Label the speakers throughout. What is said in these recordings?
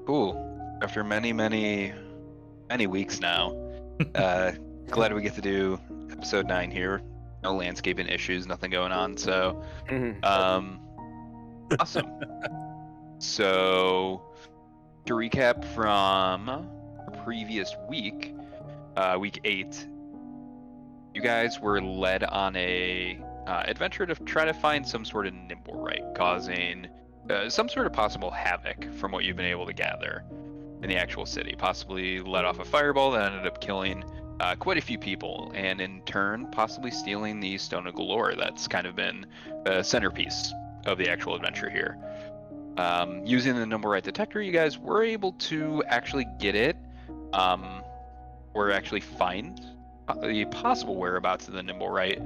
Speaker 1: Cool. After many weeks now, glad we get to do episode 9 here. No landscaping issues, nothing going on. So, awesome. So, to recap from the previous week, week 8, you guys were led on a adventure to try to find some sort of nimble right, causing some sort of possible havoc from what you've been able to gather in the actual city. Possibly let off a fireball that ended up killing quite a few people, and in turn, possibly stealing the Stone of Galore that's kind of been the centerpiece of the actual adventure here. Using the nimble right detector, you guys were able to actually get it, or actually find the possible whereabouts of the nimble right.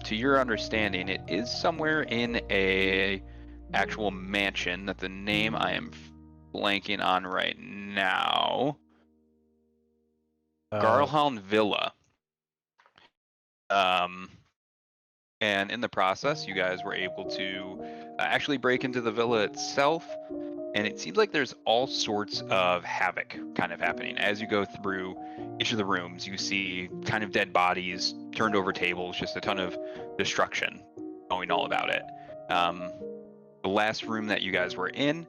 Speaker 1: To your understanding, it is somewhere in a actual mansion that the name I am blanking on right now. Garlhelm Villa. And in the process, you guys were able to actually break into the villa itself, and it seems like there's all sorts of havoc kind of happening. As you go through each of the rooms, you see kind of dead bodies, turned over tables, just a ton of destruction going all about it. The last room that you guys were in,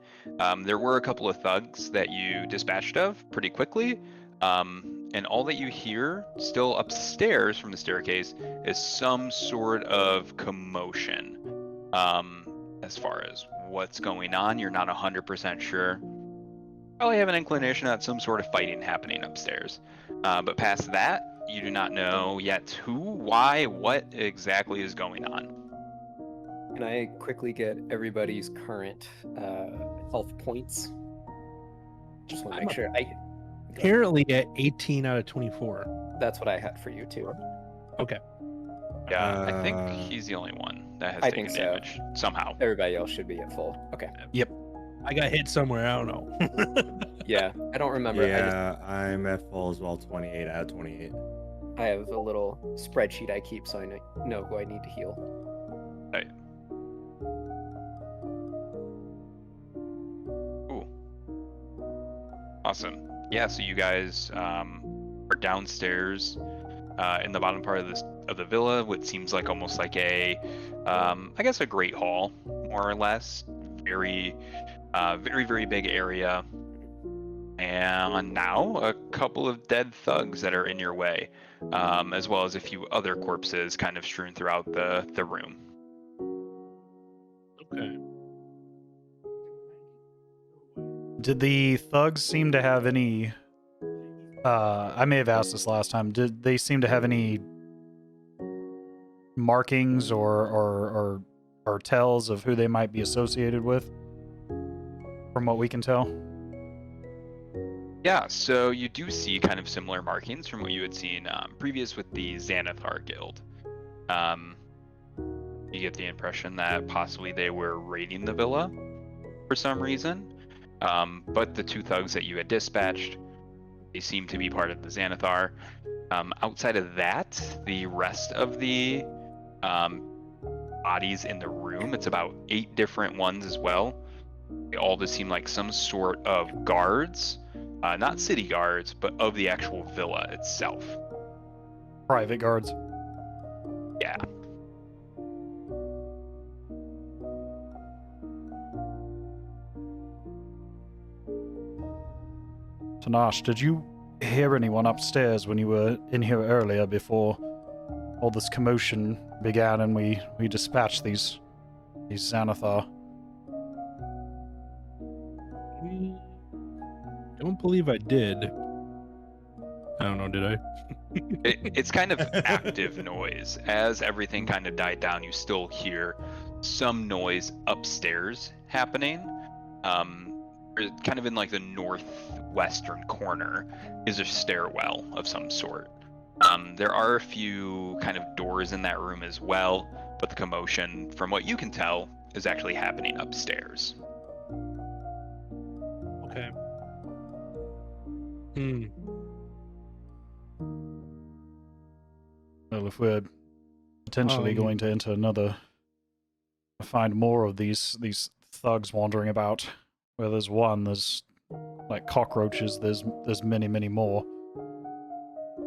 Speaker 1: there were a couple of thugs that you dispatched of pretty quickly, and all that you hear still upstairs from the staircase is some sort of commotion. As far as what's going on, you're not 100% sure. Probably have an inclination that some sort of fighting happening upstairs. But past that, you do not know yet who, why, what exactly is going on.
Speaker 2: Can I quickly get everybody's current health points? Just want to make sure.
Speaker 3: Apparently at 18 out of 24.
Speaker 2: That's what I had for you too.
Speaker 3: Okay.
Speaker 1: Yeah, I think he's the only one that has taken damage somehow.
Speaker 2: Everybody else should be at full. Okay.
Speaker 3: Yep. I got hit somewhere. I don't know.
Speaker 2: Yeah, I don't remember.
Speaker 4: Yeah, I'm at full as well. 28 out of 28.
Speaker 2: I have a little spreadsheet I keep so I know who I need to heal.
Speaker 1: Right. Cool. Awesome. Yeah, so you guys are downstairs in the bottom part of the villa, what seems like almost like a, I guess a great hall, more or less. Very big area. And now a couple of dead thugs that are in your way, as well as a few other corpses kind of strewn throughout the room.
Speaker 3: Okay. Did the thugs seem to have any... I may have asked this last time. Did they seem to have any markings or tells of who they might be associated with, from what we can tell?
Speaker 1: Yeah, so you do see kind of similar markings from what you had seen previous with the Xanathar Guild. You get the impression that possibly they were raiding the villa for some reason. But the two thugs that you had dispatched, they seem to be part of the Xanathar. Outside of that, the rest of the bodies in the room, it's about 8 different ones as well. They all just seem like some sort of guards, not city guards, but of the actual villa itself.
Speaker 3: Private guards.
Speaker 1: Yeah.
Speaker 3: Tenach, did you hear anyone upstairs when you were in here earlier before all this commotion began and we dispatched these Xanathar?
Speaker 5: I don't believe I did. I don't know, did I?
Speaker 1: It's kind of active noise. As everything kind of died down, you still hear some noise upstairs happening. Kind of in like the northwestern corner is a stairwell of some sort. There are a few kind of doors in that room as well, but the commotion, from what you can tell, is actually happening upstairs.
Speaker 3: Okay. Well, if we're potentially going to enter find more of these thugs wandering about, where there's one, there's like cockroaches, there's many more.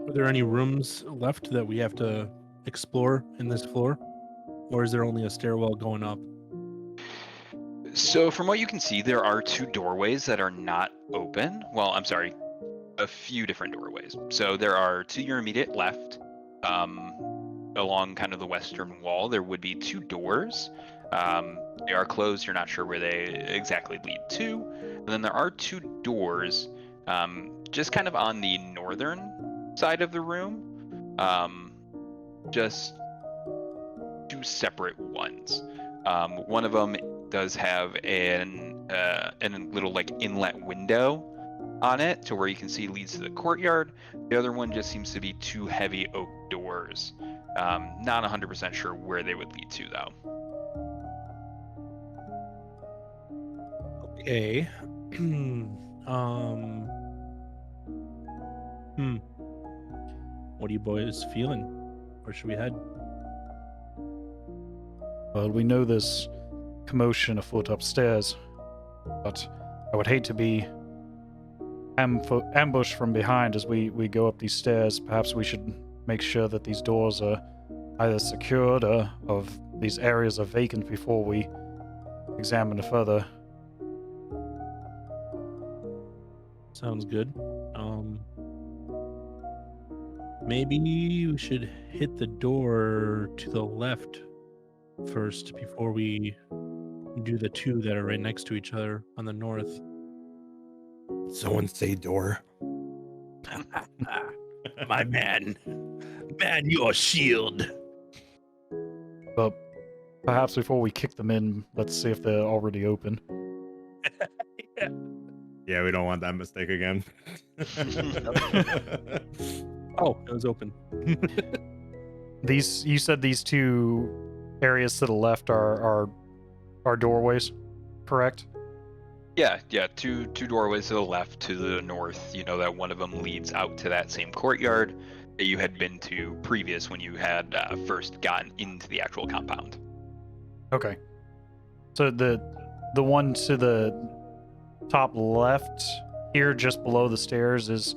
Speaker 5: Are there any rooms left that we have to explore in this floor? Or is there only a stairwell going up?
Speaker 1: So from what you can see, there are 2 doorways that are not open. Well, I'm sorry, a few different doorways. So there are to your immediate left, along kind of the western wall, there would be 2 doors. They are closed. You're not sure where they exactly lead to. And then there are 2 doors, just kind of on the northern side of the room. Just 2 separate ones. One of them does have an little like inlet window on it to where you can see leads to the courtyard. The other one just seems to be 2 heavy oak doors. Not 100% sure where they would lead to though.
Speaker 5: Okay. What are you boys feeling? Where should we head?
Speaker 3: Well, we know there's commotion afoot upstairs, but I would hate to be ambushed from behind as we go up these stairs. Perhaps we should make sure that these doors are either secured or of these areas are vacant before we examine further.
Speaker 5: Sounds good. Maybe we should hit the door to the left first before we do the 2 that are right next to each other on the north.
Speaker 4: Someone say door.
Speaker 5: My man. Man your shield.
Speaker 3: But perhaps before we kick them in, let's see if they're already open.
Speaker 4: Yeah, we don't want that mistake again.
Speaker 5: Oh, it was open.
Speaker 3: You said these 2 areas to the left are doorways, correct?
Speaker 1: Yeah, 2 doorways to the left, to the north. You know that one of them leads out to that same courtyard that you had been to previous when you had first gotten into the actual compound.
Speaker 3: Okay. So the one to the top left here, just below the stairs, is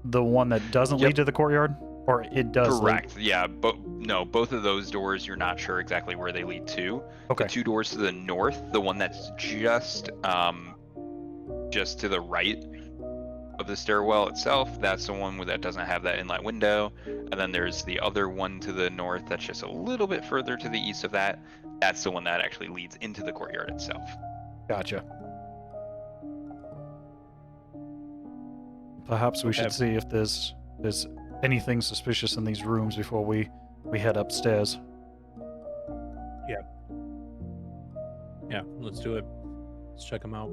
Speaker 3: the one that doesn't lead to the courtyard, or it does?
Speaker 1: Correct. Yeah, but no, both of those doors you're not sure exactly where they lead to.
Speaker 3: Okay.
Speaker 1: The 2 doors to the north, the one that's just to the right of the stairwell itself, that's the one that doesn't have that inlet window. And then there's the other one to the north that's just a little bit further to the east of that. That's the one that actually leads into the courtyard itself.
Speaker 3: Gotcha. Perhaps we should see if there's anything suspicious in these rooms before we head upstairs.
Speaker 5: Yeah, let's do it. Let's check them out.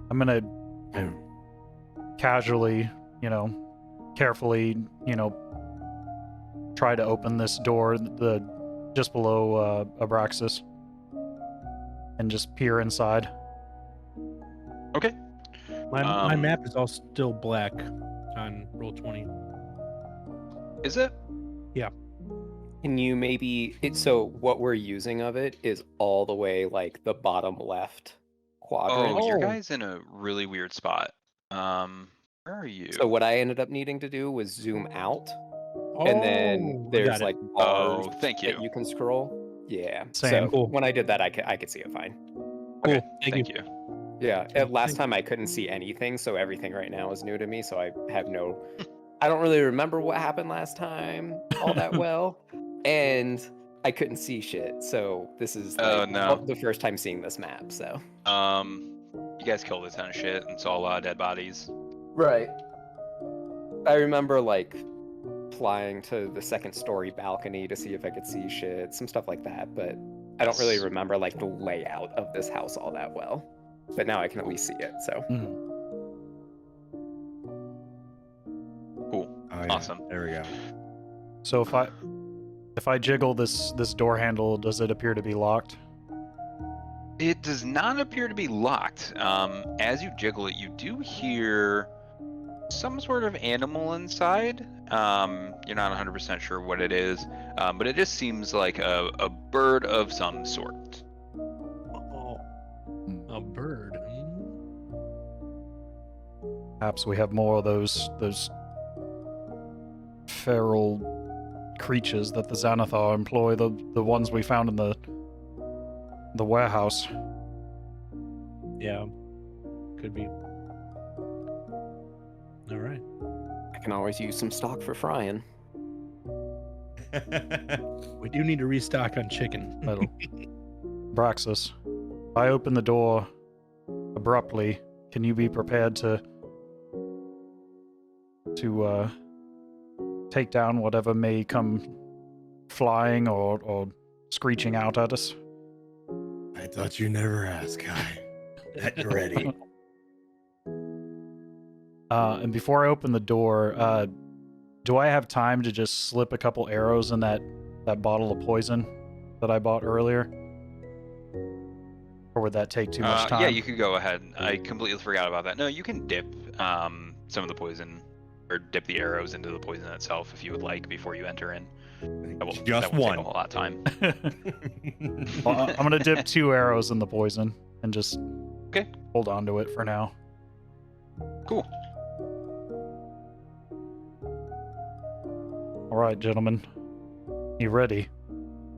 Speaker 3: I'm gonna casually, carefully, try to open this door, just below Abraxos, and just peer inside.
Speaker 1: Okay.
Speaker 5: My map is all still black on Roll20.
Speaker 1: Is it?
Speaker 2: Can you so what we're using of it is all the way like the bottom left quadrant.
Speaker 1: Oh, your guy's in a really weird spot. Where are you?
Speaker 2: So what I ended up needing to do was zoom out, and then there's like bars
Speaker 1: thank you.
Speaker 2: that you can scroll. Yeah.
Speaker 3: Same.
Speaker 2: So
Speaker 5: Cool.
Speaker 2: when I did that, I could see it fine.
Speaker 1: Okay,
Speaker 5: Thank
Speaker 1: thank
Speaker 5: you.
Speaker 1: you.
Speaker 2: Yeah. Last time I couldn't see anything, so everything right now is new to me. So I have no. I don't really remember what happened last time all that well, and I couldn't see shit. So this is the first time seeing this map. So.
Speaker 1: You guys killed a ton of shit and saw a lot of dead bodies.
Speaker 2: Right. I remember like flying to the second story balcony to see if I could see shit, some stuff like that, but I don't really remember like the layout of this house all that well. But now I can at least see it, so.
Speaker 1: Cool.
Speaker 4: Oh, yeah.
Speaker 1: Awesome.
Speaker 4: There we go.
Speaker 3: So if I jiggle this door handle, does it appear to be locked?
Speaker 1: It does not appear to be locked. As you jiggle it, you do hear some sort of animal inside. You're not 100% sure what it is, but it just seems like a bird of some sort.
Speaker 5: Oh, a bird.
Speaker 3: Perhaps we have more of those feral creatures that the Xanathar employ, the ones we found in the warehouse.
Speaker 5: Yeah, could be. All right.
Speaker 2: I can always use some stock for frying.
Speaker 5: We do need to restock on chicken.
Speaker 3: Metal. Abraxos, if I open the door abruptly, can you be prepared to take down whatever may come flying or screeching out at us?
Speaker 4: I thought you never asked, Kai. That you're ready.
Speaker 3: And before I open the door, do I have time to just slip a couple arrows in that bottle of poison that I bought earlier? Or would that take too much time?
Speaker 1: Yeah, you could go ahead. I completely forgot about that. No, you can dip some of the poison, or dip the arrows into the poison itself if you would like before you enter in. That won't
Speaker 4: Just
Speaker 1: take a
Speaker 4: one.
Speaker 1: whole lot of time.
Speaker 3: Well, I'm gonna dip 2 arrows in the poison and just
Speaker 1: Okay.
Speaker 3: hold on to it for now.
Speaker 1: Cool.
Speaker 3: All right, gentlemen, you ready?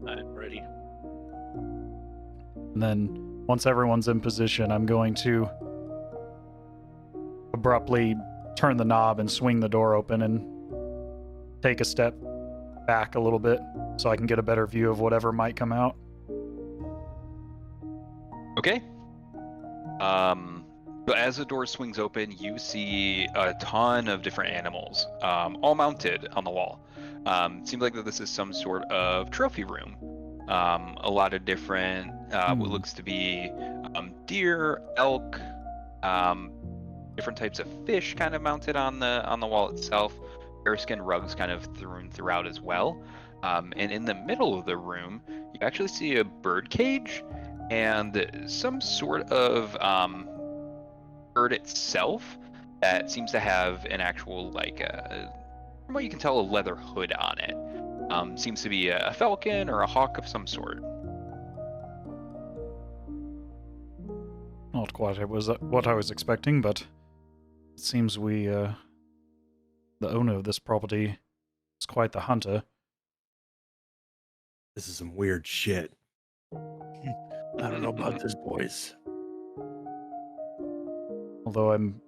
Speaker 5: I'm ready.
Speaker 3: And then once everyone's in position, I'm going to abruptly turn the knob and swing the door open and take a step back a little bit so I can get a better view of whatever might come out.
Speaker 1: Okay. So as the door swings open, you see a ton of different animals, all mounted on the wall. Seems like that this is some sort of trophy room. A lot of different, what looks to be deer, elk, different types of fish kind of mounted on the wall itself. Bearskin rugs kind of thrown throughout as well. And in the middle of the room, you actually see a bird cage and some sort of bird itself that seems to have an actual, like, from what you can tell, a leather hood on it. Seems to be a falcon or a hawk of some sort.
Speaker 3: Not quite what I was expecting, but it seems the owner of this property is quite the hunter.
Speaker 4: This is some weird shit.
Speaker 5: I don't know about this, boys.
Speaker 3: Although I'm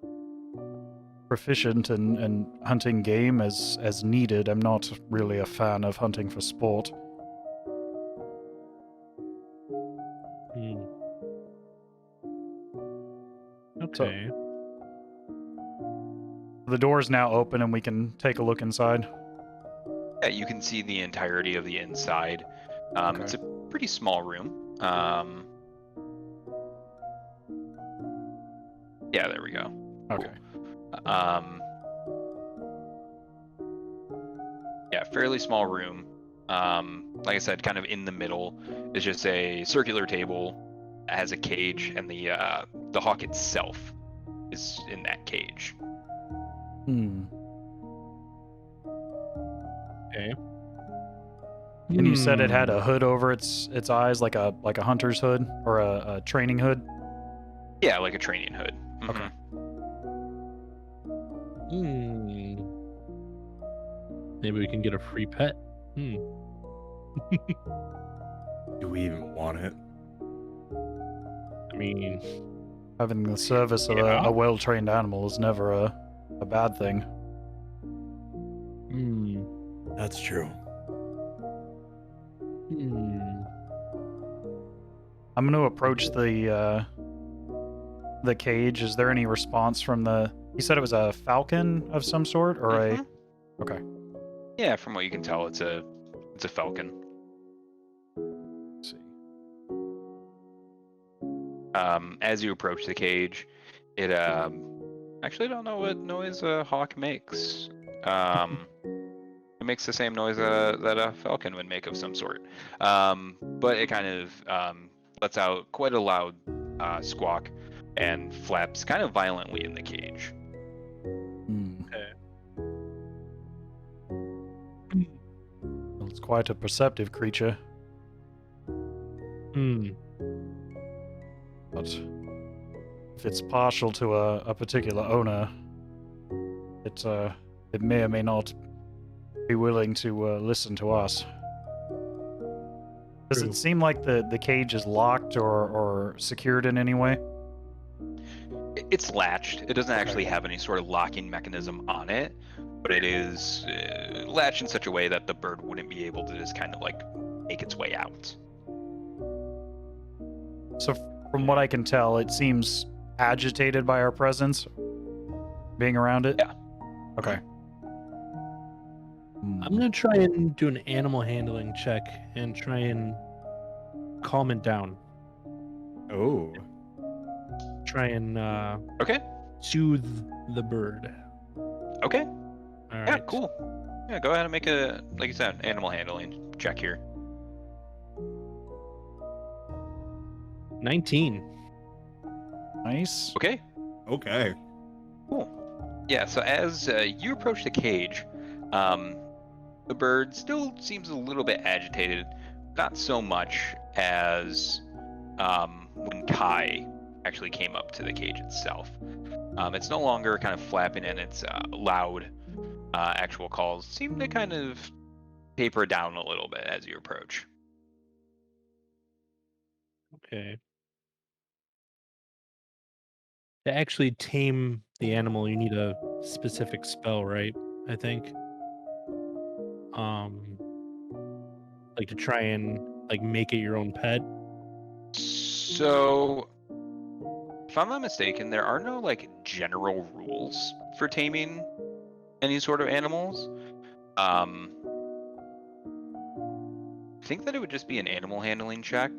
Speaker 3: proficient in hunting game as needed, I'm not really a fan of hunting for sport.
Speaker 5: Okay.
Speaker 3: The door is now open and we can take a look inside.
Speaker 1: Yeah, you can see the entirety of the inside.
Speaker 3: Okay.
Speaker 1: It's a pretty small room. Yeah, there we go.
Speaker 3: Okay.
Speaker 1: Yeah, fairly small room. Like I said, kind of in the middle is just a circular table that has a cage, and the hawk itself is in that cage.
Speaker 5: Okay.
Speaker 3: And you said it had a hood over its eyes, like a hunter's hood or a training hood.
Speaker 1: Yeah, like a training hood. Mhm.
Speaker 3: Okay.
Speaker 5: Maybe we can get a free pet.
Speaker 4: Do we even want it?
Speaker 5: I mean,
Speaker 3: Having the service of
Speaker 5: Yeah.
Speaker 3: a well-trained animal is never a bad thing.
Speaker 4: That's true.
Speaker 3: I'm going to approach the cage. Is there any response from the? You said it was a falcon of some sort, or
Speaker 1: Mhm.
Speaker 3: a? Okay.
Speaker 1: Yeah, from what you can tell, it's a falcon.
Speaker 3: Let's see.
Speaker 1: As you approach the cage, it actually don't know what noise a hawk makes. It makes the same noise that a falcon would make of some sort, but it kind of lets out quite a loud squawk and flaps kind of violently in the cage.
Speaker 3: Well, it's quite a perceptive creature, but if it's partial to a particular owner, it may or may not be willing to listen to us. Does
Speaker 5: True.
Speaker 3: it seem like the cage is locked or secured in any way?
Speaker 1: It's latched. It doesn't actually have any sort of locking mechanism on it, but it is latched in such a way that the bird wouldn't be able to just kind of like make its way out.
Speaker 3: So from what I can tell, it seems agitated by our presence, being around it.
Speaker 1: Yeah.
Speaker 3: Okay.
Speaker 5: I'm gonna try and do an animal handling check and try and calm it down.
Speaker 4: Oh.
Speaker 5: Try and
Speaker 1: Okay.
Speaker 5: soothe the bird.
Speaker 1: Okay.
Speaker 5: All
Speaker 1: Yeah.
Speaker 5: right.
Speaker 1: Cool. Yeah. Go ahead and make a, like you said, animal handling check here.
Speaker 5: 19.
Speaker 3: Nice.
Speaker 1: Okay.
Speaker 4: Okay.
Speaker 1: Cool. Yeah. So as you approach the cage, the bird still seems a little bit agitated, not so much as when Kai actually came up to the cage itself. It's no longer kind of flapping, and its loud actual calls seem to kind of taper down a little bit as you approach.
Speaker 5: Okay. To actually tame the animal, you need a specific spell, right? I think. Like to try and like make it your own pet.
Speaker 1: So, if I'm not mistaken, there are no like general rules for taming any sort of animals. I think that it would just be an animal handling check.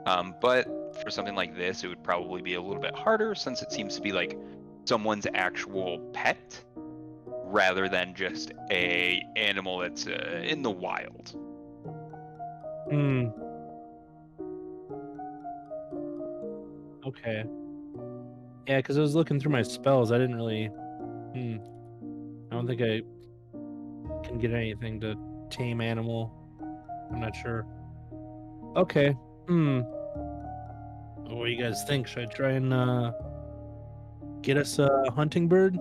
Speaker 1: But for something like this, it would probably be a little bit harder since it seems to be like someone's actual pet rather than just a animal that's in the wild.
Speaker 5: Hmm. Okay. Yeah, because I was looking through my spells. I didn't really. I don't think I can get anything to tame animal. I'm not sure. Okay. What do you guys think? Should I try and get us a hunting bird?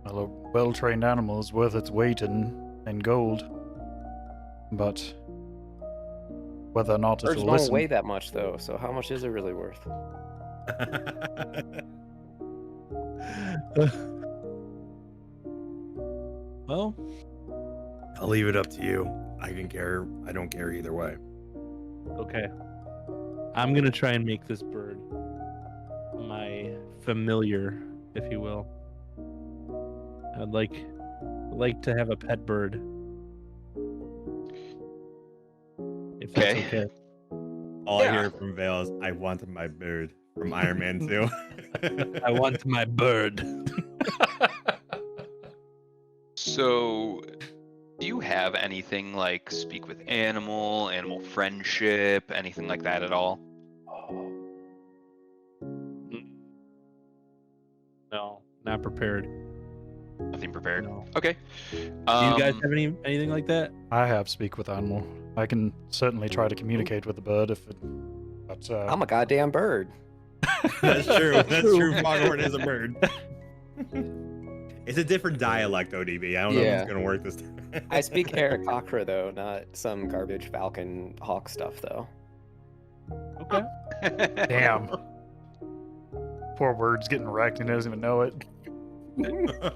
Speaker 3: Well, a well-trained animal is worth its weight in gold. But whether or not
Speaker 2: Birds
Speaker 3: it'll
Speaker 2: don't
Speaker 3: listen...
Speaker 2: weigh that much, though, so how much is it really worth?
Speaker 5: Well,
Speaker 4: I'll leave it up to you. I don't care either way.
Speaker 5: okay. I'm gonna try and make this bird my familiar, if you will. I'd like to have a pet bird. If that's
Speaker 1: Okay.
Speaker 5: okay.
Speaker 4: All I
Speaker 1: Yeah.
Speaker 4: hear from Vale is, I want my bird from Iron Man 2.
Speaker 5: I want my bird.
Speaker 1: So, do you have anything like speak with animal friendship, anything like that at all?
Speaker 5: No, not prepared.
Speaker 1: Nothing prepared.
Speaker 5: No.
Speaker 1: Okay.
Speaker 5: Do you guys have anything like that?
Speaker 3: I have speak with animal. I can certainly try to communicate with the bird if it... But,
Speaker 2: I'm a goddamn bird.
Speaker 4: That's true. That's true. Foghorn is a bird. It's a different dialect, ODB. I don't know if
Speaker 2: Yeah.
Speaker 4: it's going to work this time.
Speaker 2: I speak Aarakocra, though, not some garbage falcon hawk stuff, though.
Speaker 5: Okay.
Speaker 3: damn. Poor bird's getting wrecked and doesn't even know it.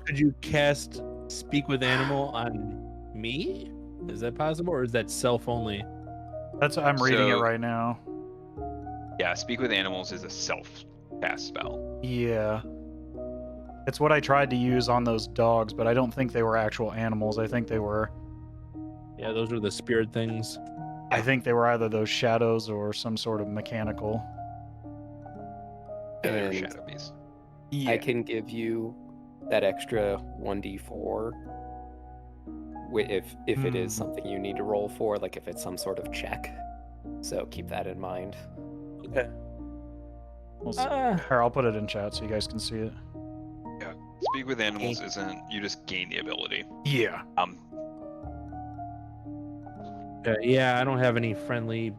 Speaker 5: Could you cast Speak with Animal on me? Is that possible, or is that self only?
Speaker 3: I'm reading it
Speaker 1: So-
Speaker 3: right now.
Speaker 1: Yeah, speak with animals is a self-cast spell.
Speaker 3: Yeah. It's what I tried to use on those dogs, but I don't think they were actual animals. I think they were
Speaker 5: Yeah, those are the spirit things.
Speaker 3: either those shadows or some sort of mechanical.
Speaker 1: Yeah, they're
Speaker 2: And
Speaker 1: shadow beasts.
Speaker 2: I can give you that extra 1d4 if it is something you need to roll for, like if it's some sort of check. So keep that in mind.
Speaker 5: Okay.
Speaker 3: Here, I'll put it in chat so you guys can see it.
Speaker 1: Speak with animals isn't, you just gain the ability.
Speaker 3: Yeah.
Speaker 5: Yeah, I don't have any friendly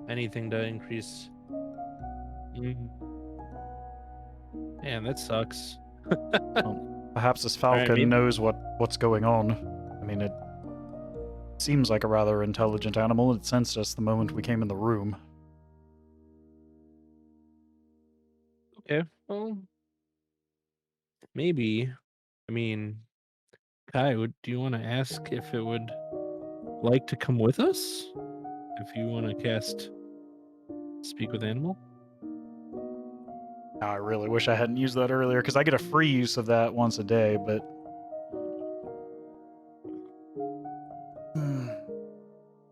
Speaker 5: anything to increase. Man, that sucks.
Speaker 3: Perhaps this
Speaker 5: right,
Speaker 3: falcon
Speaker 5: maybe-
Speaker 3: knows what's going on. I mean, it seems like a rather intelligent animal. It sensed us the moment we came in the room.
Speaker 5: Okay, well, maybe. I mean, Kai, do you want to ask if it would like to come with us? If you want to cast Speak with Animal?
Speaker 3: Now, I really wish I hadn't used that earlier, because I get a free use of that once a day, but...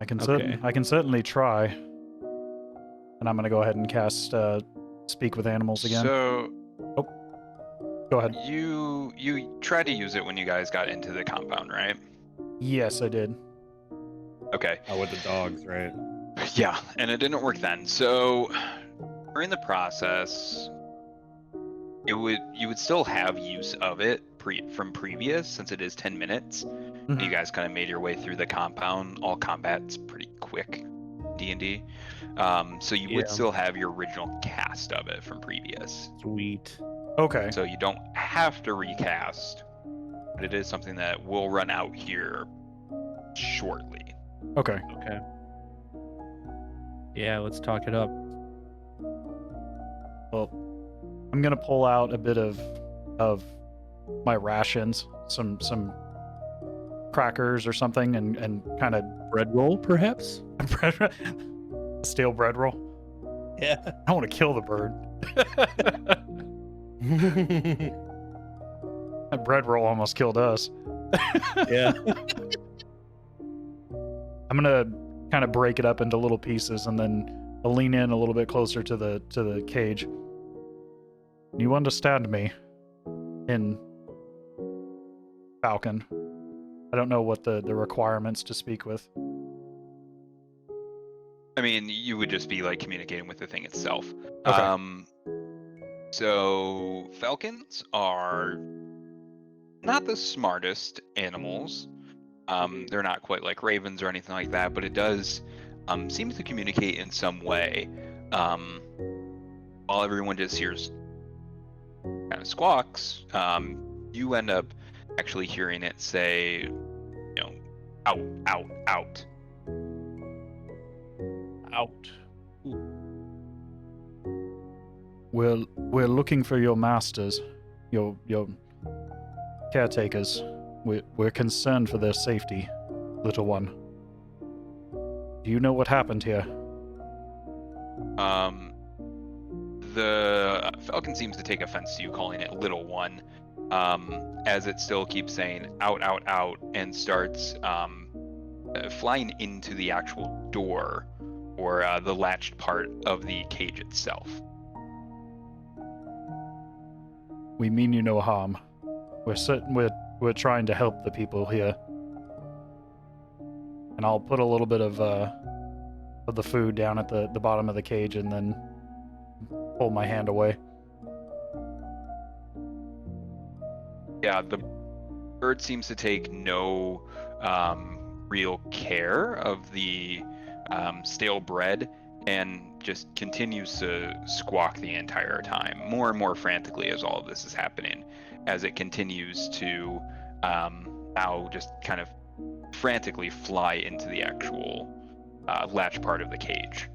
Speaker 3: I can certainly try. And I'm going to go ahead and cast Speak with Animals again.
Speaker 1: So
Speaker 3: Go ahead.
Speaker 1: you tried to use it when you guys got into the compound, right?
Speaker 3: Yes, I did.
Speaker 1: Okay.
Speaker 4: Oh, with the dogs, right?
Speaker 1: Yeah, and it didn't work then. So during the process, you would still have use of it from previous, since it is 10 minutes.
Speaker 3: Mhm.
Speaker 1: You guys kind of made your way through the compound. All combat's pretty quick, D&D. So you would
Speaker 5: Yeah.
Speaker 1: still have your original cast of it from previous.
Speaker 5: Sweet.
Speaker 3: Okay.
Speaker 1: So you don't have to recast, but it is something that will run out here shortly.
Speaker 3: Okay.
Speaker 5: Okay. Yeah, let's talk it up.
Speaker 3: Well, I'm gonna pull out a bit of my rations, some crackers or something, and kind of
Speaker 5: Bread roll, perhaps?
Speaker 3: stale bread roll.
Speaker 5: Yeah.
Speaker 3: I want to kill the bird. That bread roll almost killed us.
Speaker 5: Yeah.
Speaker 3: I'm gonna kind of break it up into little pieces, and then I'll lean in a little bit closer to the cage. You understand me in Falcon? I don't know what the requirements to speak with.
Speaker 1: I mean, you would just be like communicating with the thing itself.
Speaker 3: Okay.
Speaker 1: So falcons are not the smartest animals. They're not quite like ravens or anything like that, but it does seem to communicate in some way. While everyone just hears kind of squawks, you end up actually hearing it say, out, out, out.
Speaker 5: Out.
Speaker 3: We're looking for your masters, your caretakers. We're concerned for their safety, little one. Do you know what happened here?
Speaker 1: The falcon seems to take offense to you calling it little one, as it still keeps saying out, out, out, and starts flying into the actual door, or the latched part of the cage itself.
Speaker 3: We mean you no harm. We're trying to help the people here. And I'll put a little bit of the food down at the bottom of the cage, and then pull my hand away.
Speaker 1: Yeah, the bird seems to take no real care of the stale bread, and just continues to squawk the entire time, more and more frantically as all of this is happening, as it continues to now just kind of frantically fly into the actual latch part of the cage.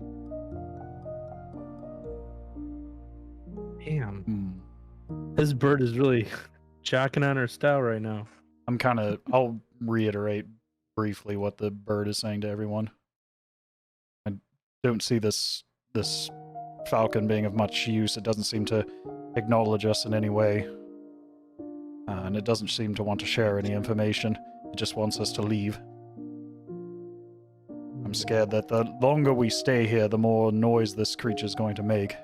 Speaker 5: Damn. This bird is really jocking on her style right now.
Speaker 3: I'll reiterate briefly what the bird is saying to everyone. I don't see this falcon being of much use. It doesn't seem to acknowledge us in any way. And it doesn't seem to want to share any information. It just wants us to leave. I'm scared that the longer we stay here, the more noise this creature's going to make.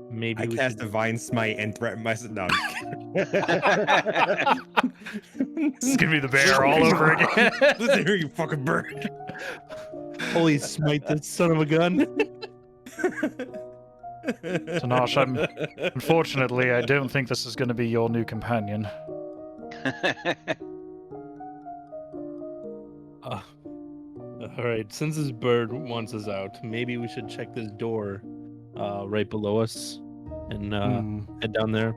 Speaker 5: Maybe
Speaker 4: I
Speaker 5: we
Speaker 4: cast
Speaker 5: should...
Speaker 4: Divine Smite and threaten myself. No.
Speaker 3: This is gonna be the bear all over again.
Speaker 4: Listen here, you fucking bird.
Speaker 5: Holy smite, that son of a gun.
Speaker 3: Tenach, unfortunately, I don't think this is going to be your new companion.
Speaker 5: All right, since this bird wants us out, maybe we should check this door right below us and head down there.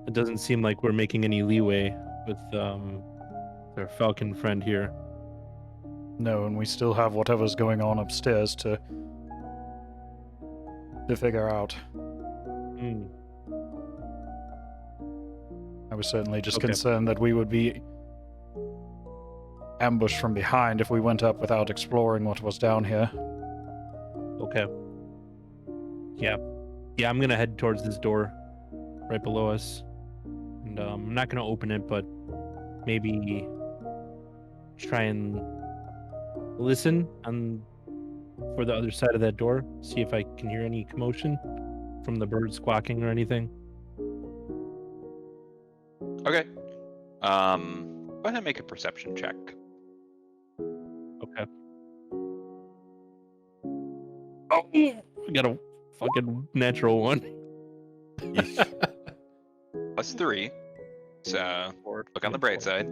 Speaker 5: It doesn't seem like we're making any leeway with our falcon friend here.
Speaker 3: No, and we still have whatever's going on upstairs to figure out.
Speaker 5: Hmm.
Speaker 3: I was certainly just
Speaker 5: Okay.
Speaker 3: concerned that we would be ambushed from behind if we went up without exploring what was down here.
Speaker 5: Okay. Yeah, I'm gonna head towards this door right below us, and I'm not gonna open it, but maybe try and listen for the other side of that door. See if I can hear any commotion from the bird squawking or anything.
Speaker 1: Okay. Go ahead and make a perception check.
Speaker 5: Okay. Oh, I got a fucking natural one.
Speaker 1: +3. So look on the bright side.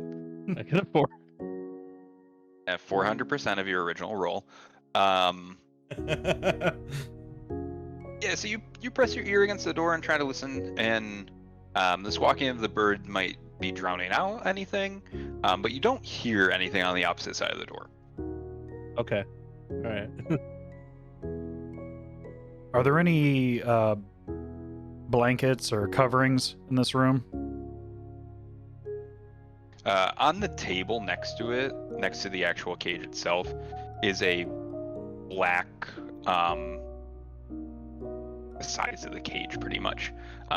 Speaker 5: I got a 4.
Speaker 1: At 400% of your original roll. Yeah, so you press your ear against the door and try to listen, and the squawking of the bird might be drowning out anything, but you don't hear anything on the opposite side of the door.
Speaker 5: Okay. All right.
Speaker 3: Are there any blankets or coverings in this room?
Speaker 1: On the table next to it, next to the actual cage itself, is a black, the size of the cage pretty much,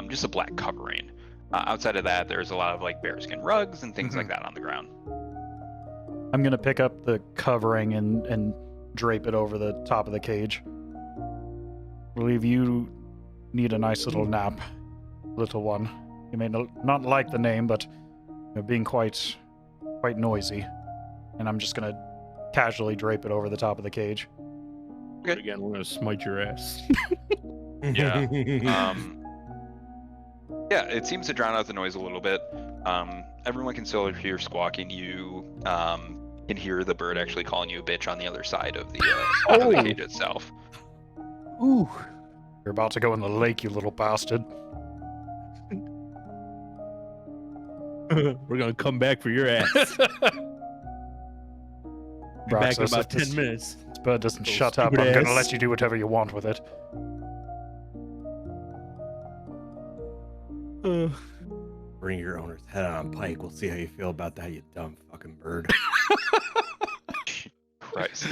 Speaker 1: just a black covering. Outside of that, there's a lot of like bearskin rugs and things like that on the ground.
Speaker 3: I'm gonna pick up the covering and drape it over the top of the cage. I believe you need a nice little nap, little one. You may not like the name, but you're being quite noisy. And I'm just gonna casually drape it over the top of the cage.
Speaker 1: Okay.
Speaker 5: Again, we're gonna smite your ass.
Speaker 1: Yeah. Yeah, it seems to drown out the noise a little bit. Everyone can still hear squawking. You can hear the bird actually calling you a bitch on the other side of the, of the cage itself.
Speaker 5: Ooh.
Speaker 3: You're about to go in the lake, you little bastard.
Speaker 5: We're gonna come back for your ass. Be back in
Speaker 3: Abraxos,
Speaker 5: about
Speaker 3: if
Speaker 5: 10 minutes.
Speaker 3: This bird doesn't
Speaker 5: Little
Speaker 3: shut up,
Speaker 5: stupid
Speaker 3: I'm gonna
Speaker 5: ass.
Speaker 3: let you do whatever you want with it.
Speaker 4: Bring your owner's head on pike. We'll see how you feel about that, you dumb fucking bird.
Speaker 1: Christ.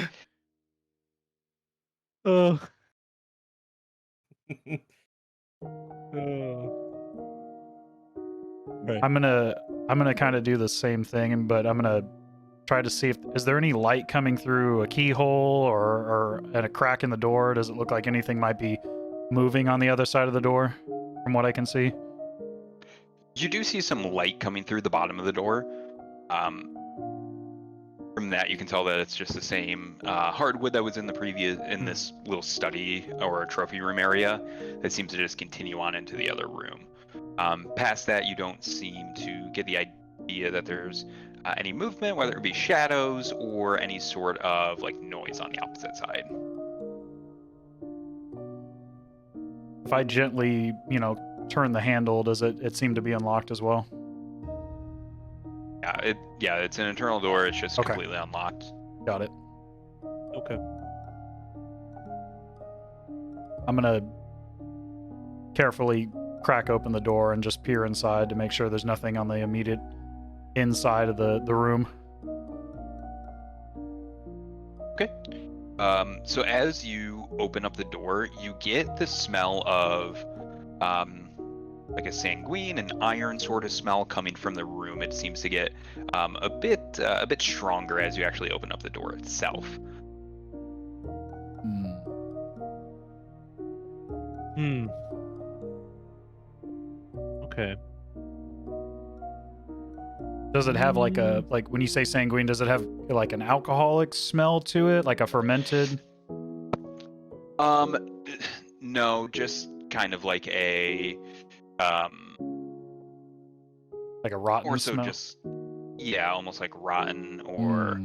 Speaker 5: Oh. Right.
Speaker 3: I'm gonna kind of do the same thing, but I'm gonna try to see if is there any light coming through a keyhole or at a crack in the door. Does it look like anything might be moving on the other side of the door, from what I can see?
Speaker 1: You do see some light coming through the bottom of the door. From that, you can tell that it's just the same hardwood that was in this little study or trophy room area that seems to just continue on into the other room. Past that, you don't seem to get the idea that there's any movement, whether it be shadows or any sort of like noise on the opposite side.
Speaker 3: If I gently, turn the handle, does it seem to be unlocked as well?
Speaker 1: Yeah, it's an internal door. It's just
Speaker 3: Okay.
Speaker 1: completely unlocked.
Speaker 3: Got it.
Speaker 5: Okay.
Speaker 3: I'm gonna carefully crack open the door and just peer inside to make sure there's nothing on the immediate inside of the room.
Speaker 1: Okay. So as you open up the door, you get the smell of like a sanguine and iron sort of smell coming from the room. It seems to get a bit stronger as you actually open up the door itself.
Speaker 5: Okay.
Speaker 3: Does it have like when you say sanguine, does it have like an alcoholic smell to it, like a fermented?
Speaker 1: No, just kind of like a
Speaker 3: Like a rotten
Speaker 1: or so
Speaker 3: smell?
Speaker 1: just almost like rotten or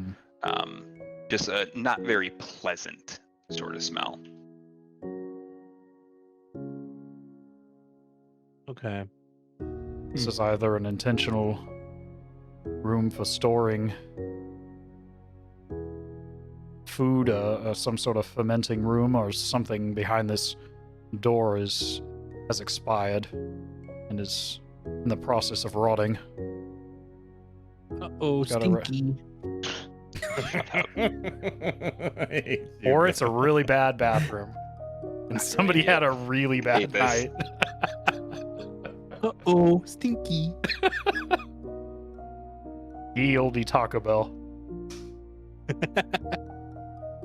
Speaker 1: just a not very pleasant sort of smell.
Speaker 5: Okay.
Speaker 3: This is either an intentional room for storing food, some sort of fermenting room, or something behind this door has expired and is in the process of rotting.
Speaker 5: Uh-oh,
Speaker 3: Gotta re-
Speaker 5: stinky.
Speaker 3: Or it's a really bad bathroom, and somebody had a really
Speaker 1: Hate
Speaker 3: bad
Speaker 1: this.
Speaker 3: night.
Speaker 5: Uh-oh, stinky.
Speaker 3: Ye olde Taco Bell.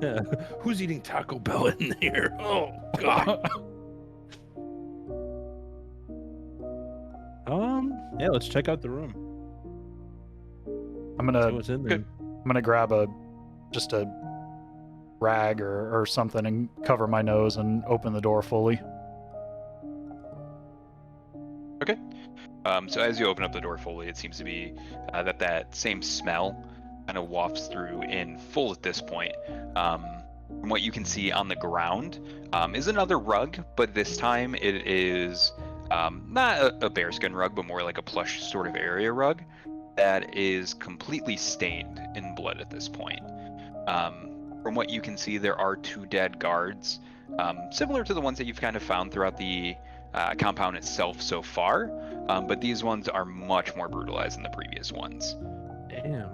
Speaker 5: Yeah. Who's eating Taco Bell in there? Oh, God. Yeah, let's check out the room.
Speaker 3: I'm
Speaker 5: See
Speaker 3: gonna
Speaker 5: what's in there.
Speaker 3: grab just a rag or something and cover my nose and open the door fully.
Speaker 1: So as you open up the door fully, it seems to be that same smell kind of wafts through in full at this point. From what you can see on the ground is another rug, but this time it is not a bearskin rug, but more like a plush sort of area rug that is completely stained in blood at this point. From what you can see, there are 2 dead guards, similar to the ones that you've kind of found throughout the compound itself so far, but these ones are much more brutalized than the previous ones.
Speaker 5: Damn.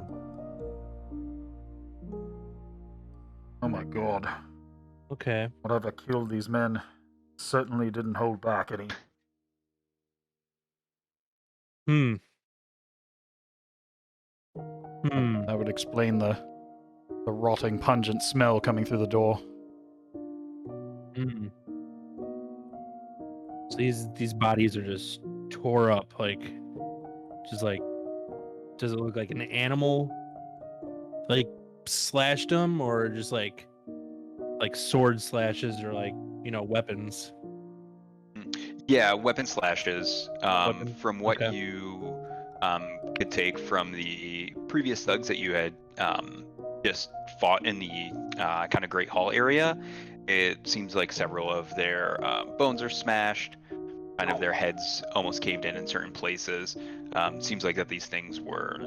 Speaker 3: Oh my god.
Speaker 5: Okay.
Speaker 3: Whatever killed these men certainly didn't hold back any. That would explain the rotting, pungent smell coming through the door.
Speaker 5: So these bodies are just tore up, like, just like, does it look like an animal, like, slashed them, or just like sword slashes, or like, weapons?
Speaker 1: Yeah, weapon slashes.
Speaker 5: Weapon?
Speaker 1: From what
Speaker 5: Okay.
Speaker 1: you could take from the previous thugs that you had just fought in the kind of Great Hall area, it seems like several of their bones are smashed, kind of their heads almost caved in certain places. Seems like that these things were,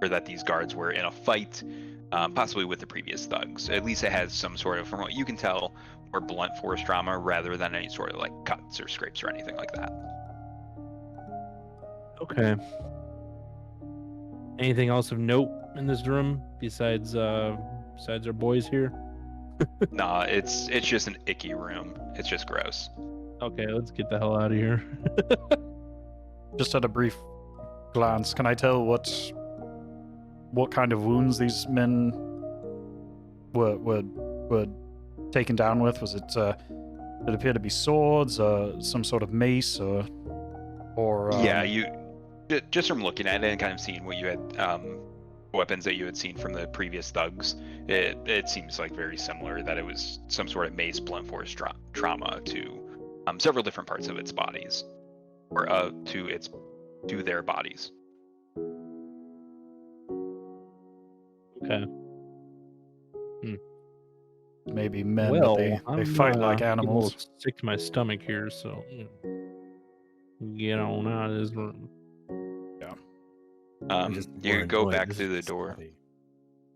Speaker 1: or that these guards were in a fight, possibly with the previous thugs. At least it has some sort of, from what you can tell, more blunt force trauma rather than any sort of like cuts or scrapes or anything like that.
Speaker 5: Okay. Anything else of note in this room besides our boys here?
Speaker 1: Nah, it's just an icky room. It's just gross.
Speaker 5: Okay, let's get the hell out of here.
Speaker 3: Just at a brief glance, can I tell what kind of wounds these men were taken down with? Was it it appeared to be swords, some sort of mace, or
Speaker 1: Yeah, you just from looking at it and kind of seeing what you had weapons that you had seen from the previous thugs, it seems like very similar, that it was some sort of mace, blunt force trauma to several different parts of its bodies, or to their bodies.
Speaker 5: Okay.
Speaker 3: maybe men,
Speaker 5: Well,
Speaker 3: but they
Speaker 5: I'm,
Speaker 3: fight like
Speaker 5: getting a little
Speaker 3: animals.
Speaker 5: sick to my stomach here, so get on out of this room.
Speaker 1: You go back through the door.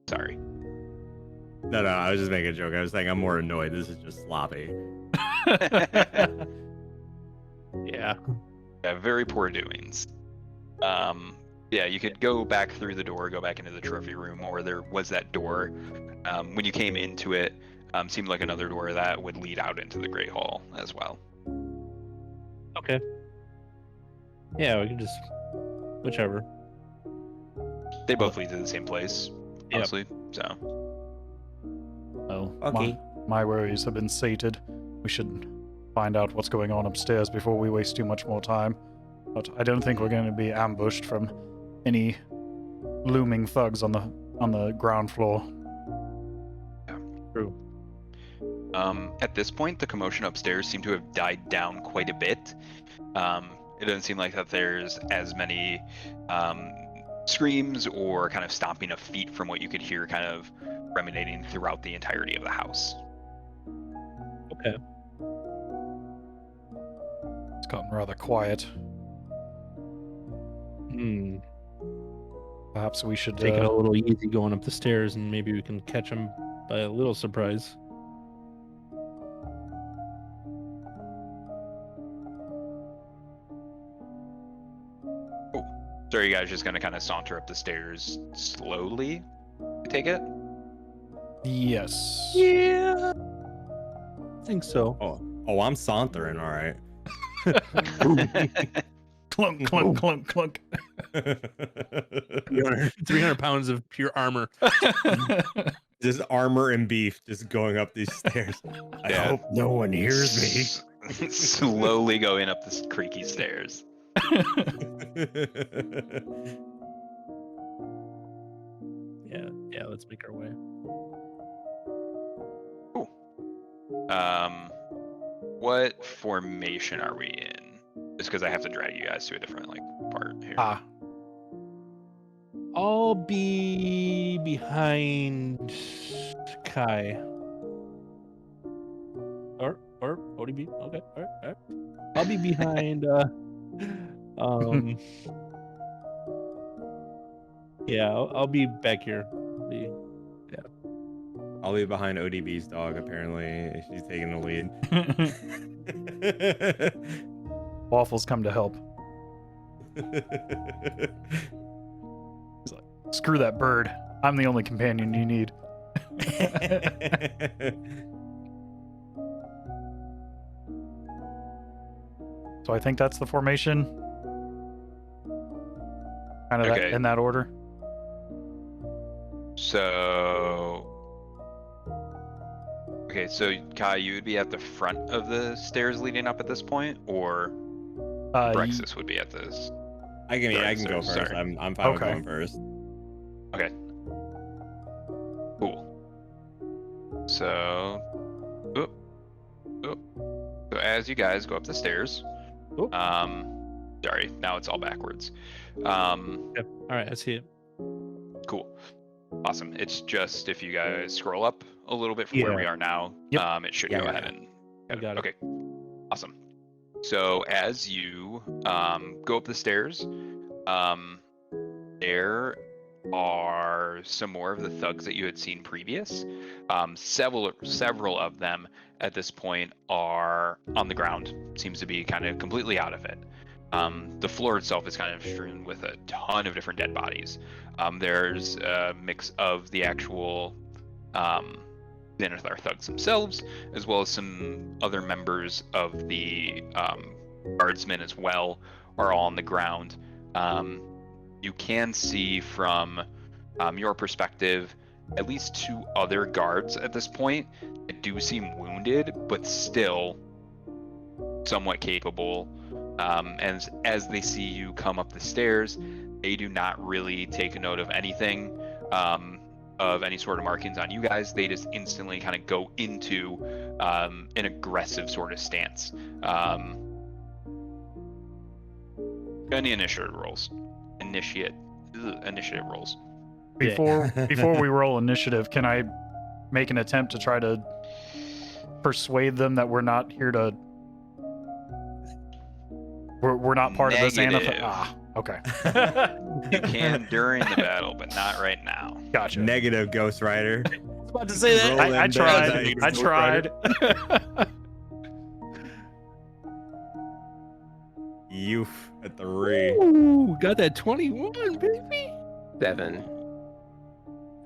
Speaker 1: Sorry.
Speaker 4: No, I was just making a joke. I was saying I'm more annoyed. This is just sloppy.
Speaker 5: Yeah.
Speaker 1: Yeah, very poor doings. Yeah, you could go back through the door, go back into the trophy room, or there was that door. When you came into it, seemed like another door that would lead out into the Great Hall as well.
Speaker 5: Okay. Yeah, we can just whichever.
Speaker 1: They both lead to the same place,
Speaker 5: Yep.
Speaker 1: honestly. So
Speaker 3: Well,
Speaker 2: Okay.
Speaker 3: my worries have been sated. We should find out what's going on upstairs before we waste too much more time. But I don't think we're going to be ambushed from any looming thugs on the ground floor.
Speaker 5: True.
Speaker 1: at this point, the commotion upstairs seemed to have died down quite a bit. It doesn't seem like that there's as many screams or kind of stomping of feet from what you could hear kind of ruminating throughout the entirety of the house.
Speaker 5: Okay.
Speaker 3: Let's gotten rather quiet. Perhaps we should
Speaker 5: Take it a little easy going up the stairs, and maybe we can catch him by a little surprise.
Speaker 1: So are you guys just gonna kind of saunter up the stairs slowly? Take it.
Speaker 3: Yes.
Speaker 5: Yeah, I think so.
Speaker 4: Oh, I'm sauntering, all right.
Speaker 3: Clunk, clunk, clunk, clunk.
Speaker 5: 300 pounds of pure armor.
Speaker 4: Just armor and beef just going up these stairs. I
Speaker 1: Yeah.
Speaker 4: hope no one hears me.
Speaker 1: Slowly going up this creaky stairs.
Speaker 5: Yeah, let's make our way.
Speaker 1: What formation are we in? Just because I have to drag you guys to a different part here.
Speaker 5: I'll be behind Kai. Or ODB. Okay, all right. I'll be behind yeah, I'll be back here.
Speaker 4: I'll be behind ODB's dog, apparently. She's taking the lead.
Speaker 3: Waffles come to help. Screw that bird. I'm the only companion you need. So I think that's the formation. Kind of
Speaker 1: Okay.
Speaker 3: in that order.
Speaker 1: So, okay, so Kai, you would be at the front of the stairs leading up at this point, or Abraxos would be at this.
Speaker 4: I can go
Speaker 1: Sorry.
Speaker 4: first. I'm fine with
Speaker 3: Okay.
Speaker 4: going first.
Speaker 1: Okay. Cool. So, so as you guys go up the stairs,
Speaker 5: Oop.
Speaker 1: sorry, now it's all backwards.
Speaker 5: Yep. All right, I see it.
Speaker 1: Cool. Awesome. It's just if you guys scroll up a little bit from where we are now,
Speaker 3: Yep.
Speaker 1: it should
Speaker 4: Yeah,
Speaker 1: go
Speaker 4: yeah.
Speaker 1: ahead and
Speaker 5: I got it.
Speaker 1: Okay. Awesome. So as you go up the stairs, there are some more of the thugs that you had seen previous. Several of them at this point are on the ground. Seems to be kind of completely out of it. The floor itself is kind of strewn with a ton of different dead bodies. There's a mix of the actual Xanathar thugs themselves, as well as some other members of the guardsmen as well, are all on the ground. You can see from your perspective at least 2 other guards at this point that do seem wounded, but still somewhat capable. And as they see you come up the stairs, they do not really take note of anything, of any sort of markings on you guys. They just instantly kind of go into an aggressive sort of stance. Any initiative rolls. Initiative rolls.
Speaker 3: Before we roll initiative, can I make an attempt to try to persuade them that we're not here to we're not part of this
Speaker 1: Negative.
Speaker 3: Okay.
Speaker 1: You can during the battle, but not right now.
Speaker 3: Gotcha.
Speaker 4: Negative, Ghost Rider.
Speaker 5: I was about to say that.
Speaker 4: Roll
Speaker 3: I
Speaker 4: them
Speaker 3: tried.
Speaker 4: dice.
Speaker 3: I tried.
Speaker 4: Youth at the Ray.
Speaker 5: Ooh, got that 21, baby.
Speaker 2: 7.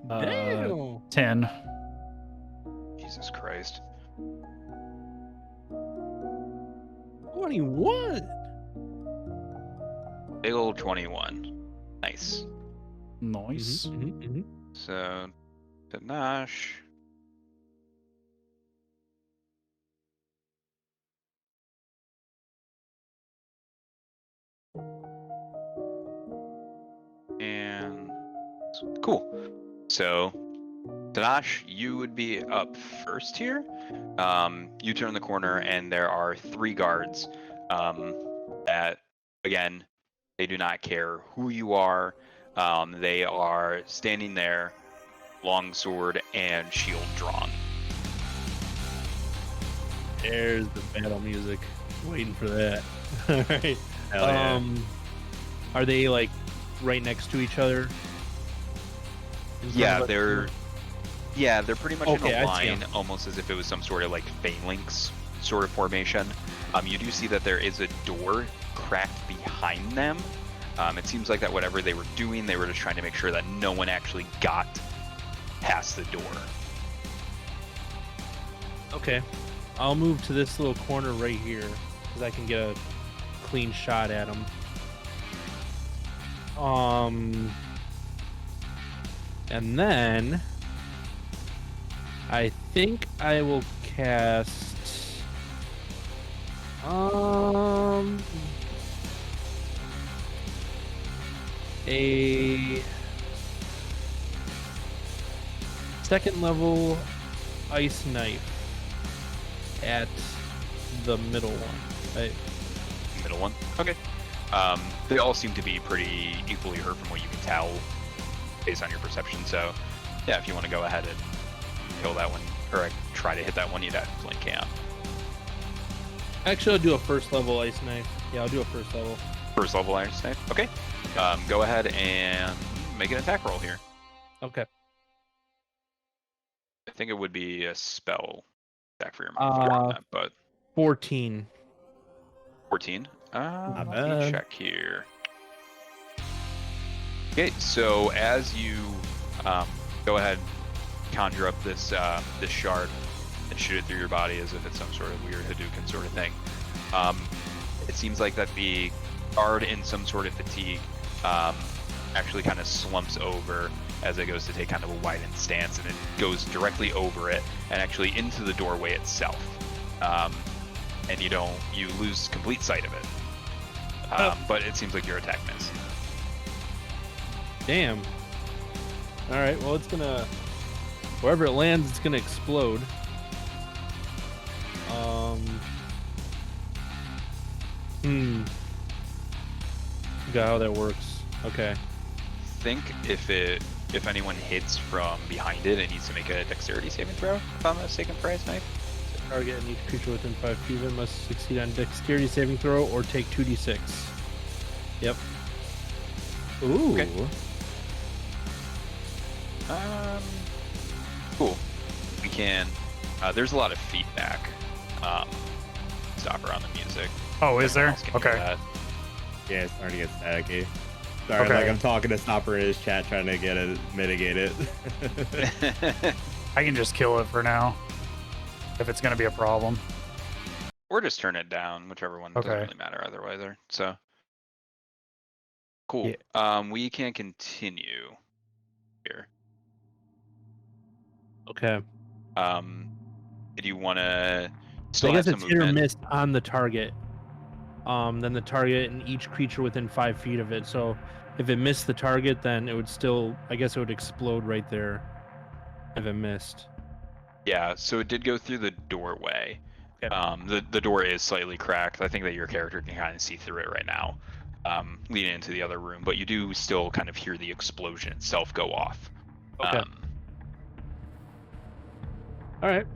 Speaker 5: Damn.
Speaker 3: 10.
Speaker 1: Jesus Christ.
Speaker 5: 21.
Speaker 1: Big old 21. Nice.
Speaker 3: Nice.
Speaker 1: So, Tenach. And cool. So, Tenach, you would be up first here. You turn the corner, and there are 3 guards that, again, they do not care who you are. They are standing there, longsword and shield drawn.
Speaker 5: There's the battle music. Waiting for that. All right.
Speaker 4: Hell yeah.
Speaker 5: Are they like right next to each other? In front
Speaker 1: Yeah,
Speaker 5: of us?
Speaker 1: they're pretty much
Speaker 5: Okay,
Speaker 1: in
Speaker 5: I
Speaker 1: a
Speaker 5: see
Speaker 1: line,
Speaker 5: 'em.
Speaker 1: almost as if it was some sort of like phalanx sort of formation. You do see that there is a door cracked behind them. It seems like that whatever they were doing, they were just trying to make sure that no one actually got past the door.
Speaker 5: Okay. I'll move to this little corner right here because I can get a clean shot at them. And then I think I will cast a second level ice knife at the middle one.
Speaker 1: Middle one. Okay. They all seem to be pretty equally hurt from what you can tell based on your perception. So, yeah, if you want to go ahead and kill that one, or try to hit that one, you definitely can.
Speaker 5: Actually, I'll do a first level ice knife. Yeah, I'll do a first level.
Speaker 1: First level iron knife. Okay. Go ahead and make an attack roll here.
Speaker 5: Okay.
Speaker 1: I think it would be a spell attack for your move, but
Speaker 5: 14.
Speaker 1: 14.
Speaker 4: Not
Speaker 1: Let me
Speaker 4: bad.
Speaker 1: check here. Okay, so as you go ahead, conjure up this this shard and shoot it through your body as if it's some sort of weird Hadouken sort of thing. It seems like that the guard in some sort of fatigue actually kind of slumps over as it goes to take kind of a widened stance, and it goes directly over it and actually into the doorway itself. And you lose complete sight of it. But it seems like your attack missed.
Speaker 5: Damn. All right. Well, it's gonna wherever it lands, it's gonna explode. Got how that works. Okay.
Speaker 1: Think if anyone hits from behind it, it needs to make a dexterity saving throw, if I'm not mistaken, for Ice Knife.
Speaker 5: Target and each creature within 5 feet of it must succeed on dexterity saving throw or take 2d6. Yep. Ooh.
Speaker 1: Okay. Cool. We can. There's a lot of feedback. Stopper on the music.
Speaker 3: Oh, is
Speaker 1: Everyone
Speaker 3: there?
Speaker 1: else can hear
Speaker 3: Okay.
Speaker 1: that.
Speaker 4: Yeah, it's starting to get staticky. Sorry,
Speaker 3: Okay.
Speaker 4: like I'm talking to Stopper in his chat trying to get it, mitigate it.
Speaker 3: I can just kill it for now. If it's gonna be a problem.
Speaker 1: Or just turn it down, whichever one doesn't
Speaker 3: Okay.
Speaker 1: really matter either way there. So cool.
Speaker 3: Yeah.
Speaker 1: We can continue here.
Speaker 5: Okay.
Speaker 1: Did you want to
Speaker 5: So
Speaker 1: still
Speaker 5: I
Speaker 1: have
Speaker 5: guess
Speaker 1: some
Speaker 5: it's hit or
Speaker 1: movement?
Speaker 5: miss on the target. Then the target and each creature within 5 feet of it. So if it missed the target, then it would still, I guess it would explode right there if it missed.
Speaker 1: Yeah, so it did go through the doorway.
Speaker 5: Okay.
Speaker 1: The door is slightly cracked. I think that your character can kind of see through it right now, leading into the other room. But you do still kind of hear the explosion itself go off.
Speaker 5: Okay. All right.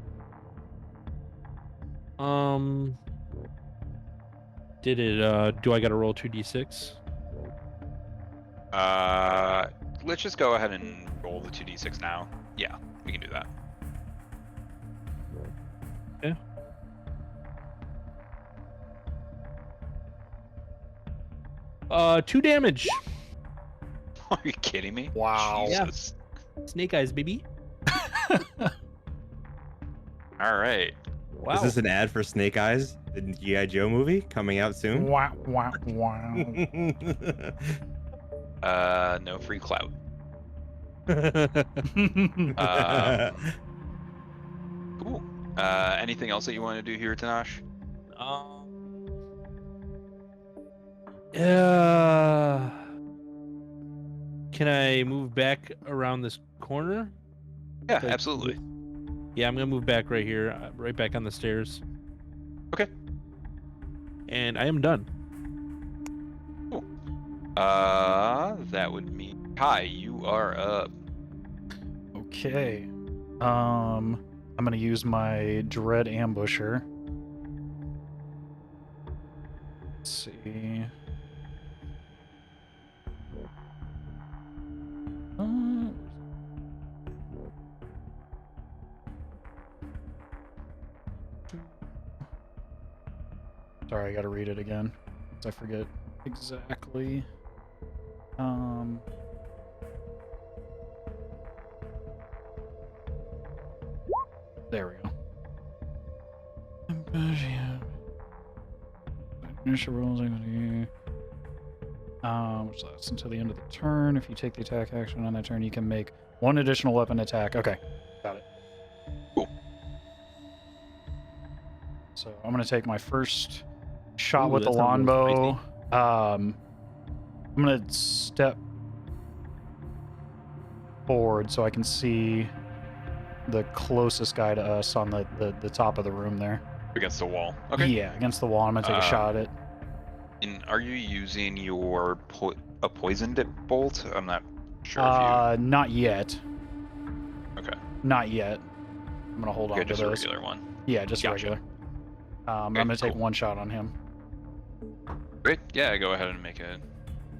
Speaker 5: Did it? Do I got to roll 2d6?
Speaker 1: Let's just go ahead and roll the 2d6 now. Yeah, we can do that.
Speaker 5: Okay. 2 damage.
Speaker 1: Are you kidding me?
Speaker 3: Wow.
Speaker 1: Jesus.
Speaker 5: Snake eyes, baby.
Speaker 1: All right.
Speaker 5: Wow.
Speaker 4: Is this an ad for Snake Eyes, the G.I. Joe movie coming out soon?
Speaker 3: Wow, wow, wow.
Speaker 1: No free clout. Cool. Anything else that you want to do here, Tenach?
Speaker 5: Yeah. Can I move back around this corner?
Speaker 1: Yeah,
Speaker 5: Like,
Speaker 1: absolutely.
Speaker 5: Yeah, I'm gonna move back right here, right back on the stairs.
Speaker 1: Okay.
Speaker 5: And I am done.
Speaker 1: Cool. That would mean Kai, you are up.
Speaker 3: Okay. I'm gonna use my Dread Ambusher. Let's see. Sorry, I gotta read it again. 'Cause I forget exactly. There we go. Initial rules which lasts until the end of the turn. If you take the attack action on that turn, you can make one additional weapon attack. Okay, got it.
Speaker 1: Cool.
Speaker 3: So I'm gonna take my first shot
Speaker 5: Ooh,
Speaker 3: with the
Speaker 5: that sounds real
Speaker 3: longbow. I'm gonna step forward so I can see the closest guy to us on the top of the room there.
Speaker 1: Against the wall. Okay.
Speaker 3: Yeah, against the wall. I'm gonna take a shot at it.
Speaker 1: And are you using your a poison dip bolt? I'm not sure if
Speaker 3: Not yet.
Speaker 1: you. Okay.
Speaker 3: Not yet. I'm gonna hold on
Speaker 1: Okay,
Speaker 3: to
Speaker 1: just a
Speaker 3: those.
Speaker 1: regular one.
Speaker 3: Yeah, just
Speaker 1: Gotcha.
Speaker 3: regular. I'm
Speaker 1: Okay,
Speaker 3: gonna take
Speaker 1: cool.
Speaker 3: one shot on him.
Speaker 1: Great. Yeah, go ahead and make a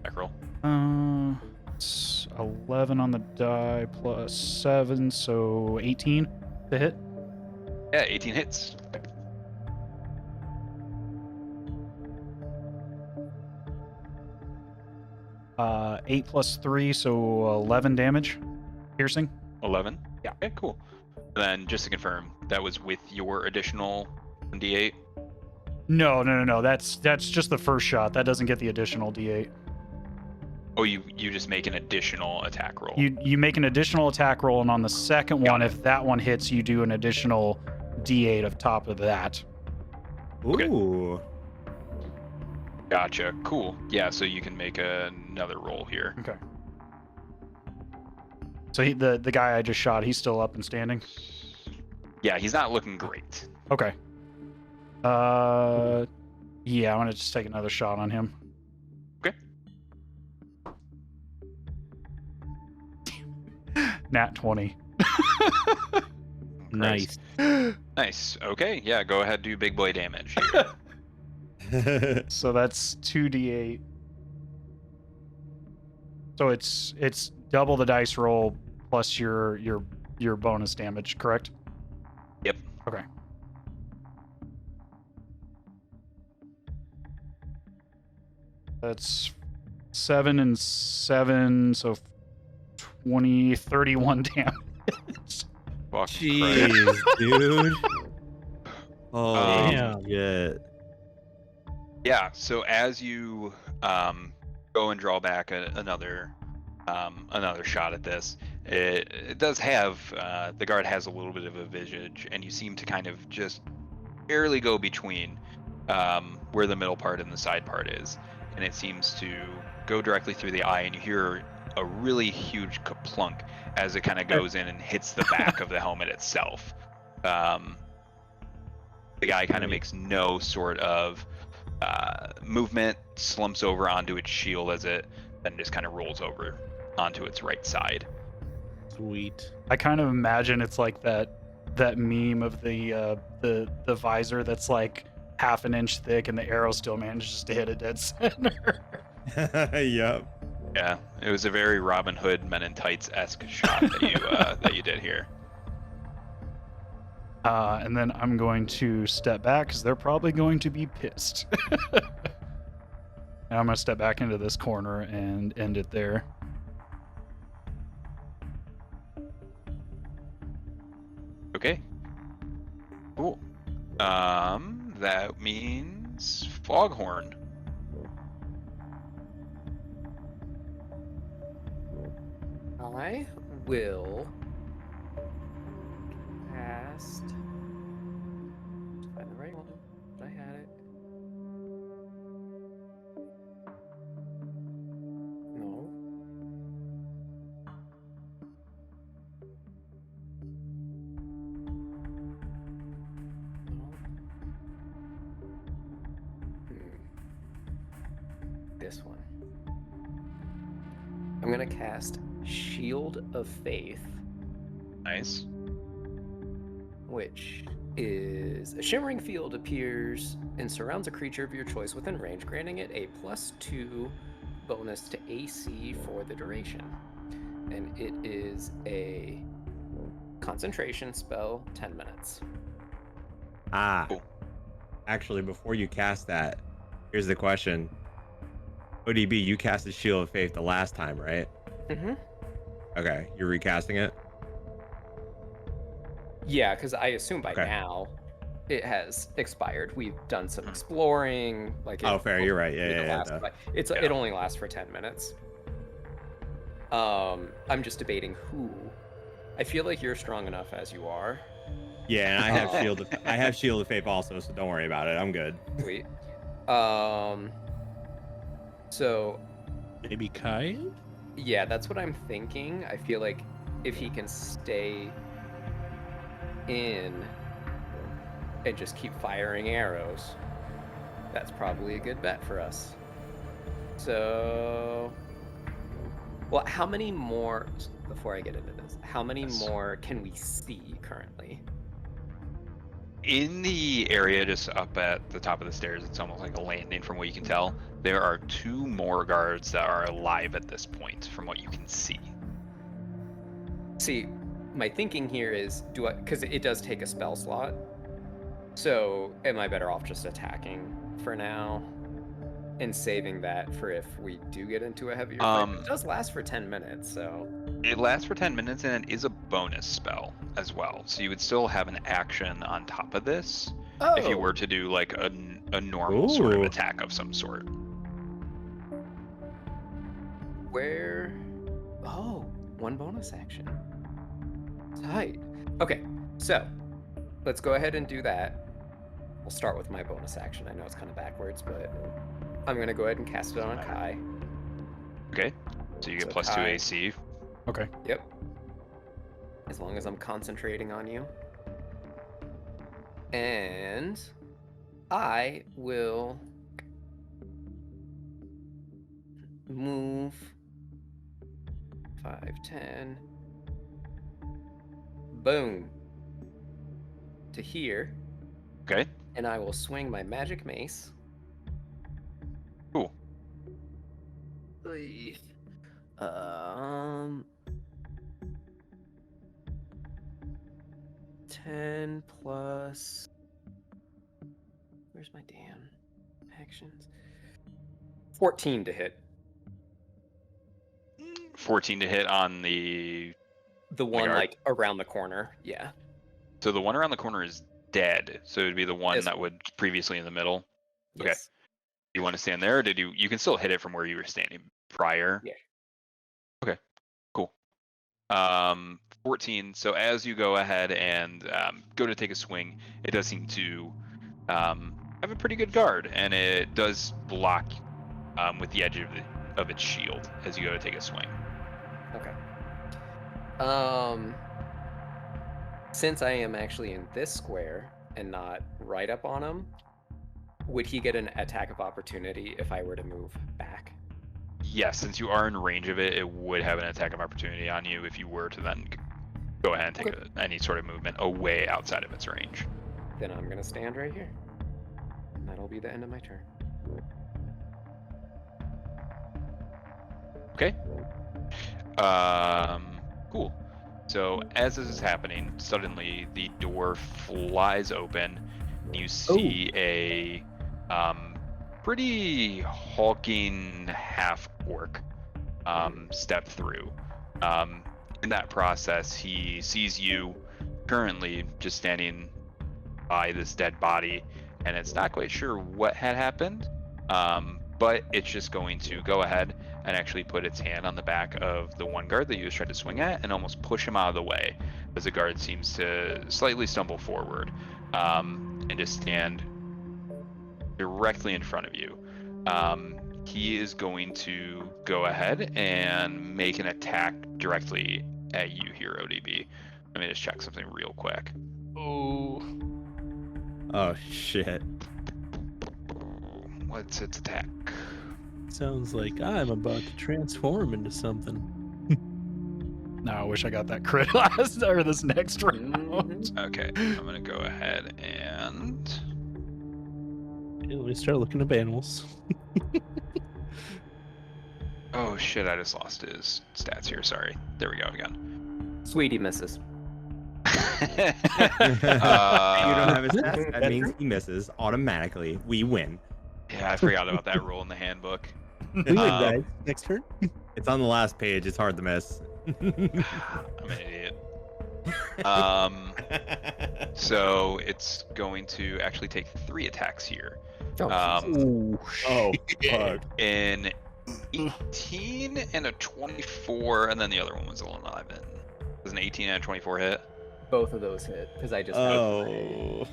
Speaker 1: attack roll.
Speaker 3: It's 11 on the die plus 7, so 18 to hit.
Speaker 1: Yeah, 18 hits.
Speaker 3: 8 plus 3, so 11 damage. Piercing.
Speaker 1: 11.
Speaker 3: Yeah.
Speaker 1: Okay, cool. And then just to confirm, that was with your additional D8.
Speaker 3: No. That's just the first shot. That doesn't get the additional D8.
Speaker 1: Oh, you just make an additional attack roll.
Speaker 3: You make an additional attack roll, and on the second
Speaker 1: Got
Speaker 3: one,
Speaker 1: it.
Speaker 3: if that one hits, you do an additional D8 of top of that.
Speaker 1: Okay.
Speaker 4: Ooh.
Speaker 1: Gotcha. Cool. Yeah, so you can make another roll here.
Speaker 3: Okay. So the guy I just shot, he's still up and standing.
Speaker 1: Yeah, he's not looking great.
Speaker 3: Okay. Yeah, I'm gonna just take another shot on him.
Speaker 1: Okay.
Speaker 3: Nat 20.
Speaker 5: Nice.
Speaker 1: Nice. Okay. Yeah, go ahead, do big boy damage here.
Speaker 3: So that's 2d8. So it's double the dice roll plus your bonus damage, correct?
Speaker 1: Yep.
Speaker 3: Okay. That's 7 and 7, so 20, 31 damage.
Speaker 1: Fuck
Speaker 4: Jeez, dude. Oh,
Speaker 5: Damn.
Speaker 4: yeah.
Speaker 1: Yeah, so as you go and draw back another shot at this, it does have the guard has a little bit of a visage, and you seem to kind of just barely go between where the middle part and the side part is, and it seems to go directly through the eye, and you hear a really huge kaplunk as it kind of goes in and hits the back of the helmet itself. The guy kind of makes no sort of movement, slumps over onto its shield as it then just kind of rolls over onto its right side.
Speaker 5: Sweet.
Speaker 3: I kind of imagine it's like that meme of the visor that's like half an inch thick and the arrow still manages to hit a dead center.
Speaker 4: Yep.
Speaker 1: Yeah, it was a very Robin Hood Men in Tights-esque shot that you did here.
Speaker 3: And then I'm going to step back because they're probably going to be pissed. And I'm going to step back into this corner and end it there.
Speaker 1: Okay. Cool. That means Foghorn.
Speaker 2: I will cast. Find the right one. I had it. No. No. This one. I'm gonna cast Shield of Faith,
Speaker 1: Nice.
Speaker 2: which is a shimmering field appears and surrounds a creature of your choice within range, granting it a +2 bonus to AC for the duration. And it is a concentration spell, 10 minutes.
Speaker 1: Cool.
Speaker 4: Actually, before you cast that, here's the question. ODB, you cast the Shield of Faith the last time, right?
Speaker 2: Mm-hmm.
Speaker 4: Okay, you're recasting it?
Speaker 2: Yeah, because I assume by
Speaker 4: Okay.
Speaker 2: now it has expired. We've done some exploring. Like
Speaker 4: Oh, fair, you're right. Yeah.
Speaker 2: It only lasts for 10 minutes. I'm just debating who. I feel like you're strong enough as you are.
Speaker 4: Yeah, and I have Shield of Faith also, so don't worry about it. I'm good.
Speaker 2: Sweet. So
Speaker 5: Maybe Kai?
Speaker 2: yeah, that's what I'm thinking. I feel like if he can stay in and just keep firing arrows, that's probably a good bet for us. So, well, how many more, before I get into this, how many more can we see currently?
Speaker 1: In the area just up at the top of the stairs, it's almost like a landing from what you can tell. There are 2 more guards that are alive at this point from what you can see.
Speaker 2: See, my thinking here is, because it does take a spell slot, so am I better off just attacking for now and saving that for if we do get into a heavier fight? It does last for 10 minutes, so...
Speaker 1: It lasts for 10 minutes and it is a bonus spell as well. So you would still have an action on top of this if you were to do like a normal sort of
Speaker 4: Ooh.
Speaker 1: attack of some sort.
Speaker 2: Where? Oh, 1 bonus action. Tight. Okay, so let's go ahead and do that. We'll start with my bonus action. I know it's kind of backwards, but I'm going to go ahead and cast it on Kai.
Speaker 1: Okay, so you get
Speaker 2: So
Speaker 1: +2
Speaker 2: Kai-
Speaker 1: AC.
Speaker 3: Okay.
Speaker 2: Yep. As long as I'm concentrating on you. And I will move 5, 10. Boom. To here.
Speaker 1: Okay,
Speaker 2: And I will swing my magic mace.
Speaker 1: cool.
Speaker 2: Oy. 10 plus. Where's my damn actions? 14 to hit.
Speaker 1: 14 to hit on the...
Speaker 2: The one
Speaker 1: guard?
Speaker 2: like around the corner. Yeah.
Speaker 1: So the one around the corner is dead. So it would be the one
Speaker 2: Yes.
Speaker 1: that would previously in the middle. Okay.
Speaker 2: Yes.
Speaker 1: You want to stand there, or did you can still hit it from where you were standing prior?
Speaker 2: Yeah.
Speaker 1: Okay, cool. 14. So as you go ahead and go to take a swing, it does seem to have a pretty good guard, and it does block with the edge of its shield as you go to take a swing.
Speaker 2: Okay. Since I am actually in this square and not right up on him, would he get an attack of opportunity if I were to move back?
Speaker 1: Yes, since you are in range of it, it would have an attack of opportunity on you if you were to then go ahead and take any sort of movement away outside of its range.
Speaker 2: Then I'm gonna stand right here. And that'll be the end of my turn.
Speaker 1: Okay. Cool. So as this is happening, suddenly the door flies open. You see a pretty hulking half-orc step through. In that process, he sees you currently just standing by this dead body, and it's not quite sure what had happened, but it's just going to go ahead and actually put its hand on the back of the one guard that you was trying to swing at and almost push him out of the way as the guard seems to slightly stumble forward and just stand directly in front of you. He is going to go ahead and make an attack directly at you here, ODB. Let me just check something real quick.
Speaker 2: Oh.
Speaker 4: Oh shit.
Speaker 1: What's its attack?
Speaker 5: Sounds like I'm about to transform into something.
Speaker 3: No, I wish I got that crit last or this next round.
Speaker 1: Okay, I'm gonna go ahead and
Speaker 5: Let me start looking up animals.
Speaker 1: oh shit, I just lost his stats here. Sorry. There we go again.
Speaker 2: Sweetie misses.
Speaker 4: You don't have his
Speaker 2: That's
Speaker 4: stats. That means he misses automatically. We win.
Speaker 1: Yeah, I forgot about that rule in the handbook.
Speaker 5: We win, guys. Next turn.
Speaker 4: It's on the last page. It's hard to miss.
Speaker 1: I'm an idiot. So it's going to actually take 3 attacks here.
Speaker 2: Oh,
Speaker 4: Oh, fuck.
Speaker 1: An 18 and a 24, and then the other one was an 11. Does an 18 and a 24 hit?
Speaker 2: both of those hit because I just.
Speaker 4: Oh.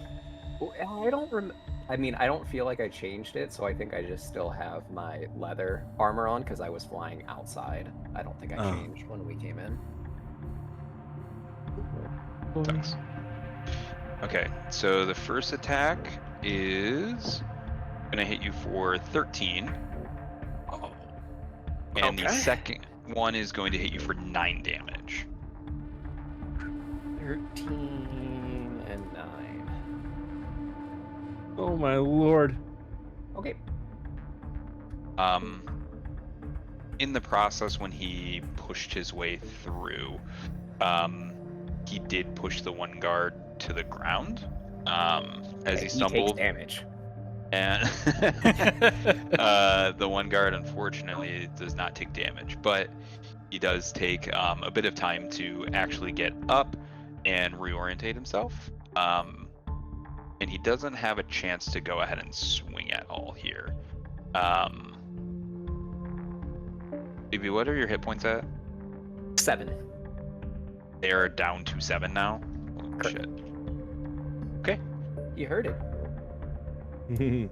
Speaker 2: I don't I mean, I don't feel like I changed it, so I think I just still have my leather armor on because I was flying outside. I don't think I changed when we came in.
Speaker 1: Thanks. Okay, so the first attack is gonna hit you for 13.
Speaker 2: Oh.
Speaker 1: And the second one is going to hit you for 9 damage.
Speaker 2: 13 and 9.
Speaker 5: Oh my lord.
Speaker 2: Okay.
Speaker 1: In the process, when he pushed his way through, he did push the one guard to the ground as he stumbled.
Speaker 2: Takes damage.
Speaker 1: And the one guard, unfortunately, does not take damage, but he does take a bit of time to actually get up and reorientate himself. And he doesn't have a chance to go ahead and swing at all here. BB, what are your hit points at?
Speaker 2: 7.
Speaker 1: They are down to 7 now. Oh, shit. Okay.
Speaker 2: You heard it.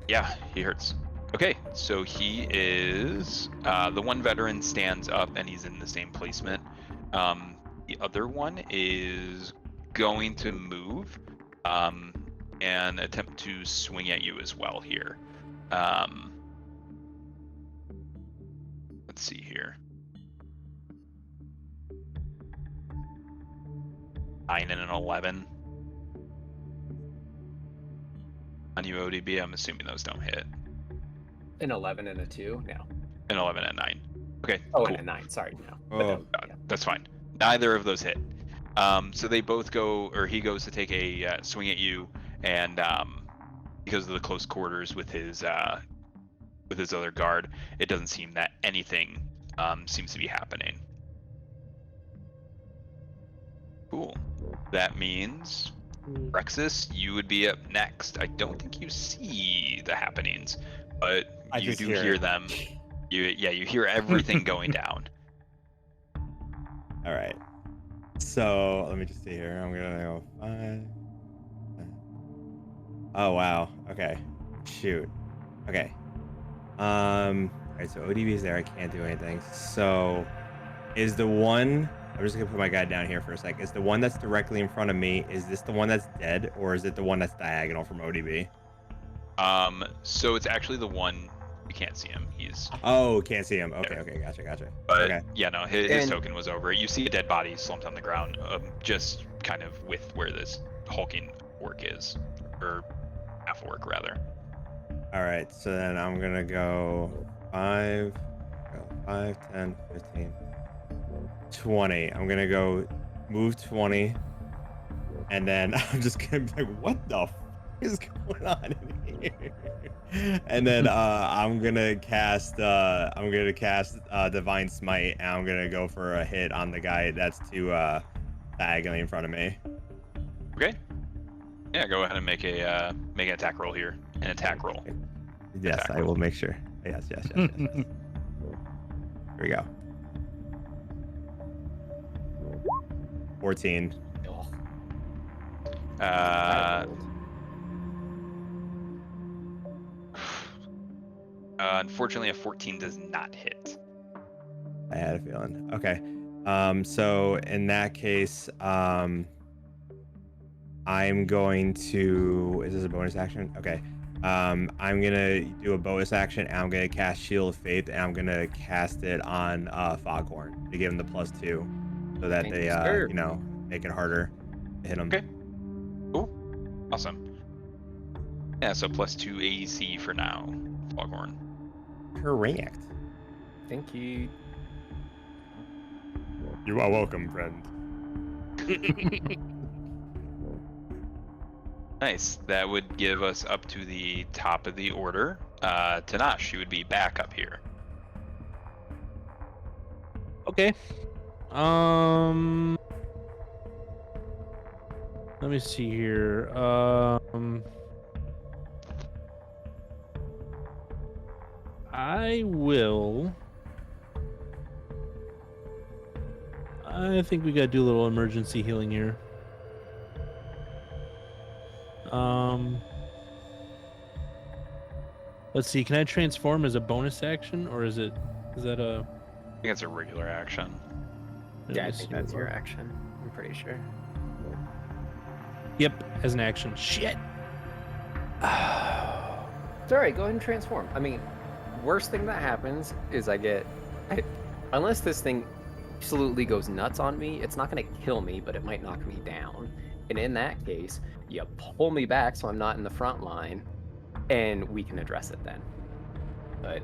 Speaker 1: Yeah, he hurts. Okay, so he is the one veteran stands up and he's in the same placement. The other one is going to move and attempt to swing at you as well here. Let's see here. 9 and an 11. On you, ODB, I'm assuming those don't hit.
Speaker 2: An 11 and a 2? No.
Speaker 1: An 11 and 9. Okay,
Speaker 2: Oh,
Speaker 1: cool.
Speaker 2: and a 9. Sorry, no.
Speaker 4: Oh.
Speaker 1: That's fine. Neither of those hit. So they both go, or he goes to take a swing at you, and because of the close quarters with his other guard, it doesn't seem that anything seems to be happening. Cool. That means, Abraxos, you would be up next. I don't think you see the happenings, but
Speaker 4: I
Speaker 1: you
Speaker 4: just
Speaker 1: do
Speaker 4: hear
Speaker 1: hear
Speaker 4: it.
Speaker 1: them. You hear everything going down.
Speaker 4: All right. So let me just see here. I'm gonna go 5. Oh wow. Okay. Shoot. Okay. All right. So ODB is there. I can't do anything. So is the one? I'm just gonna put my guy down here for a sec. Is the one that's directly in front of me? Is this the one that's dead, or is it the one that's diagonal from ODB?
Speaker 1: So it's actually the one you can't see him. He's
Speaker 4: Oh, can't see him. Okay.
Speaker 1: There.
Speaker 4: Okay. Gotcha.
Speaker 1: But
Speaker 4: Okay.
Speaker 1: yeah, no, his
Speaker 2: And-
Speaker 1: token was over. You see a dead body slumped on the ground, just kind of with where this hulking orc is, or half orc rather.
Speaker 4: All right. So then I'm gonna go 5, 10, 15, 20. I'm gonna go move 20, and then I'm just gonna be like, what the f is going on in here? And then I'm gonna cast Divine Smite, and I'm gonna go for a hit on the guy that's diagonally in front of me.
Speaker 1: Okay. Yeah, go ahead and make an attack roll here. An attack roll.
Speaker 4: Yes,
Speaker 1: Attack
Speaker 4: I
Speaker 1: roll.
Speaker 4: will make sure. Yes. Here we go. 14.
Speaker 2: Oh.
Speaker 1: Unfortunately, a 14 does not hit.
Speaker 4: I had a feeling. Okay. So in that case, I'm going to. Is this a bonus action? Okay. I'm gonna do a bonus action, and I'm gonna cast Shield of Faith, and I'm gonna cast it on Foghorn to give him the +2, so that
Speaker 2: Thank
Speaker 4: they
Speaker 2: you, sir.
Speaker 4: make it harder to hit him.
Speaker 1: Okay. Awesome. Yeah, so +2 AC for now, Foghorn.
Speaker 4: Correct.
Speaker 2: Thank you.
Speaker 4: You are welcome, friend.
Speaker 1: Nice. That would give us up to the top of the order. Tenach, you would be back up here.
Speaker 5: Okay. Let me see here. I think we gotta do a little emergency healing here. Let's see. Can I transform as a bonus action, or is that a?
Speaker 1: I think it's a regular action.
Speaker 2: Yeah, I think that's your action. I'm pretty sure.
Speaker 5: Yep, as an action. Shit.
Speaker 2: It's alright, go ahead and transform. I mean, worst thing that happens is unless this thing absolutely goes nuts on me, it's not going to kill me, but it might knock me down. And in that case, you pull me back so I'm not in the front line, and we can address it then. But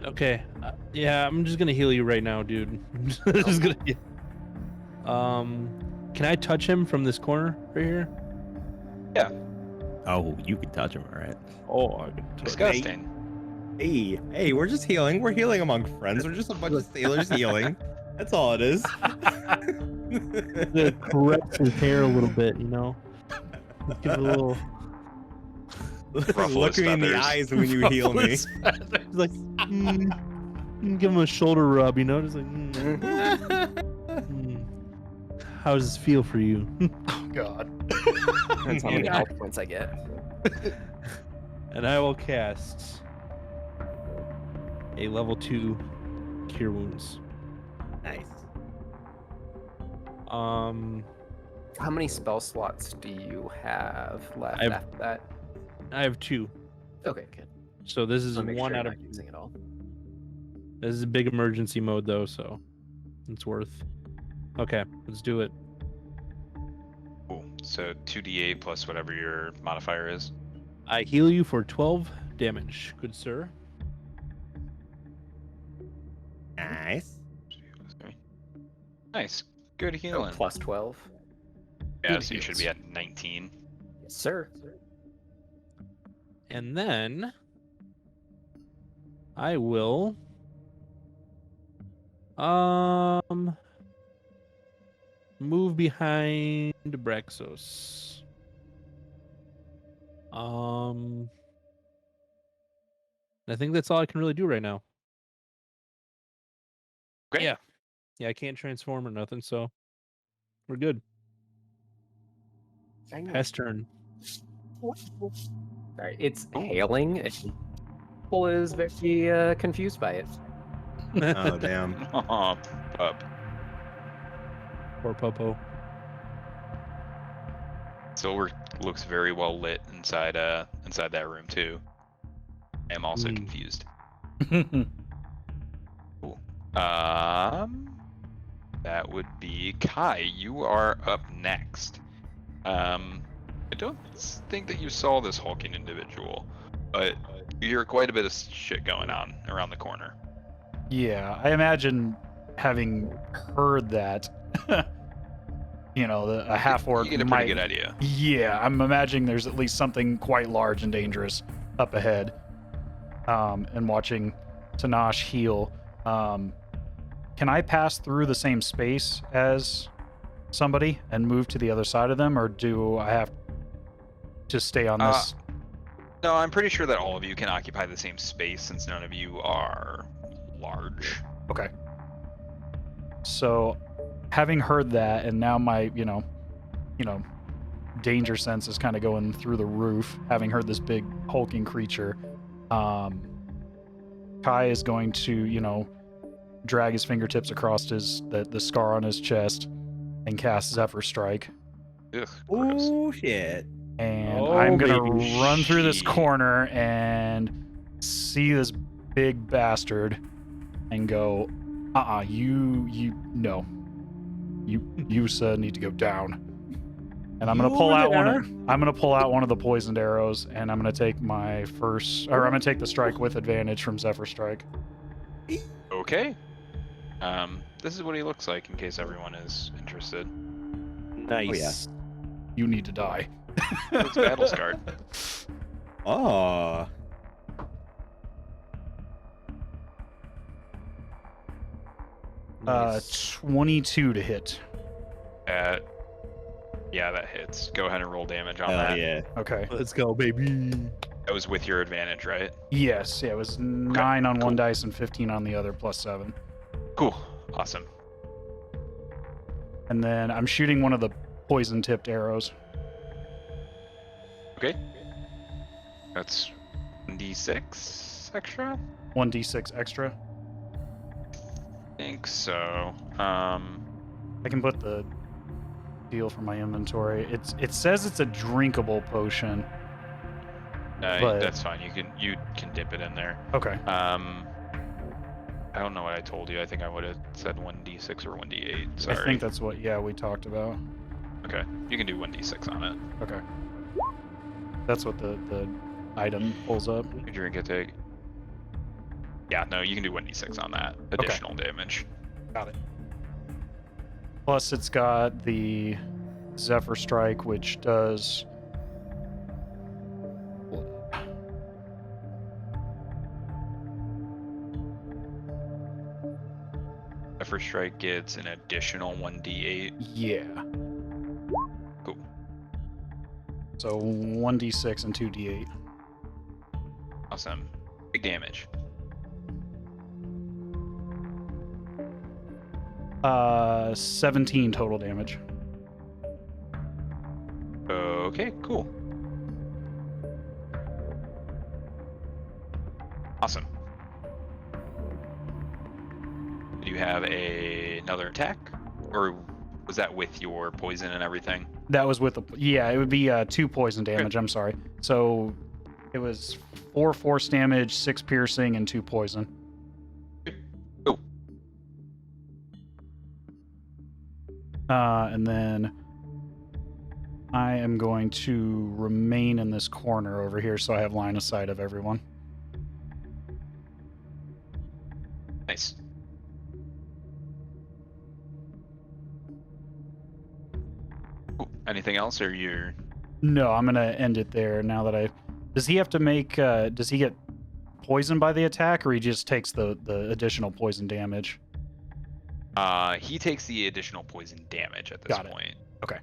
Speaker 5: Okay. Yeah, I'm just gonna heal you right now, dude. I'm just gonna. Can I touch him from this corner right here?
Speaker 4: Oh, you can touch him, all right.
Speaker 5: Oh, I can touch.
Speaker 1: Disgusting.
Speaker 4: Hey, we're just healing. We're healing among friends. We're just a bunch of sailors healing. That's all it is.
Speaker 5: To caress his hair a little bit, you know. Just give it a little.
Speaker 1: Ruffle
Speaker 4: Look
Speaker 1: his
Speaker 4: me in the
Speaker 1: feathers.
Speaker 4: eyes when you heal me.
Speaker 5: He's like, give him a shoulder rub, you know, just like. How does this feel for you?
Speaker 3: Oh God.
Speaker 2: depends how many health points I get.
Speaker 5: And I will cast a level 2 Cure Wounds.
Speaker 4: Nice.
Speaker 2: How many spell slots do you have left
Speaker 5: I've-
Speaker 2: after that?
Speaker 5: I have 2.
Speaker 2: Okay, good.
Speaker 5: So this is
Speaker 2: I'll make
Speaker 5: one
Speaker 2: sure
Speaker 5: out
Speaker 2: you're
Speaker 5: of.
Speaker 2: not using it all.
Speaker 5: This is a big emergency mode though, so it's worth. Okay, let's do it.
Speaker 1: Cool. So 2d8 plus whatever your modifier is.
Speaker 5: I heal you for 12 damage, good sir.
Speaker 4: Nice.
Speaker 1: Nice. Good
Speaker 2: So
Speaker 1: healing.
Speaker 2: plus 12.
Speaker 1: Yeah,
Speaker 5: good
Speaker 1: so you should
Speaker 5: heals.
Speaker 1: be at 19.
Speaker 2: Yes, sir.
Speaker 5: And then I will move behind Abraxos. I think that's all I can really do right now.
Speaker 1: Great.
Speaker 5: Yeah. Yeah, I can't transform or nothing, so we're good. Pass turn.
Speaker 2: Sorry, it's hailing. And people is very confused by it.
Speaker 4: Oh, damn.
Speaker 1: Aw, pup.
Speaker 5: Poor Popo.
Speaker 1: Silver looks very well lit inside that room too. I am also confused. Cool. That would be Kai. You are up next. I don't think that you saw this hulking individual, but you hear quite a bit of shit going on around the corner.
Speaker 3: Yeah, I imagine having heard that, a half orc
Speaker 1: You get a
Speaker 3: might.
Speaker 1: pretty good idea.
Speaker 3: Yeah, I'm imagining there's at least something quite large and dangerous up ahead. And watching Tenach heal. Can I pass through the same space as somebody and move to the other side of them, or do I have to stay on this?
Speaker 1: No, I'm pretty sure that all of you can occupy the same space since none of you are large.
Speaker 3: Okay. So, having heard that, and now my, danger sense is kind of going through the roof, having heard this big hulking creature, Kai is going to, drag his fingertips across the scar on his chest and cast Zephyr Strike.
Speaker 1: Ugh, gross.
Speaker 4: Oh, shit.
Speaker 3: And
Speaker 5: Oh,
Speaker 3: I'm going to
Speaker 5: baby.
Speaker 3: run through this
Speaker 1: Shit.
Speaker 3: corner and see this big bastard and go, you, sir, need to go down. And I'm gonna pull out I'm gonna pull out one of the poisoned arrows, and I'm gonna take my first, or I'm gonna take the strike with advantage from Zephyr Strike.
Speaker 1: Okay. This is what he looks like in case everyone is interested.
Speaker 5: Nice.
Speaker 3: You need to die.
Speaker 1: Looks battle scarred.
Speaker 4: Oh.
Speaker 5: Nice.
Speaker 3: 22 to hit.
Speaker 1: Yeah, that hits. Go ahead and roll damage on
Speaker 4: Hell
Speaker 1: that.
Speaker 4: yeah.
Speaker 3: Okay.
Speaker 5: Let's go, baby.
Speaker 1: That was with your advantage, right?
Speaker 3: Yes, yeah, it was 9 on
Speaker 1: cool.
Speaker 3: one dice and 15 on the other, plus 7.
Speaker 1: Cool. Awesome.
Speaker 3: And then I'm shooting one of the poison-tipped arrows.
Speaker 1: Okay. That's 1d6 extra?
Speaker 3: 1d6 extra.
Speaker 1: I think so.
Speaker 3: I can put the deal from my inventory. It says it's a drinkable potion. But-
Speaker 1: That's fine. You can dip it in there.
Speaker 3: Okay.
Speaker 1: I don't know what I told you. I think I would have said 1d6 or 1d8. Sorry.
Speaker 3: I think that's what, yeah, we talked about.
Speaker 1: Okay. You can do 1d6 on it.
Speaker 3: Okay. That's what the item pulls up.
Speaker 1: You drink it to... Yeah, no, you can do 1d6 on that. Additional damage.
Speaker 3: Got it. Plus, it's got the Zephyr Strike, which does...
Speaker 1: Zephyr Strike gets an additional 1d8.
Speaker 3: Yeah.
Speaker 1: Cool.
Speaker 3: So 1d6 and 2d8.
Speaker 1: Awesome. Big damage.
Speaker 3: 17 total damage.
Speaker 1: Okay, cool. Awesome. Do you have another attack? Or was that with your poison and everything?
Speaker 3: That was with the... Yeah, it would be 2 poison damage, I'm sorry. So it was 4 force damage, 6 piercing, and 2 poison.
Speaker 1: Cool.
Speaker 3: And then I am going to remain in this corner over here so I have line of sight of everyone.
Speaker 1: Nice. Cool. Anything else, or you're...
Speaker 3: No, I'm going to end it there now that I... Does he have to make... does he get poisoned by the attack, or he just takes the additional poison damage?
Speaker 1: He takes the additional poison damage at this
Speaker 3: Got it.
Speaker 1: point.
Speaker 3: Okay.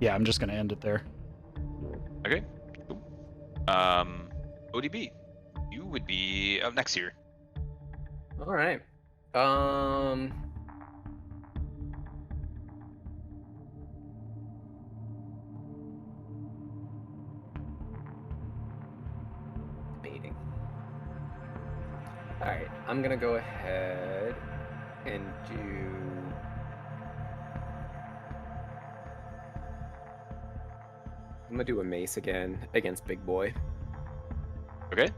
Speaker 3: Yeah, I'm just going to end it there.
Speaker 1: Okay. Cool. ODB, you would be up next here.
Speaker 2: All right. Debating. All right, I'm gonna go ahead and do. I'm gonna do a mace again against Big Boy.
Speaker 1: Okay.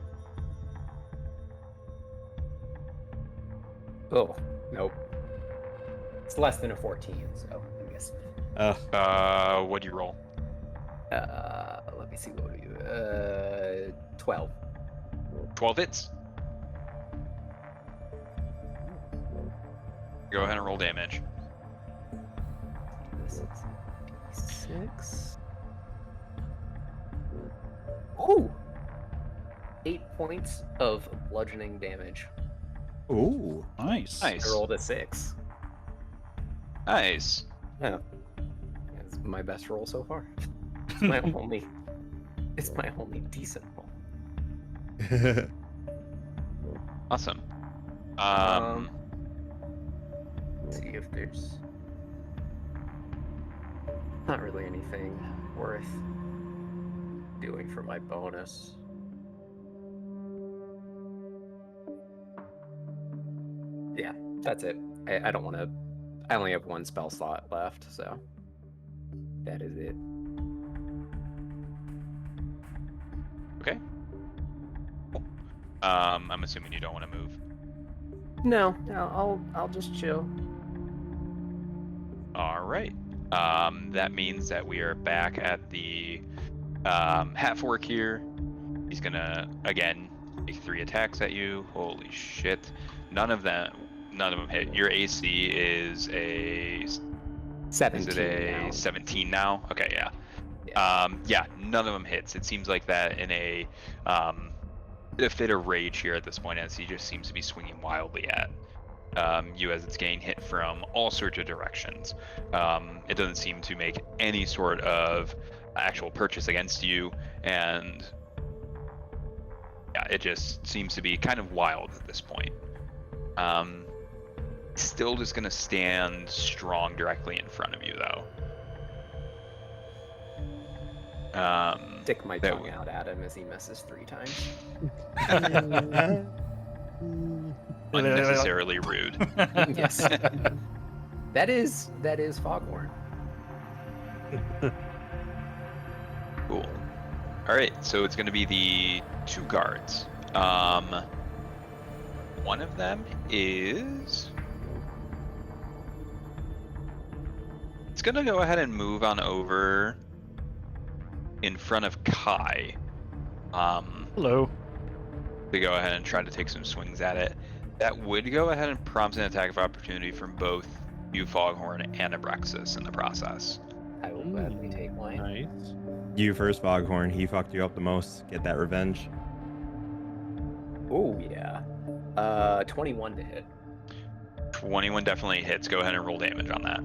Speaker 2: Oh, nope. It's less than a 14, so I guess.
Speaker 1: What'd you roll?
Speaker 2: Let me see what we do. 12.
Speaker 1: 12 hits. Go ahead and roll damage.
Speaker 2: This is D6. Oh! 8 points of bludgeoning damage.
Speaker 4: Ooh.
Speaker 3: Nice.
Speaker 1: Nice.
Speaker 2: I rolled a 6.
Speaker 1: Nice.
Speaker 2: Yeah. It's my best roll so far. It's my only. It's my only decent roll.
Speaker 1: Awesome.
Speaker 2: Let's see if there's not really anything worth doing for my bonus. Yeah, that's it. I don't want to. I only have 1 spell slot left, so that is it.
Speaker 1: Okay. Cool. I'm assuming you don't want to move.
Speaker 2: No, I'll just chill.
Speaker 1: All right. That means that we are back at the half orc here. He's gonna again take 3 attacks at you. Holy shit! None of them hit. Your AC is a
Speaker 2: 17
Speaker 1: is it a
Speaker 2: now.
Speaker 1: 17 now? Okay, yeah. Yeah, none of them hits. It seems like that in a fit of rage here at this point, as he just seems to be swinging wildly at you as it's getting hit from all sorts of directions. It doesn't seem to make any sort of actual purchase against you, and yeah, it just seems to be kind of wild at this point. Still just gonna stand strong directly in front of you though.
Speaker 2: Stick my
Speaker 1: that
Speaker 2: tongue
Speaker 1: w-
Speaker 2: out at him as he misses 3 times.
Speaker 1: Unnecessarily rude.
Speaker 2: Yes. That is Foghorn.
Speaker 1: Cool. All right, so it's going to be the 2 guards. One of them is. It's going to go ahead and move on over in front of Kai.
Speaker 3: Hello.
Speaker 1: To go ahead and try to take some swings at it. That would go ahead and prompt an attack of opportunity from both you, Foghorn, and Abraxos in the process.
Speaker 2: I will gladly take mine.
Speaker 5: Nice.
Speaker 4: You first, Foghorn. He fucked you up the most. Get that revenge.
Speaker 2: Oh yeah. 21 to hit.
Speaker 1: 21 definitely hits. Go ahead and roll damage on that.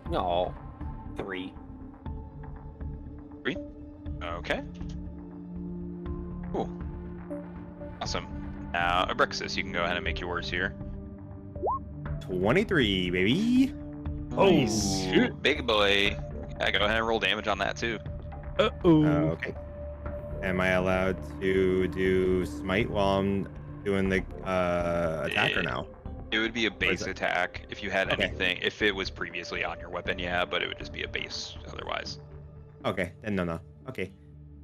Speaker 2: No. 3.
Speaker 1: Okay. Cool. Awesome. Now, Abraxos, you can go ahead and make yours here.
Speaker 4: 23, baby.
Speaker 3: Nice.
Speaker 1: Ooh, big boy. Yeah, go ahead and roll damage on that too.
Speaker 5: Uh-oh.
Speaker 4: Okay. Am I allowed to do smite while I'm doing the attack or no?
Speaker 1: It would be a
Speaker 4: is
Speaker 1: base
Speaker 4: it?
Speaker 1: attack if you had
Speaker 4: Okay.
Speaker 1: anything. If it was previously on your weapon, yeah, but it would just be a base otherwise.
Speaker 4: Okay, then no. Okay.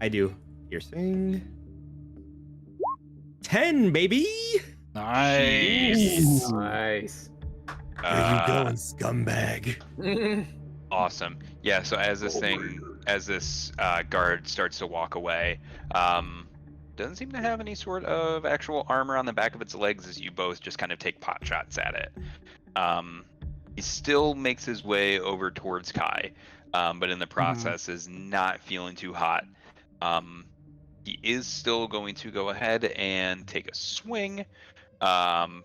Speaker 4: I do. Piercing. 10, baby!
Speaker 3: Nice.
Speaker 2: Nice.
Speaker 4: scumbag?
Speaker 1: Awesome. Yeah, so as this guard starts to walk away, doesn't seem to have any sort of actual armor on the back of its legs as you both just kind of take pot shots at it. He still makes his way over towards Kai, but in the process is not feeling too hot. He is still going to go ahead and take a swing, and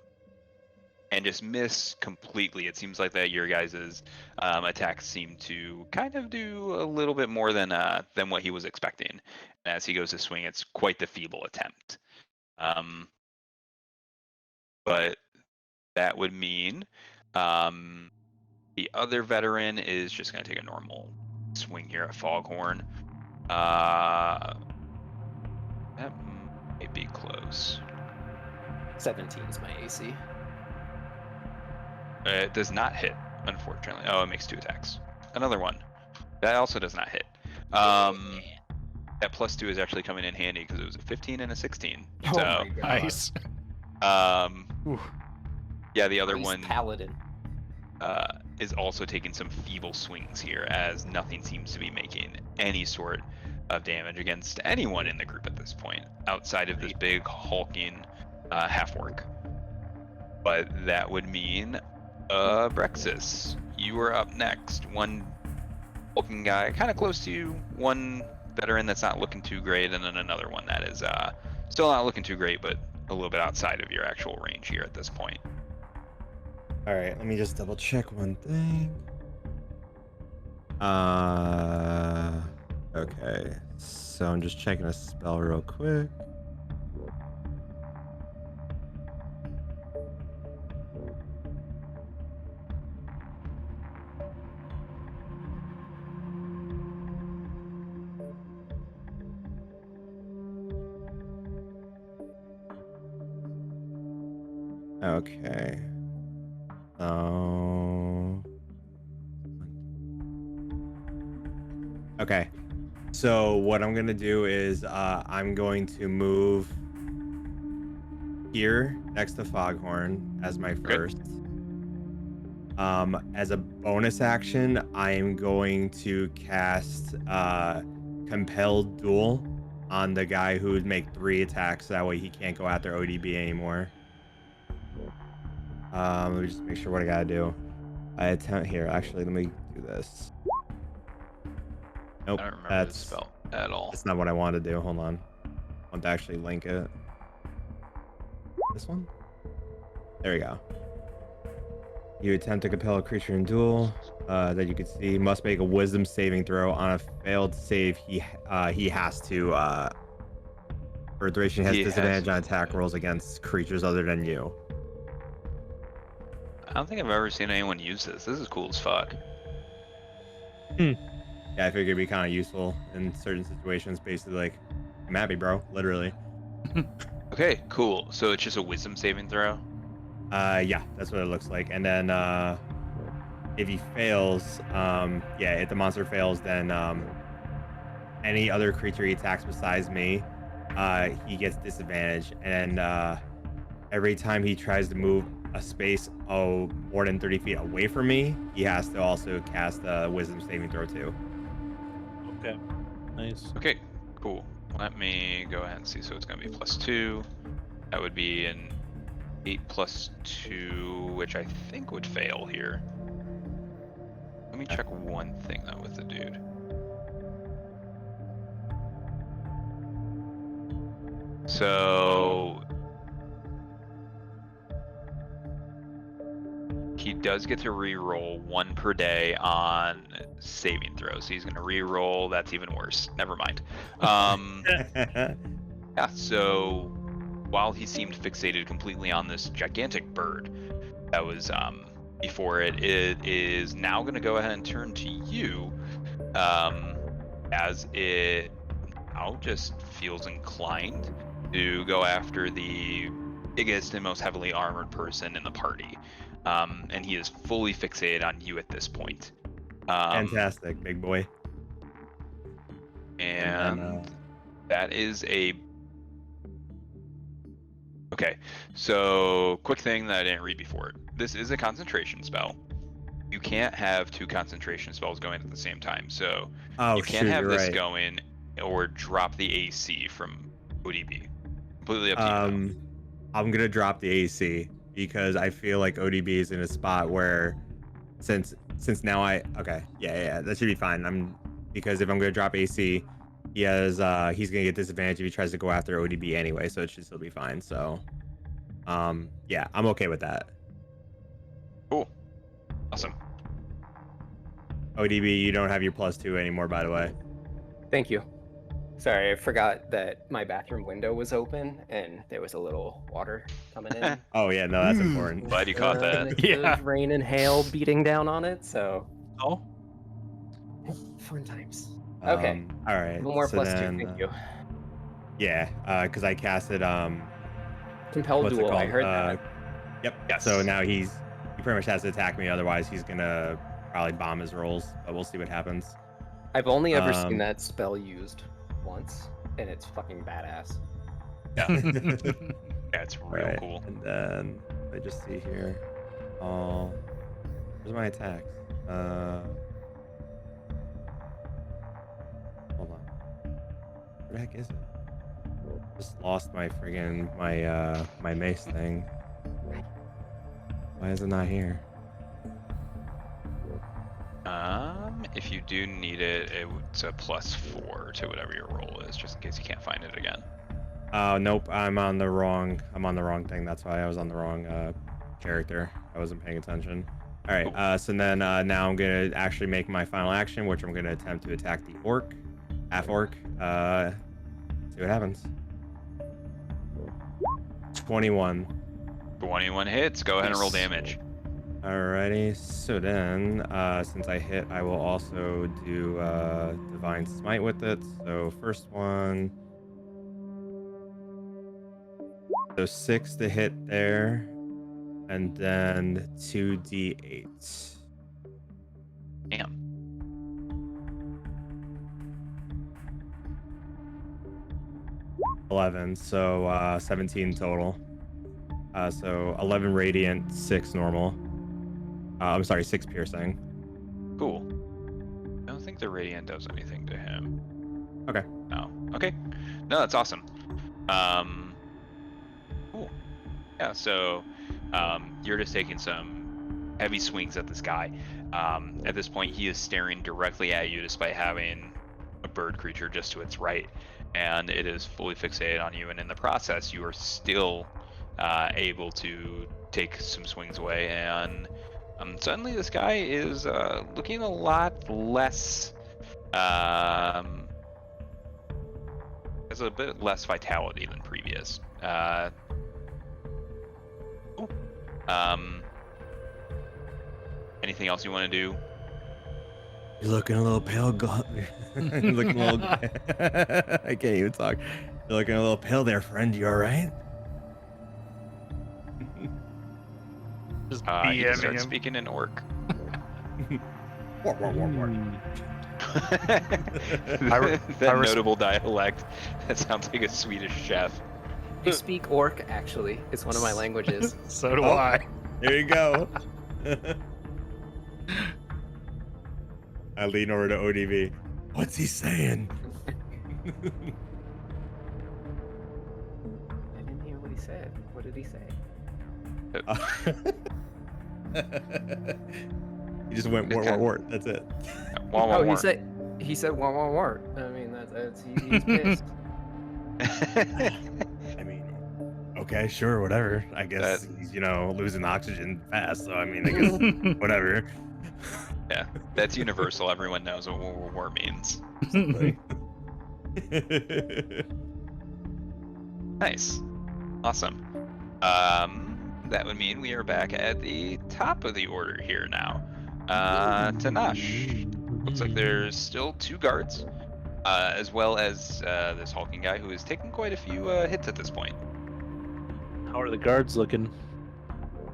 Speaker 1: just miss completely. It seems like that your guys' attacks seem to kind of do a little bit more than what he was expecting. And as he goes to swing, it's quite the feeble attempt. But that would mean the other veteran is just going to take a normal swing here at Foghorn. That might be close.
Speaker 2: 17 is my AC.
Speaker 1: It does not hit, unfortunately. Oh, it makes 2 attacks. Another one. That also does not hit. That +2 is actually coming in handy because it was a 15 and a 16.
Speaker 2: Oh
Speaker 1: So,
Speaker 2: my God.
Speaker 3: Nice.
Speaker 1: yeah, the other
Speaker 2: Nice
Speaker 1: one
Speaker 2: Paladin.
Speaker 1: is also taking some feeble swings here, as nothing seems to be making any sort of damage against anyone in the group at this point, outside of this big hulking half-orc. But that would mean Abraxos, you are up next. One hulking guy kind of close to you, one veteran that's not looking too great, and then another one that is still not looking too great, but a little bit outside of your actual range here at this point.
Speaker 4: All right, let me just double check one thing. Okay. So I'm just checking a spell real quick. Okay. Okay. So what I'm gonna do is I'm going to move here next to Foghorn as my first. As a bonus action, I am going to cast Compelled Duel on the guy who would make 3 attacks. That way he can't go after ODB anymore. Let me just make sure what I gotta do. I attempt here. Actually, let me do this. Nope,
Speaker 1: I don't remember
Speaker 4: that's
Speaker 1: this spell at all.
Speaker 4: That's not what I wanted to do. Hold on. I want to actually link it. This one? There we go. You attempt to compel a creature in duel that you can see must make a wisdom saving throw. On a failed save, he has to for a duration has disadvantage on attack rolls against creatures other than you.
Speaker 1: I don't think I've ever seen anyone use this. This is cool as fuck.
Speaker 4: Yeah, I figured it'd be kind of useful in certain situations. Basically, like, I'm happy, bro. Literally.
Speaker 1: Okay, cool. So it's just a wisdom saving throw?
Speaker 4: Yeah, that's what it looks like. And then if he fails, if the monster fails, then any other creature he attacks besides me, he gets disadvantage. And every time he tries to move a space more than 30 feet away from me, he has to also cast a wisdom saving throw too.
Speaker 5: Okay. Nice.
Speaker 1: Okay, cool. Let me go ahead and see. So it's going to be +2. That would be an 8 + 2, which I think would fail here. Let me check one thing though with the dude. So he does get to re-roll 1 per day on saving throws. So he's going to re-roll. That's even worse. Never mind. Yeah, so while he seemed fixated completely on this gigantic bird that was before it, it is now going to go ahead and turn to you, as it now just feels inclined to go after the biggest and most heavily armored person in the party. And he is fully fixated on you at this point.
Speaker 4: Fantastic, big boy.
Speaker 1: And that is a... Okay, so quick thing that I didn't read before. This is a concentration spell. You can't have 2 concentration spells going at the same time. So you can't have this going or drop the AC from ODB. Completely up to you.
Speaker 4: I'm gonna drop the AC because I feel like ODB is in a spot where since now that should be fine. Because if I'm gonna drop AC, he's gonna get disadvantage if he tries to go after ODB anyway, so it should still be fine. So yeah, I'm okay with that.
Speaker 1: Cool. Awesome.
Speaker 4: ODB, you don't have your +2 anymore, by the way.
Speaker 2: Thank you. Sorry, I forgot that my bathroom window was open and there was a little water coming in.
Speaker 4: Oh yeah, no, that's important.
Speaker 1: Glad you caught that.
Speaker 2: There's rain and hail beating down on it, so
Speaker 5: Oh.
Speaker 2: fun times. Okay.
Speaker 4: All right.
Speaker 2: One more
Speaker 4: so
Speaker 2: +2,
Speaker 4: then,
Speaker 2: thank you.
Speaker 4: Yeah, because I casted
Speaker 2: Compelled
Speaker 4: what's it
Speaker 2: duel,
Speaker 4: called?
Speaker 2: I heard that.
Speaker 4: Yep.
Speaker 1: Yes.
Speaker 4: So now he pretty much has to attack me, otherwise he's gonna probably bomb his rolls. But we'll see what happens.
Speaker 2: I've only ever seen that spell used once, and it's fucking badass.
Speaker 1: Yeah. Yeah, it's real cool.
Speaker 4: And then let me just see here. Where's my attacks? Hold on. Where the heck is it? Just lost my friggin' my mace thing. Why is it not here?
Speaker 1: If you do need it, it's a +4 to whatever your roll is, just in case you can't find it again.
Speaker 4: Oh nope, I'm on the wrong thing. That's why I was on the wrong character. I wasn't paying attention. All right,
Speaker 1: Cool.
Speaker 4: so then now I'm gonna actually make my final action, which I'm gonna attempt to attack the half orc. See what happens. 21.
Speaker 1: 21 hits. Go ahead and roll
Speaker 2: Nice.
Speaker 1: damage.
Speaker 4: Alrighty, so then since I hit, I will also do Divine Smite with it. So first one, so 6 to hit there, and then 2d8.
Speaker 1: Damn.
Speaker 4: So 17 total. So 11 radiant, 6 normal. I'm sorry, 6 piercing.
Speaker 1: Cool. I don't think the radiant does anything to him.
Speaker 4: Okay.
Speaker 1: No. Okay. No, that's awesome. Cool. Yeah. So, you're just taking some heavy swings at this guy. At this point, he is staring directly at you, despite having a bird creature just to its right, and it is fully fixated on you. And in the process, you are still able to take some swings away, and suddenly this guy is looking a lot less. Has a bit less vitality than previous. Cool. Anything else you want to do?
Speaker 4: You're looking a little pale. You're looking a little. I can't even talk. You're looking a little pale there, friend. You all right?
Speaker 3: Just
Speaker 1: You can
Speaker 3: BMing
Speaker 1: start
Speaker 3: him.
Speaker 1: speaking in orc.
Speaker 4: War, war, war, war.
Speaker 1: That notable dialect. That sounds like a Swedish chef.
Speaker 2: You speak Orc, actually. It's one of my languages.
Speaker 3: So do
Speaker 4: Oh.
Speaker 3: I.
Speaker 4: There you go. I lean over to ODB. What's he saying?
Speaker 2: I didn't hear what he said. What did he say?
Speaker 4: He just went wart, wart, wart. That's it.
Speaker 1: Wah, wah,
Speaker 2: Oh,
Speaker 1: wah.
Speaker 2: he said wah wah wah. I mean, he's pissed.
Speaker 4: I mean, okay, sure, whatever. I guess
Speaker 1: That-
Speaker 4: he's, losing oxygen fast. So, I mean, I guess whatever.
Speaker 1: Yeah, that's universal. Everyone knows what war means. Nice. Awesome. That would mean we are back at the top of the order here now. Tenach. Looks like there's still 2 guards, as well as this hulking guy who is taking quite a few hits at this point.
Speaker 5: How are the guards looking?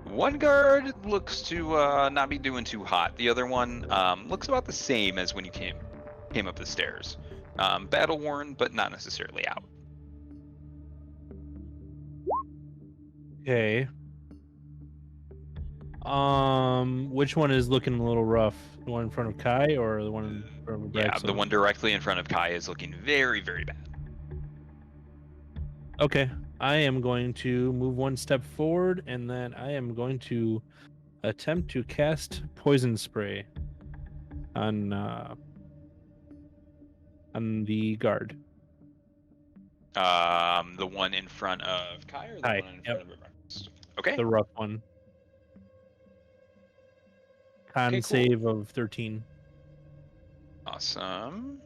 Speaker 1: One guard looks to not be doing too hot. The other one looks about the same as when you came up the stairs. Battle worn, but not necessarily out.
Speaker 5: Okay. Which one is looking a little rough? The one in front of Kai or the one in front of
Speaker 1: Yeah,
Speaker 5: Abraxos?
Speaker 1: the one directly in front of Kai is looking very, very bad.
Speaker 5: Okay. I am going to move 1 step forward, and then I am going to attempt to cast poison spray on the guard.
Speaker 1: The one in front of Kai or the
Speaker 5: Kai,
Speaker 1: one in
Speaker 5: yep.
Speaker 1: front of Abraxos? Okay.
Speaker 5: The rough one. Con
Speaker 1: Okay, cool.
Speaker 5: save of 13.
Speaker 1: Awesome.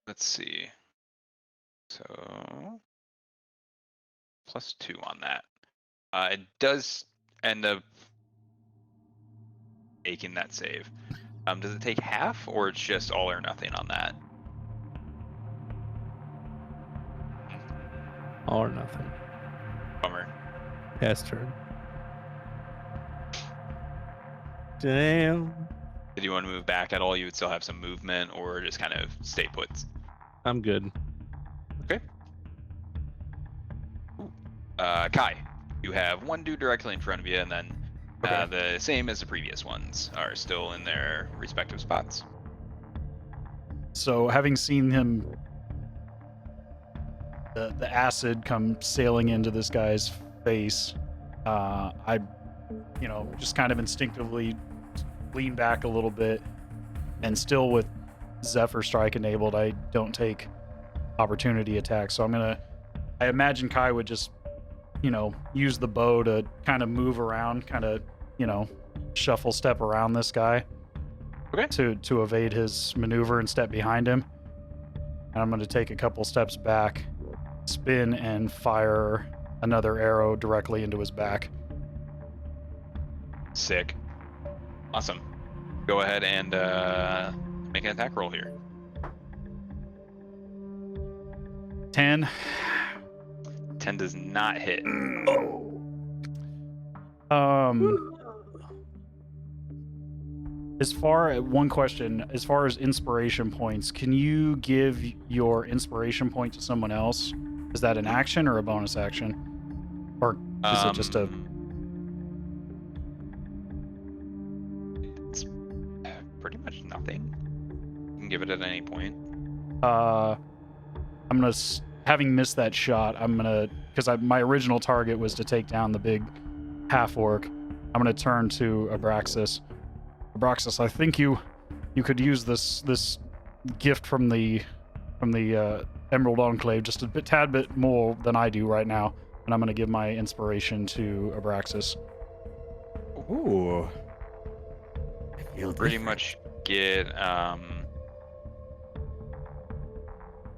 Speaker 1: Let's see. So +2 on that. It does end up making that save. Does it take half, or it's just all or nothing on that?
Speaker 5: All or nothing.
Speaker 1: Bummer.
Speaker 5: Pass turn. Damn.
Speaker 1: Did you want to move back at all? You would still have some movement, or just kind of stay put.
Speaker 5: I'm good.
Speaker 1: Kai, you have 1 dude directly in front of you, and then
Speaker 2: Okay.
Speaker 1: the same as the previous ones are still in their respective spots.
Speaker 3: So having seen him, the acid come sailing into this guy's face, I, just kind of instinctively lean back a little bit, and still with Zephyr Strike enabled, I don't take opportunity attacks. So I imagine Kai would just, use the bow to kind of move around, kind of, shuffle step around this guy.
Speaker 1: Okay.
Speaker 3: To evade his maneuver and step behind him. And I'm going to take a couple steps back, spin, and fire another arrow directly into his back.
Speaker 1: Sick. Awesome. Go ahead and make an attack roll here.
Speaker 3: 10.
Speaker 1: 10 does not hit.
Speaker 3: One question, as far as inspiration points, can you give your inspiration point to someone else? Is that an action or a bonus action? Or is it just a
Speaker 1: pretty much nothing. You can give it at any point.
Speaker 3: I'm gonna, having missed that shot, I'm gonna, because my original target was to take down the big half orc. I'm gonna turn to Abraxos. Abraxos, I think you could use this gift from the Emerald Enclave just a tad bit more than I do right now, and I'm gonna give my inspiration to Abraxos.
Speaker 4: Ooh. I feel
Speaker 1: Pretty
Speaker 4: different.
Speaker 1: much get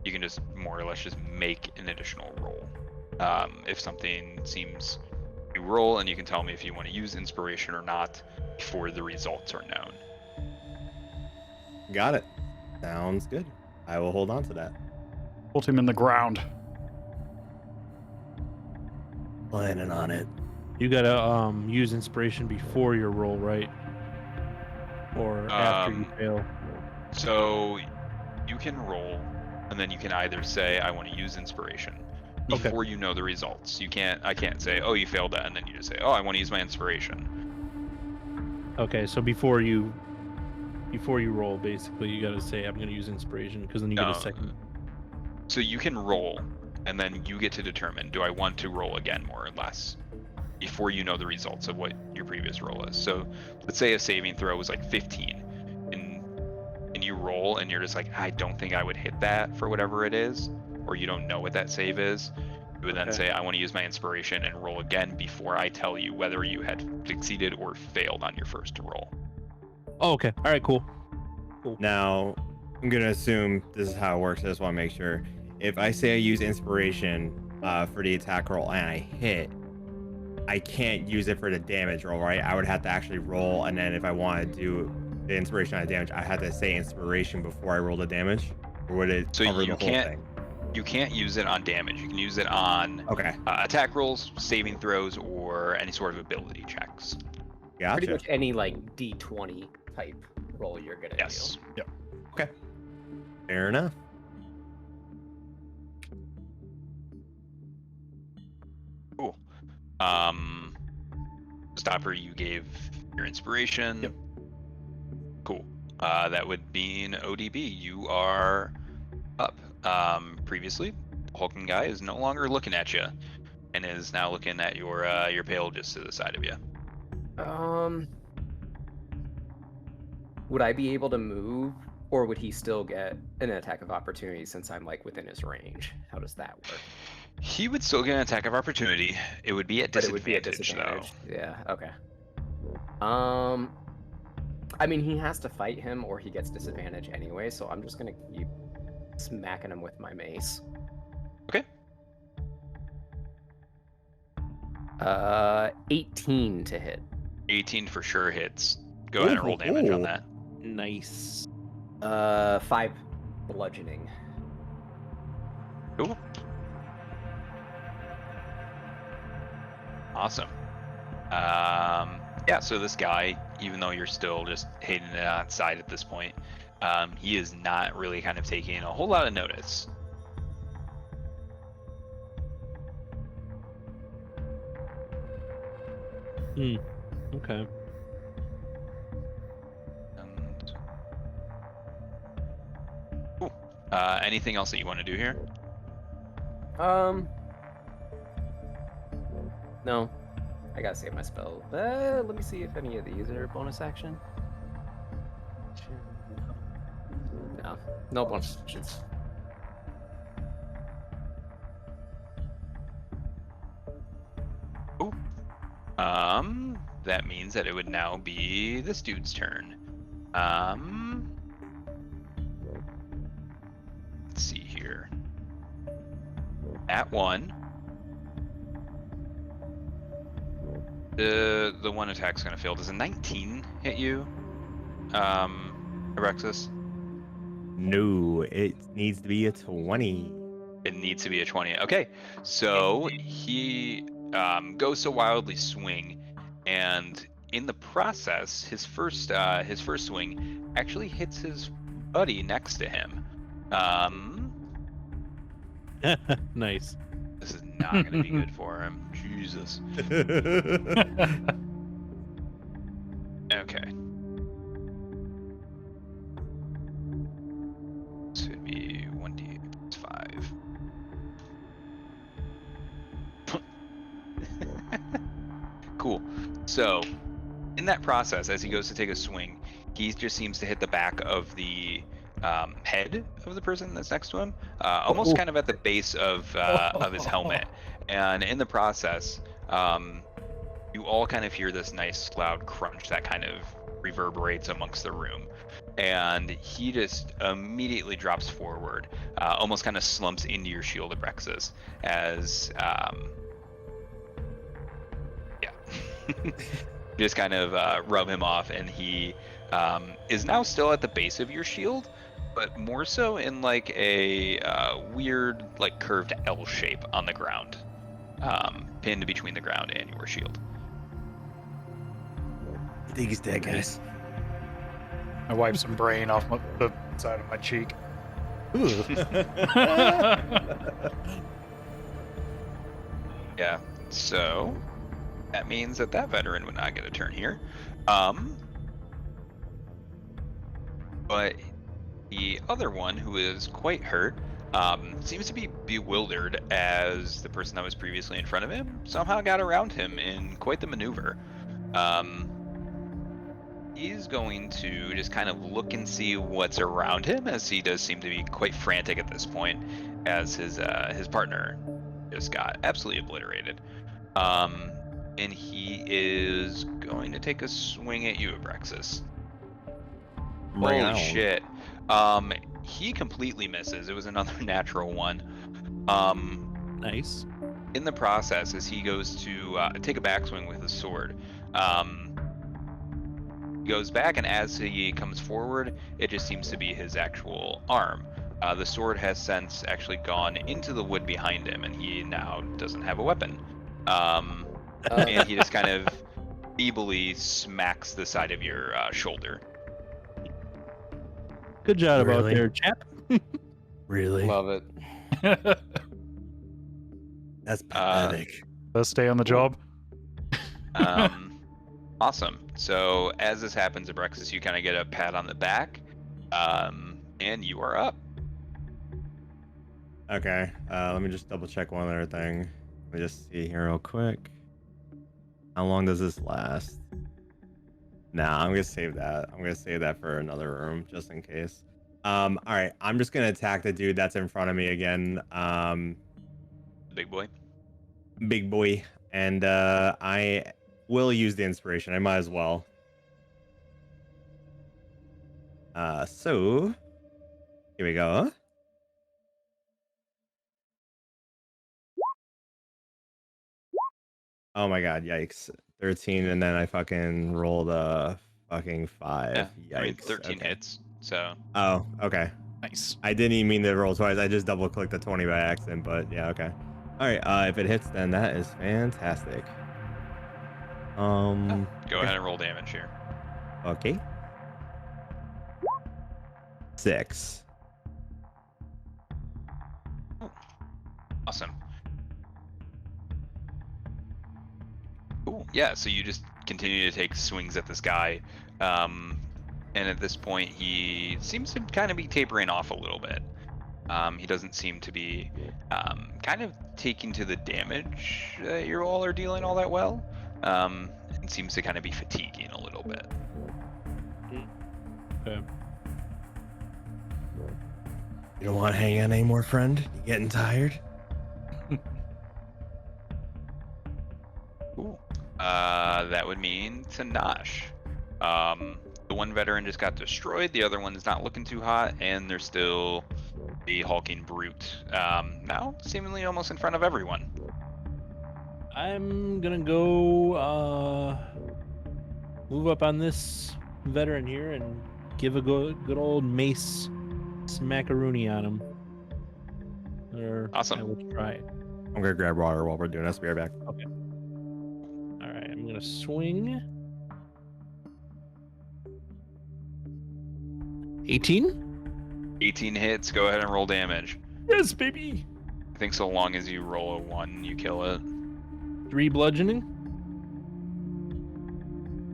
Speaker 1: you can just more or less just make an additional roll. If something seems you roll, and you can tell me if you want to use inspiration or not before the results are known.
Speaker 4: Got it. Sounds good. I will hold on to that.
Speaker 3: Put him in the ground.
Speaker 4: Planning on it.
Speaker 5: You gotta use inspiration before your roll, right? Or after you fail.
Speaker 1: So you can roll, and then you can either say, I want to use inspiration before you know the results. I can't say, oh, you failed that, and then you just say, oh, I want to use my inspiration.
Speaker 5: Okay, so before you roll, basically, you gotta say, I'm gonna use inspiration, because then you get a second.
Speaker 1: So you can roll, and then you get to determine, do I want to roll again, more or less, before you know the results of what your previous roll is. So let's say a saving throw was like 15, and you roll, and you're just like, I don't think I would hit that for whatever it is, or you don't know what that save is. You would then say, I want to use my inspiration and roll again before I tell you whether you had succeeded or failed on your first roll.
Speaker 5: Oh, okay. All right, cool.
Speaker 4: Now, I'm going to assume this is how it works. I just want to make sure. If I say I use inspiration for the attack roll and I hit, I can't use it for the damage roll, right? I would have to actually roll, and then if I want to do the inspiration on the damage, I had to say inspiration before I roll the damage? Or would it cover the whole thing?
Speaker 1: You can't use it on damage. You can use it on attack rolls, saving throws, or any sort of ability checks.
Speaker 4: Gotcha.
Speaker 2: Pretty much any like D20 type roll you're gonna do.
Speaker 3: Yep.
Speaker 4: Okay. Fair enough.
Speaker 1: Cool. Stopper, you gave your inspiration.
Speaker 3: Yep.
Speaker 1: Cool. That would mean ODB. You are up. Previously, the hulking guy is no longer looking at you, and is now looking at your pail just to the side of you.
Speaker 2: Would I be able to move, or would he still get an attack of opportunity since I'm like within his range? How does that work?
Speaker 1: He would still get an attack of opportunity. It would be at disadvantage, though.
Speaker 2: Yeah. Okay. I mean, he has to fight him, or he gets disadvantage anyway. So I'm just gonna keep smacking him with my mace.
Speaker 1: Okay.
Speaker 2: 18 to hit.
Speaker 1: 18 for sure hits. Go ahead and roll damage on that.
Speaker 5: Nice.
Speaker 2: 5 bludgeoning.
Speaker 1: Cool. Awesome. Yeah, so this guy, even though you're still just hating it outside at this point, he is not really kind of taking a whole lot of notice.
Speaker 5: Okay.
Speaker 1: Cool. Anything else that you want to do here?
Speaker 2: No. I gotta save my spell. Let me see if any of these are bonus action. No. No bonus actions.
Speaker 1: Ooh. That means that it would now be this dude's turn. Let's see here. At 1. The one attack's gonna fail. Does a 19 hit you, Abraxos?
Speaker 4: No, it needs to be a 20.
Speaker 1: It needs to be a 20. Okay, so he goes to wildly swing, and in the process, his first swing actually hits his buddy next to him.
Speaker 5: Nice.
Speaker 1: This is not going to be good for him. Jesus. Okay. So, in that process, as he goes to take a swing, he just seems to hit the back of the head of the person that's next to him, almost kind of at the base of his helmet. And in the process, you all kind of hear this nice loud crunch that kind of reverberates amongst the room. And he just immediately drops forward, almost kind of slumps into your shield, Abraxos, as just kind of rub him off, and he is now still at the base of your shield, but more so in like a weird, like curved L shape on the ground, pinned between the ground and your shield.
Speaker 4: I think he's dead, guys.
Speaker 3: I wipe some brain off the side of my cheek.
Speaker 1: Yeah, so that means that veteran would not get a turn here. But the other one, who is quite hurt, seems to be bewildered as the person that was previously in front of him somehow got around him in quite the maneuver. He's going to just kind of look and see what's around him, as he does seem to be quite frantic at this point, as his partner just got absolutely obliterated. And he is going to take a swing at you, Abraxos. Holy shit. He completely misses. It was another natural one.
Speaker 5: Nice.
Speaker 1: In the process, as he goes to take a backswing with his sword, he goes back, and as he comes forward, it just seems to be his actual arm. The sword has since actually gone into the wood behind him, and he now doesn't have a weapon. And he just kind of feebly smacks the side of your shoulder.
Speaker 5: Good job out
Speaker 4: Really?
Speaker 5: there, chap.
Speaker 4: Really?
Speaker 2: Love it.
Speaker 4: That's pathetic.
Speaker 3: Let's stay on the job.
Speaker 1: Awesome. So as this happens, Abraxos, you kind of get a pat on the back, and you are up.
Speaker 4: Okay, let me just double check one other thing. Let me just see here real quick. How long does this last? Nah, I'm gonna save that. I'm gonna save that for another room, just in case. All right, I'm just gonna attack the dude that's in front of me again.
Speaker 1: Big boy.
Speaker 4: Big boy, and I will use the inspiration. I might as well. So here we go. Oh my god, yikes. 13, and then I fucking rolled a fucking 5.
Speaker 1: Yeah,
Speaker 4: Yikes.
Speaker 1: I mean, 13
Speaker 4: okay.
Speaker 1: hits. So
Speaker 4: Oh, okay.
Speaker 3: Nice.
Speaker 4: I didn't even mean to roll twice. I just double clicked the 20 by accident, but yeah, okay. All right, if it hits, then that is fantastic.
Speaker 1: go ahead and roll damage here.
Speaker 4: Okay. 6.
Speaker 1: Awesome. Cool. Yeah, so you just continue to take swings at this guy. And at this point, he seems to kind of be tapering off a little bit. He doesn't seem to be kind of taking to the damage that you all are dealing all that well. And seems to kind of be fatiguing a little bit.
Speaker 5: Okay.
Speaker 4: You don't want to hang out anymore, friend? You getting tired?
Speaker 1: Cool. That would mean Tenach. The one veteran just got destroyed. The other one is not looking too hot, and they're still the hulking brute. Now, seemingly almost in front of everyone.
Speaker 5: I'm gonna go move up on this veteran here and give a good old mace smackaroonie on him. Or
Speaker 1: Awesome.
Speaker 5: I will try.
Speaker 4: I'm gonna grab water while we're doing this. Be right back.
Speaker 5: Okay. All right, I'm gonna swing. 18.
Speaker 1: 18 hits. Go ahead and roll damage.
Speaker 5: Yes, baby.
Speaker 1: I think so long as you roll a 1, you kill it.
Speaker 5: 3 bludgeoning.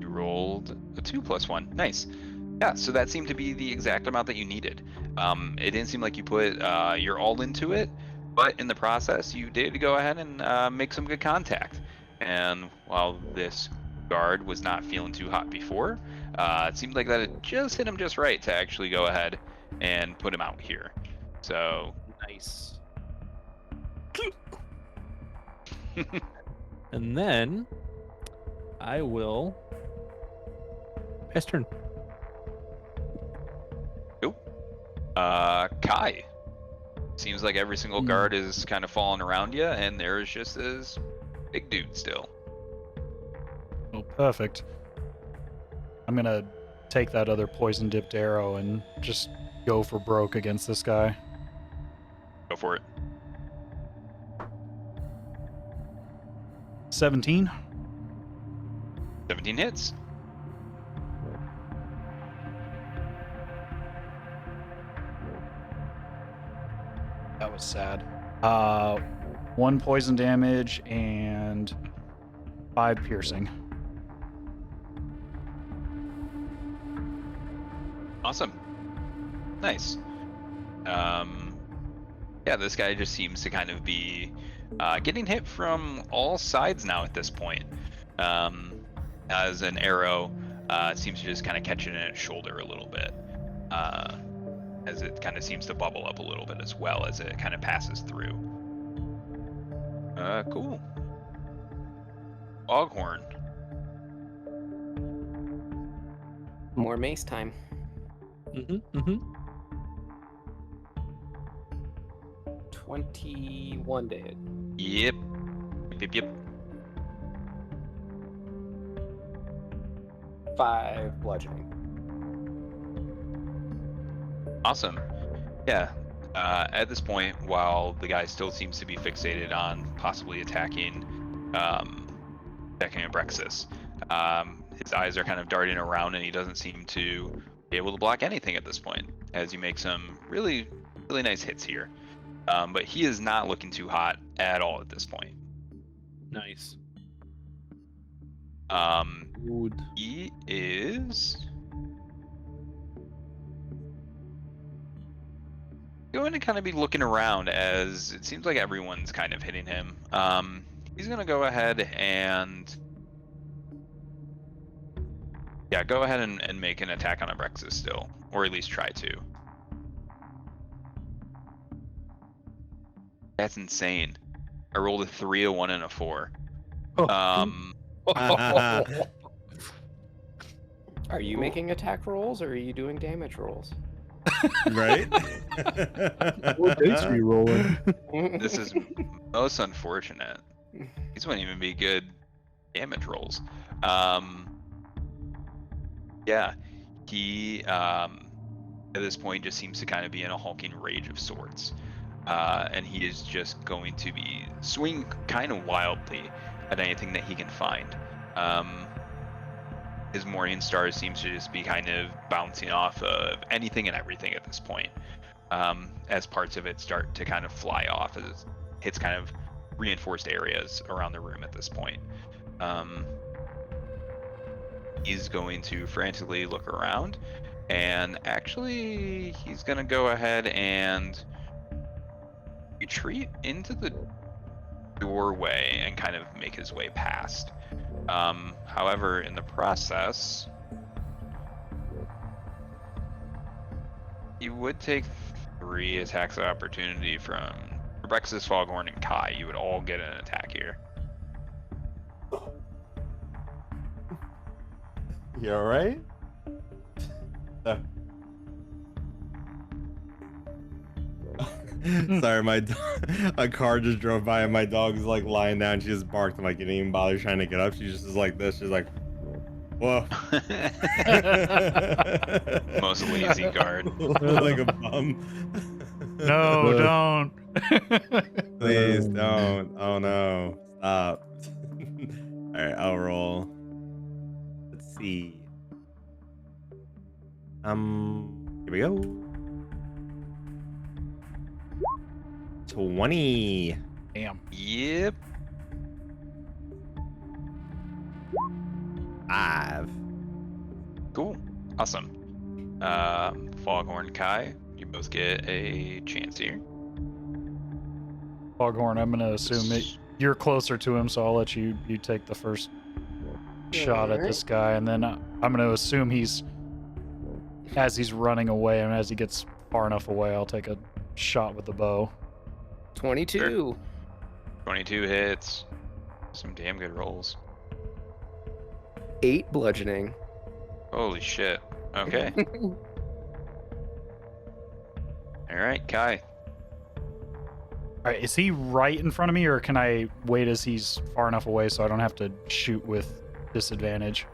Speaker 1: You rolled a 2 plus 1. Nice. Yeah, so that seemed to be the exact amount that you needed. It didn't seem like you put your all into it, but in the process, you did go ahead and make some good contact. And while this guard was not feeling too hot before. It seemed like that had just hit him just right to actually go ahead and put him out here. So
Speaker 5: Nice. And then I will pass turn.
Speaker 1: Kai. Seems like every single guard is kind of falling around you, and there's just this big dude still.
Speaker 3: Oh, perfect. I'm gonna take that other poison dipped arrow and just go for broke against this guy.
Speaker 1: Go for it.
Speaker 3: 17.
Speaker 1: 17 hits.
Speaker 3: That was sad. 1 poison damage and 5 piercing.
Speaker 1: Awesome. Nice. Yeah, this guy just seems to kind of be getting hit from all sides now at this point. As an arrow seems to just kind of catch it in its shoulder a little bit. As it kind of seems to bubble up a little bit as well as it kind of passes through. Cool. Foghorn.
Speaker 2: More mace time. 21 to hit.
Speaker 1: Yep. Yep.
Speaker 2: 5 bludgeoning.
Speaker 1: Awesome. Yeah. At this point, while the guy still seems to be fixated on possibly attacking Abraxos, his eyes are kind of darting around and he doesn't seem to be able to block anything at this point, as you make some really, really nice hits here. But he is not looking too hot at all at this point.
Speaker 5: Nice.
Speaker 1: Good. He is going to kind of be looking around, as it seems like everyone's kind of hitting him. He's going to go ahead and go ahead and make an attack on Abraxos still, or at least try to. That's insane. I rolled a 3, a 1, and a 4.
Speaker 2: Are you making attack rolls or are you doing damage rolls?
Speaker 4: Right?
Speaker 5: What dice are you rolling?
Speaker 1: This is most unfortunate. These wouldn't even be good damage rolls. Yeah, he at this point just seems to kind of be in a hulking rage of sorts. And he is just going to be swinging kind of wildly at anything that he can find. His Morning Star seems to just be kind of bouncing off of anything and everything at this point, as parts of it start to kind of fly off as it hits kind of reinforced areas around the room at this point. He's going to frantically look around, and actually he's going to go ahead and retreat into the doorway and kind of make his way past. However, in the process, you would take 3 attacks of opportunity from Abraxos, Foghorn, and Kai. You would all get an attack here.
Speaker 4: You alright? Sorry, a car just drove by and my dog's like lying down. She just barked. I'm like, you didn't even bother trying to get up. She just is like this. She's like, whoa.
Speaker 1: Most lazy guard.
Speaker 4: Like a bum.
Speaker 3: No, don't.
Speaker 4: Please don't. Oh no. Stop. Alright, I'll roll. Let's see. Here we go. 20.
Speaker 3: Damn.
Speaker 1: Yep.
Speaker 4: 5.
Speaker 1: Cool. Awesome. Foghorn, Kai, you both get a chance here.
Speaker 3: Foghorn, I'm gonna assume you're closer to him, so I'll let you take the first shot at this guy, and then I'm going to assume as he's running away, and as he gets far enough away, I'll take a shot with the bow.
Speaker 2: 22.
Speaker 1: Sure. 22 hits. Some damn good rolls.
Speaker 2: 8 bludgeoning.
Speaker 1: Holy shit. Okay. All right, Kai.
Speaker 3: All right, is he right in front of me, or can I wait as he's far enough away so I don't have to shoot with disadvantage?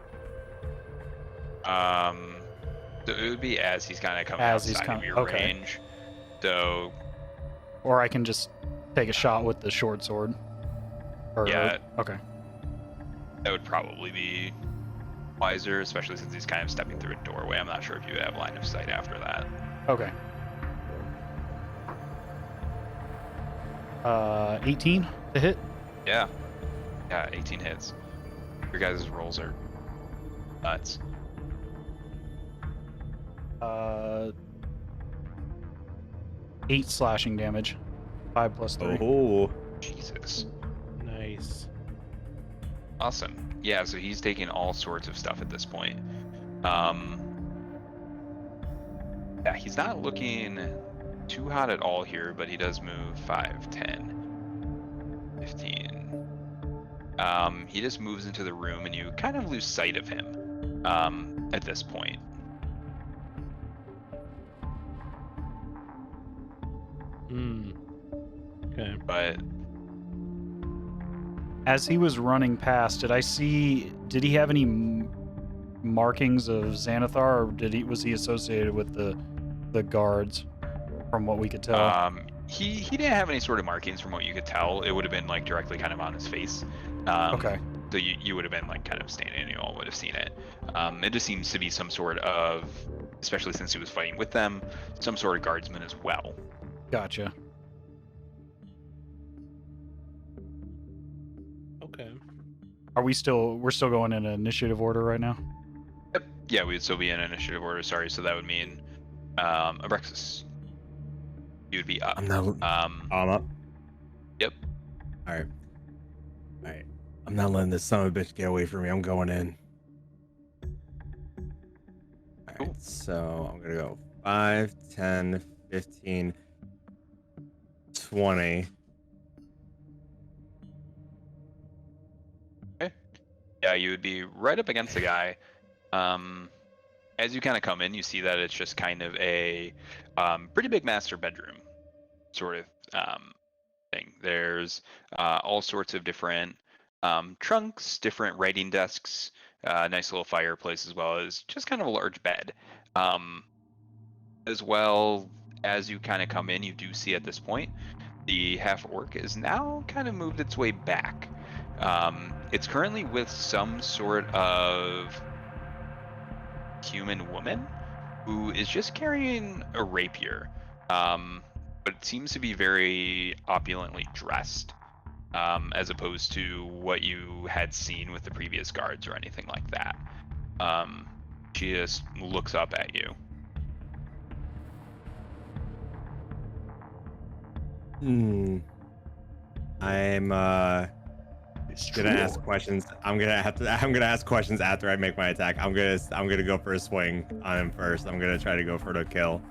Speaker 1: So it would be as he's kind of coming outside of your range. So.
Speaker 3: Or I can just take a shot with the short sword.
Speaker 1: Yeah.
Speaker 3: Okay.
Speaker 1: That would probably be wiser, especially since he's kind of stepping through a doorway. I'm not sure if you have line of sight after that.
Speaker 3: Okay. 18 to hit?
Speaker 1: Yeah. Yeah, 18 hits. Your guys' rolls are nuts.
Speaker 3: 8 slashing damage. 5 plus 3.
Speaker 4: Oh.
Speaker 1: Jesus.
Speaker 5: Nice.
Speaker 1: Awesome. Yeah, so he's taking all sorts of stuff at this point. Yeah, he's not looking too hot at all here, but he does move 5, 10, 15. He just moves into the room, and you kind of lose sight of him at this point.
Speaker 5: Okay.
Speaker 1: But
Speaker 3: As he was running past, did he have any markings of Xanathar, or was he associated with the guards, from what we could tell?
Speaker 1: he didn't have any sort of markings from what you could tell. It would have been like directly kind of on his face.
Speaker 3: Okay.
Speaker 1: So you would have been like kind of standing, and you all would have seen it. It just seems to be some sort of, especially since he was fighting with them, some sort of guardsman as well.
Speaker 3: Gotcha.
Speaker 5: Okay.
Speaker 3: We're still going in initiative order right now?
Speaker 1: Yep. Yeah, we would still be in initiative order. Sorry, so that would mean Abraxos, you would be up.
Speaker 4: I'm up.
Speaker 1: Yep.
Speaker 4: All right. I'm not letting this son of a bitch get away from me. I'm going in. All right.
Speaker 1: Cool.
Speaker 4: So I'm gonna go 5, 10, 15, 20.
Speaker 1: Yeah, you would be right up against the guy. As you kind of come in, you see that it's just kind of a pretty big master bedroom sort of thing. There's all sorts of different trunks, different writing desks, nice little fireplace, as well as just kind of a large bed. As well as you kind of come in, you do see at this point the half-orc is now kind of moved its way back. It's currently with some sort of human woman who is just carrying a rapier, but it seems to be very opulently dressed, as opposed to what you had seen with the previous guards or anything like that. She just looks up at you.
Speaker 4: I'm gonna ask questions. I'm gonna ask questions after I make my attack. I'm gonna go for a swing on him first. I'm gonna try to go for the kill.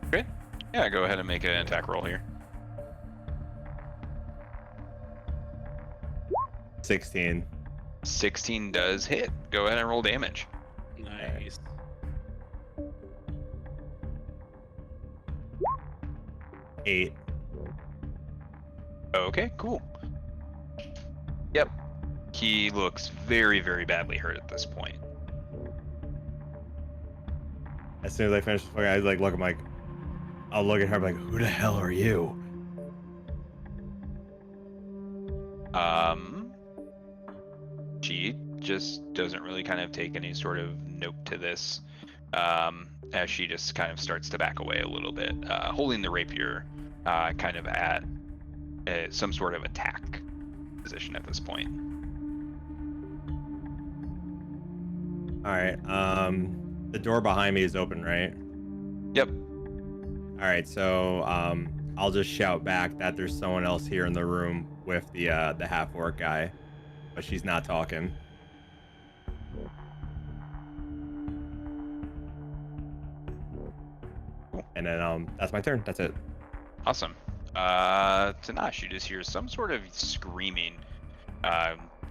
Speaker 1: Okay. Yeah, go ahead and make an attack roll here.
Speaker 4: 16.
Speaker 1: 16 does hit. Go ahead and roll damage.
Speaker 5: Nice.
Speaker 4: Eight.
Speaker 1: Okay, cool. Yep. He looks very, very badly hurt at this point.
Speaker 4: As soon as I finish, I like look. I'm like, I'll look at her. I'm like, who the hell are you?
Speaker 1: She just doesn't really kind of take any sort of note to this, as she just kind of starts to back away a little bit, holding the rapier kind of at some sort of attack position at this point.
Speaker 4: All right. The door behind me is open, right?
Speaker 1: Yep.
Speaker 4: All right. So I'll just shout back that there's someone else here in the room with the half-orc guy, but she's not talking. And then that's my turn. That's it.
Speaker 1: Awesome. Tenach, you just hear some sort of screaming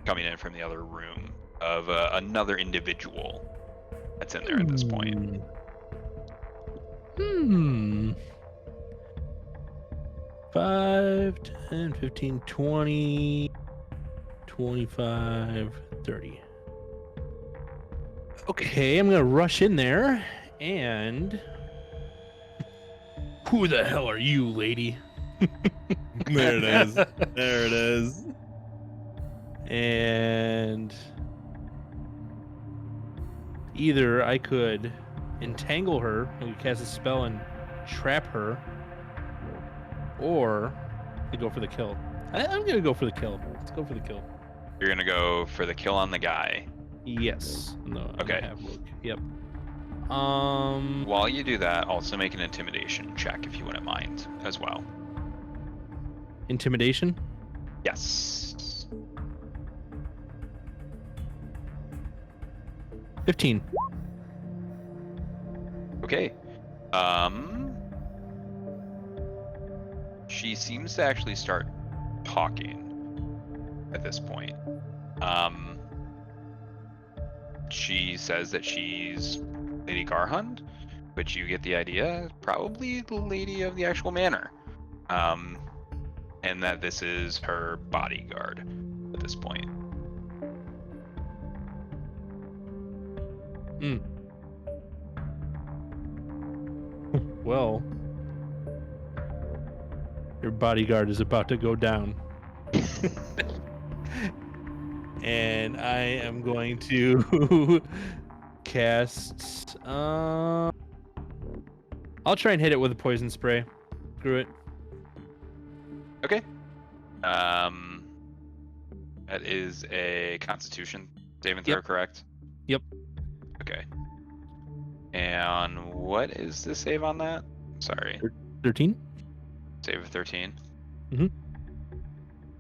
Speaker 1: coming in from the other room of another individual that's in there at this point.
Speaker 5: 5, 10, 15, 20, 25, 30. Okay, I'm gonna rush in there and... Who the hell are you, lady?
Speaker 4: There it is. There it is.
Speaker 5: And either I could entangle her, we could cast a spell and trap her, or I go for the kill. I'm gonna go for the kill. Let's go for the kill.
Speaker 1: You're gonna go for the kill on the guy.
Speaker 5: Yes. No.
Speaker 1: Okay.
Speaker 5: Yep.
Speaker 1: While you do that, also make an intimidation check if you wouldn't mind as well.
Speaker 5: Intimidation.
Speaker 1: Yes.
Speaker 5: 15.
Speaker 1: Okay. She seems to actually start talking at this point. She says that she's Lady Garhund, which you get the idea, probably the lady of the actual manor. And that this is her bodyguard at this point.
Speaker 5: Well, your bodyguard is about to go down. And I am going to cast... I'll try and hit it with a poison spray. Screw it.
Speaker 1: Okay. That is a Constitution saving throw,
Speaker 5: Yep.
Speaker 1: correct?
Speaker 5: Yep.
Speaker 1: Okay. And what is the save on that? Sorry.
Speaker 5: 13?
Speaker 1: Save of 13.
Speaker 5: Mhm.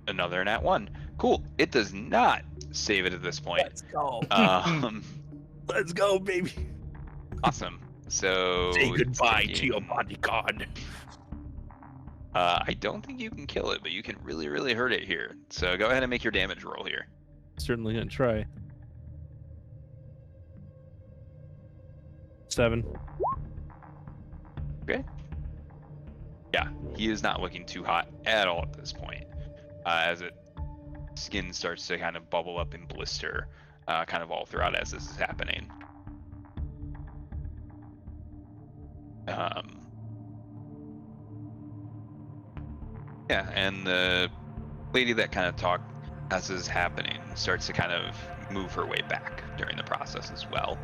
Speaker 1: Another nat 1. Cool. It does not save it at this point.
Speaker 5: Let's go. Let's go, baby.
Speaker 1: Awesome. So
Speaker 5: Say
Speaker 1: it's
Speaker 5: goodbye to
Speaker 1: taking-
Speaker 5: your bodyguard.
Speaker 1: I don't think you can kill it, but you can really, really hurt it here. So go ahead and make your damage roll here.
Speaker 5: Certainly gonna try. 7.
Speaker 1: Okay. Yeah, he is not looking too hot at all at this point. As it skin starts to kind of bubble up and blister, kind of all throughout as this is happening. Yeah, and the lady that kind of talked as this is happening starts to kind of move her way back during the process as well,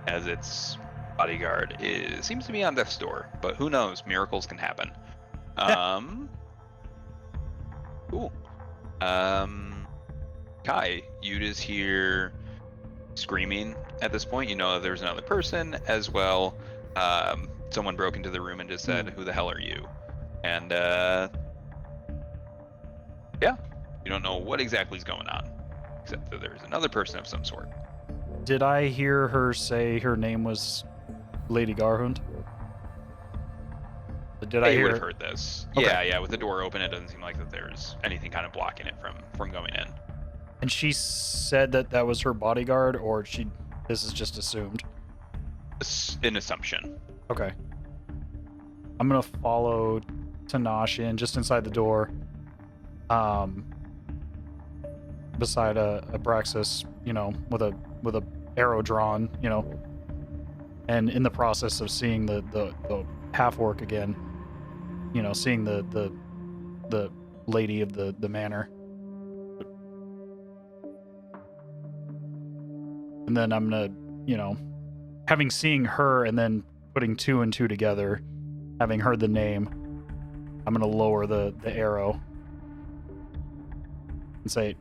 Speaker 1: as its bodyguard seems to be on death's door, but who knows? Miracles can happen. Cool. Kai, you just hear screaming at this point. You know that there's another person as well. Someone broke into the room and just said, "Who the hell are you?" And yeah, you don't know what exactly is going on, except that there's another person of some sort.
Speaker 3: Did I hear her say her name was Lady Garhund? Did I
Speaker 1: You
Speaker 3: hear?
Speaker 1: would have heard this.
Speaker 3: Okay.
Speaker 1: Yeah. With the door open, it doesn't seem like that there's anything kind of blocking it from going in.
Speaker 3: And she said that that was her bodyguard, or this is just assumed.
Speaker 1: An assumption.
Speaker 3: Okay. I'm gonna follow Tenach in just inside the door. Beside Abraxos, with a arrow drawn, and in the process of seeing the half orc again, seeing the lady of the manor. And then I'm gonna, having seen her and then putting 2 and 2 together, having heard the name, I'm gonna lower the arrow and say,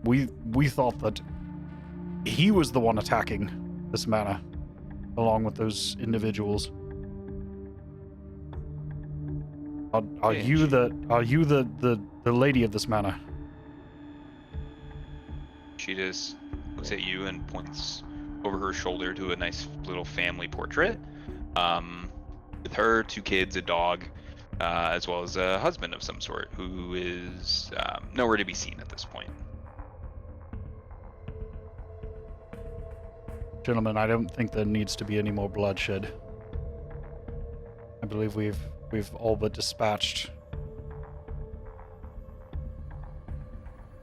Speaker 3: we thought that he was the one attacking this manor, along with those individuals. Are you the lady of this manor?
Speaker 1: She just looks at you and points over her shoulder to a nice little family portrait. With her, 2 kids, a dog, as well as a husband of some sort who is nowhere to be seen at this point.
Speaker 3: Gentlemen, I don't think there needs to be any more bloodshed. I believe we've all but dispatched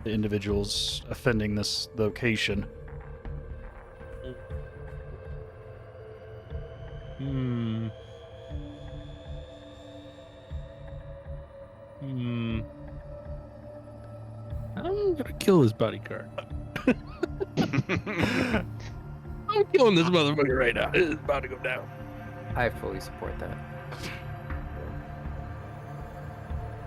Speaker 3: the individuals offending this location.
Speaker 5: I'm gonna kill this bodyguard. I'm killing this motherfucker right now. It's about to go down.
Speaker 2: I fully support that.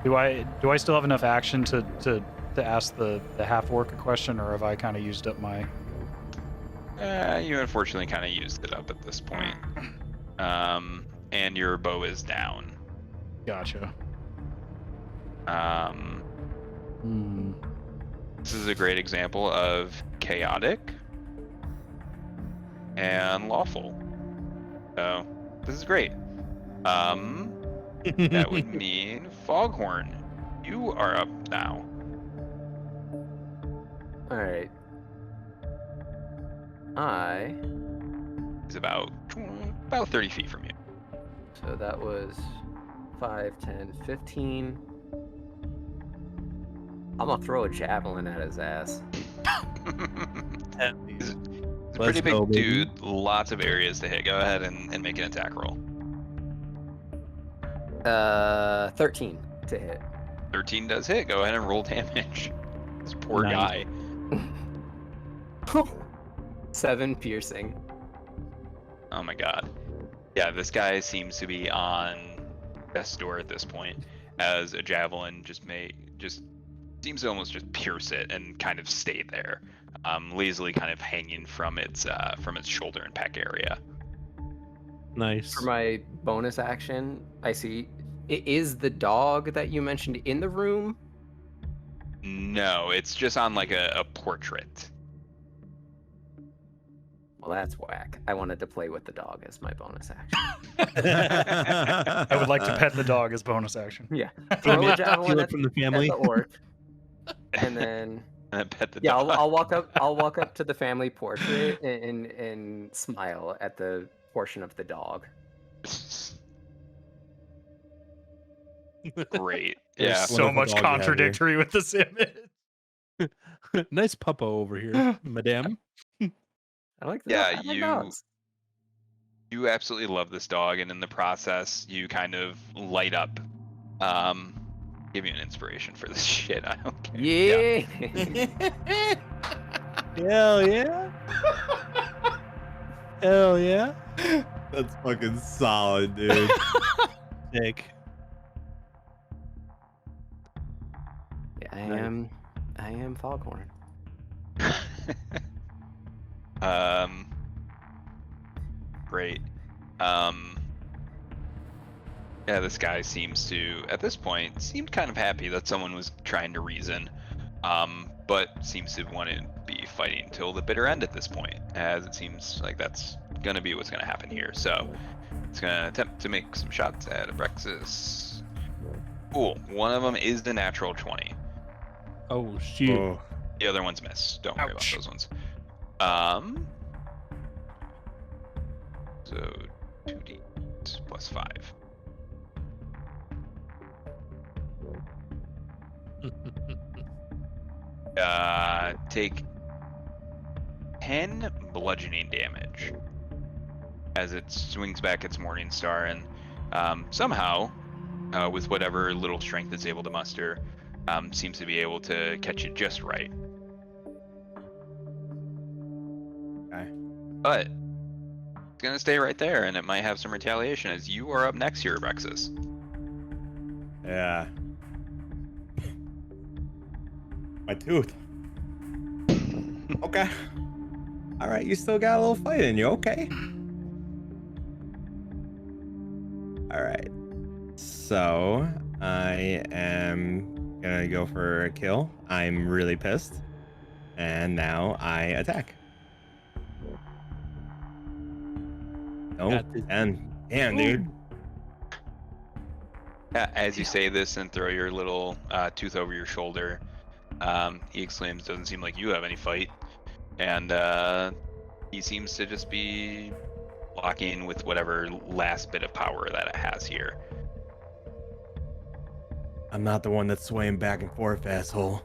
Speaker 3: Do I still have enough action to ask the half orc a question, or have I kind of used up my?
Speaker 1: You unfortunately kind of used it up at this point. And your bow is down.
Speaker 3: Gotcha.
Speaker 1: This is a great example of chaotic and lawful. So this is great. That would mean Foghorn, you are up now.
Speaker 2: All right.
Speaker 1: He's about 30 feet from you.
Speaker 2: So that was 5, 10, 15. I'm gonna throw a javelin at his ass.
Speaker 1: He's a pretty big dude, lots of areas to hit. Go ahead and make an attack roll.
Speaker 2: 13 to hit.
Speaker 1: 13 does hit. Go ahead and roll damage. This poor guy.
Speaker 2: 7 piercing.
Speaker 1: Oh my god. Yeah, this guy seems to be on death's door at this point, as a javelin just seems to almost just pierce it and kind of stay there, lazily kind of hanging from its shoulder and pec area.
Speaker 5: Nice.
Speaker 2: For my bonus action, I see. Is the dog that you mentioned in the room?
Speaker 1: No, it's just on like a portrait.
Speaker 2: Well, that's whack. I wanted to play with the dog as my bonus action.
Speaker 3: I would like to pet the dog as bonus action.
Speaker 2: Yeah.
Speaker 5: Throw
Speaker 2: Throw
Speaker 5: a
Speaker 2: a javelin at,
Speaker 5: from the
Speaker 2: at
Speaker 5: family.
Speaker 2: the orc, and then
Speaker 1: And pet the
Speaker 2: yeah,
Speaker 1: dog.
Speaker 2: I'll walk up. I'll walk up to the family portrait and smile at the portion of the dog.
Speaker 1: Great.
Speaker 3: There's
Speaker 1: Yeah.
Speaker 3: so much
Speaker 4: dog you have here.
Speaker 3: contradictory with this image.
Speaker 5: Nice puppo over here, madame.
Speaker 2: I like
Speaker 1: Yeah,
Speaker 2: I like
Speaker 1: you-
Speaker 2: dogs.
Speaker 1: You absolutely love this dog, and in the process, you kind of light up. Give you an inspiration for this shit. I don't care.
Speaker 2: Yeah.
Speaker 5: Hell yeah. Hell yeah.
Speaker 4: That's fucking solid, dude.
Speaker 5: Sick.
Speaker 2: Yeah, I am Foghorn.
Speaker 1: Great. Yeah, this guy seems to, at this point, seemed kind of happy that someone was trying to reason, but seems to want to be fighting till the bitter end at this point, as it seems like that's gonna be what's gonna happen here. So it's gonna attempt to make some shots at Abraxos. Cool. One of them is the natural 20.
Speaker 5: Oh shit.
Speaker 4: Oh,
Speaker 1: The other ones miss. Don't worry about
Speaker 3: Ouch.
Speaker 1: those ones. So 2d plus 5. Take 10 bludgeoning damage as it swings back its Morning Star, and somehow, with whatever little strength it's able to muster, seems to be able to catch it just right.
Speaker 4: okay.
Speaker 1: But it's gonna stay right there, and it might have some retaliation as you are up next here, Abraxos.
Speaker 4: Yeah. My tooth. Okay. All right, you still got a little fight in you. Okay. All right. So I am gonna go for a kill. I'm really pissed, and now I attack. No,
Speaker 5: Got this.
Speaker 4: 10. Damn, dude.
Speaker 1: As you say this and throw your little tooth over your shoulder, he exclaims, "Doesn't seem like you have any fight." And he seems to just be locking with whatever last bit of power that it has here.
Speaker 4: I'm not the one that's swaying back and forth, asshole.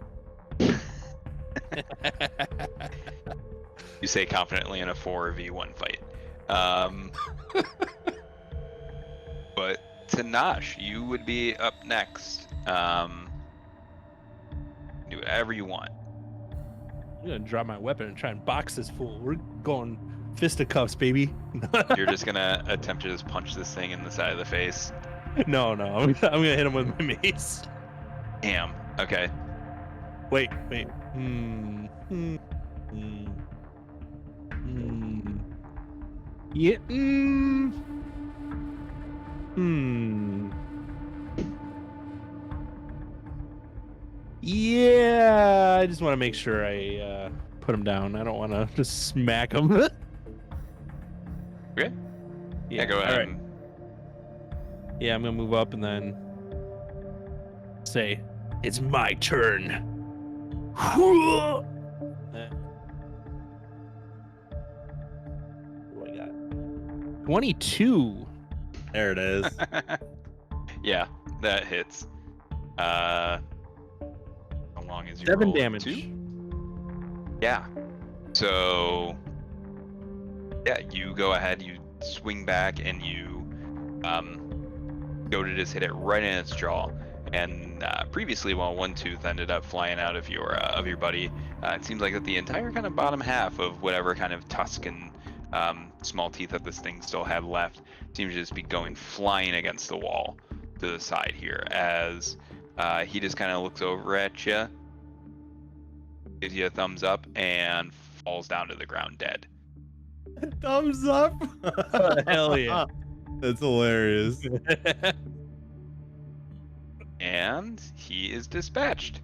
Speaker 1: You say confidently in a 4v1 fight. But Tenach, you would be up next. Do whatever you want.
Speaker 5: I'm gonna drop my weapon and try and box this fool. We're going fisticuffs, baby.
Speaker 1: You're just gonna attempt to just punch this thing in the side of the face.
Speaker 5: No, I'm gonna hit him with my mace.
Speaker 1: Damn. Okay.
Speaker 5: Wait. Yeah. Yeah, I just want to make sure I put him down. I don't want to just smack him.
Speaker 1: Okay. Yeah, go ahead.
Speaker 5: All right. Yeah, I'm gonna move up and then say, "It's my turn." What do I got? 22.
Speaker 4: There it is.
Speaker 1: Yeah, that hits. How long is your
Speaker 5: 7
Speaker 1: roll?
Speaker 5: damage.
Speaker 1: 2? Yeah. So, yeah, you go ahead, you swing back, and you go to just hit it right in its jaw. And previously, while one tooth ended up flying out of your buddy, it seems like that the entire kind of bottom half of whatever kind of tusk and small teeth that this thing still had left seems to just be going flying against the wall to the side here as he just kind of looks over at you, gives you a thumbs up, and falls down to the ground dead.
Speaker 4: Thumbs up.
Speaker 5: Hell yeah.
Speaker 4: That's hilarious.
Speaker 1: And he is dispatched.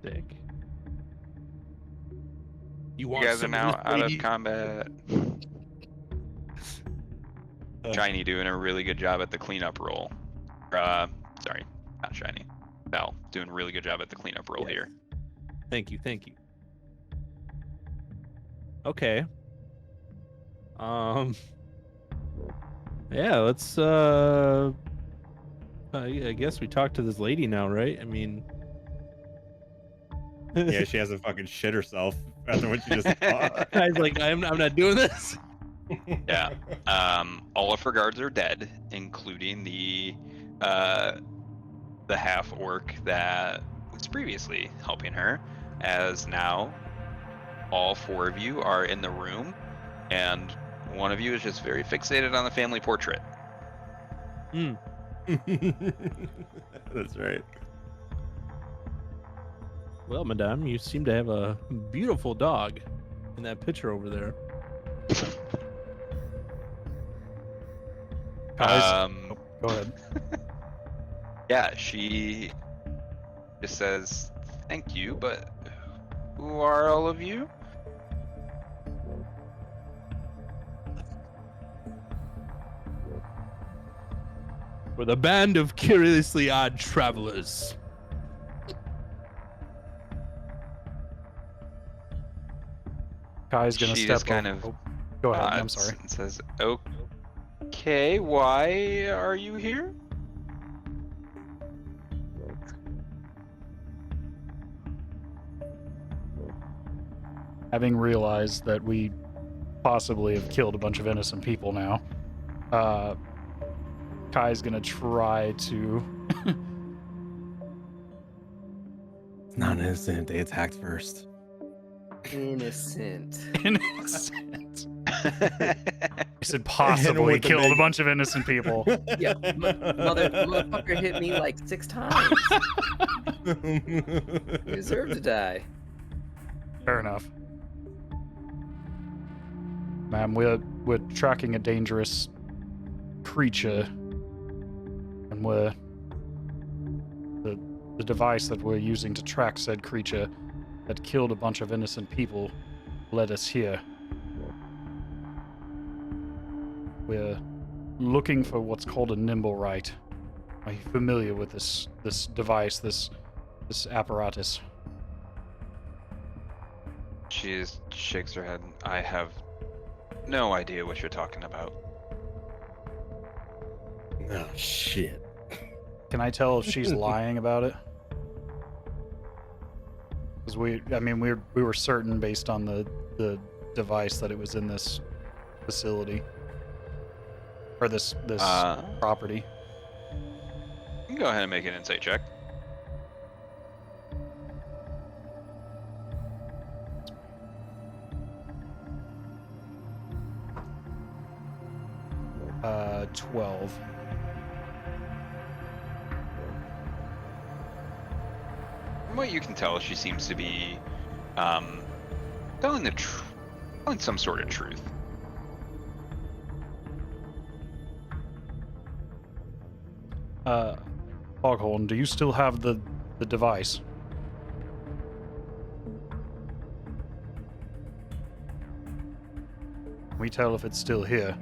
Speaker 5: Sick.
Speaker 1: You guys are now out of combat. Shiny doing a really good job at the cleanup roll. Sorry, not Shiny. Val doing a really good job at the cleanup roll here.
Speaker 5: Thank you. Okay. Yeah, let's I guess we talked to this lady now, right? I mean,
Speaker 4: Yeah, she hasn't fucking shit herself after what you just thought.
Speaker 5: I was like, I'm not doing this.
Speaker 1: Yeah. All of her guards are dead, including the half orc that was previously helping her. As now, all 4 of you are in the room, and one of you is just very fixated on the family portrait.
Speaker 4: That's right.
Speaker 5: Well, madame, you seem to have a beautiful dog in that picture over there.
Speaker 3: Guys, go ahead.
Speaker 1: Yeah, she just says, "Thank you, but who are all of you?"
Speaker 5: We're the band of curiously odd travelers.
Speaker 3: Kai's gonna
Speaker 1: She
Speaker 3: step
Speaker 1: just kind
Speaker 3: over-
Speaker 1: of
Speaker 3: oh, go ahead. I'm
Speaker 1: nods
Speaker 3: sorry.
Speaker 1: and says, "Okay, why are you here?"
Speaker 3: Having realized that we possibly have killed a bunch of innocent people now, Kai's gonna try to
Speaker 4: It's not innocent. They attacked first.
Speaker 2: Innocent.
Speaker 3: innocent. I said possibly
Speaker 4: with the
Speaker 3: killed a
Speaker 4: big-
Speaker 3: bunch of innocent people.
Speaker 2: Yeah, motherfucker hit me like 6 times. You deserve to die.
Speaker 3: Fair enough. Ma'am, we're tracking a dangerous creature, and the device that we're using to track said creature that killed a bunch of innocent people led us here. We're looking for what's called a nimble right. Are you familiar with this device, this apparatus?
Speaker 1: She shakes her head. I have no idea what you're talking about.
Speaker 4: Oh shit.
Speaker 3: Can I tell if she's lying about it? Because we were certain based on the device that it was in this facility or this property.
Speaker 1: You can go ahead and make an insight check.
Speaker 3: Uh, 12.
Speaker 1: From what you can tell, she seems to be telling telling some sort of truth.
Speaker 3: Foghorn, do you still have the device? Can we tell if it's still here?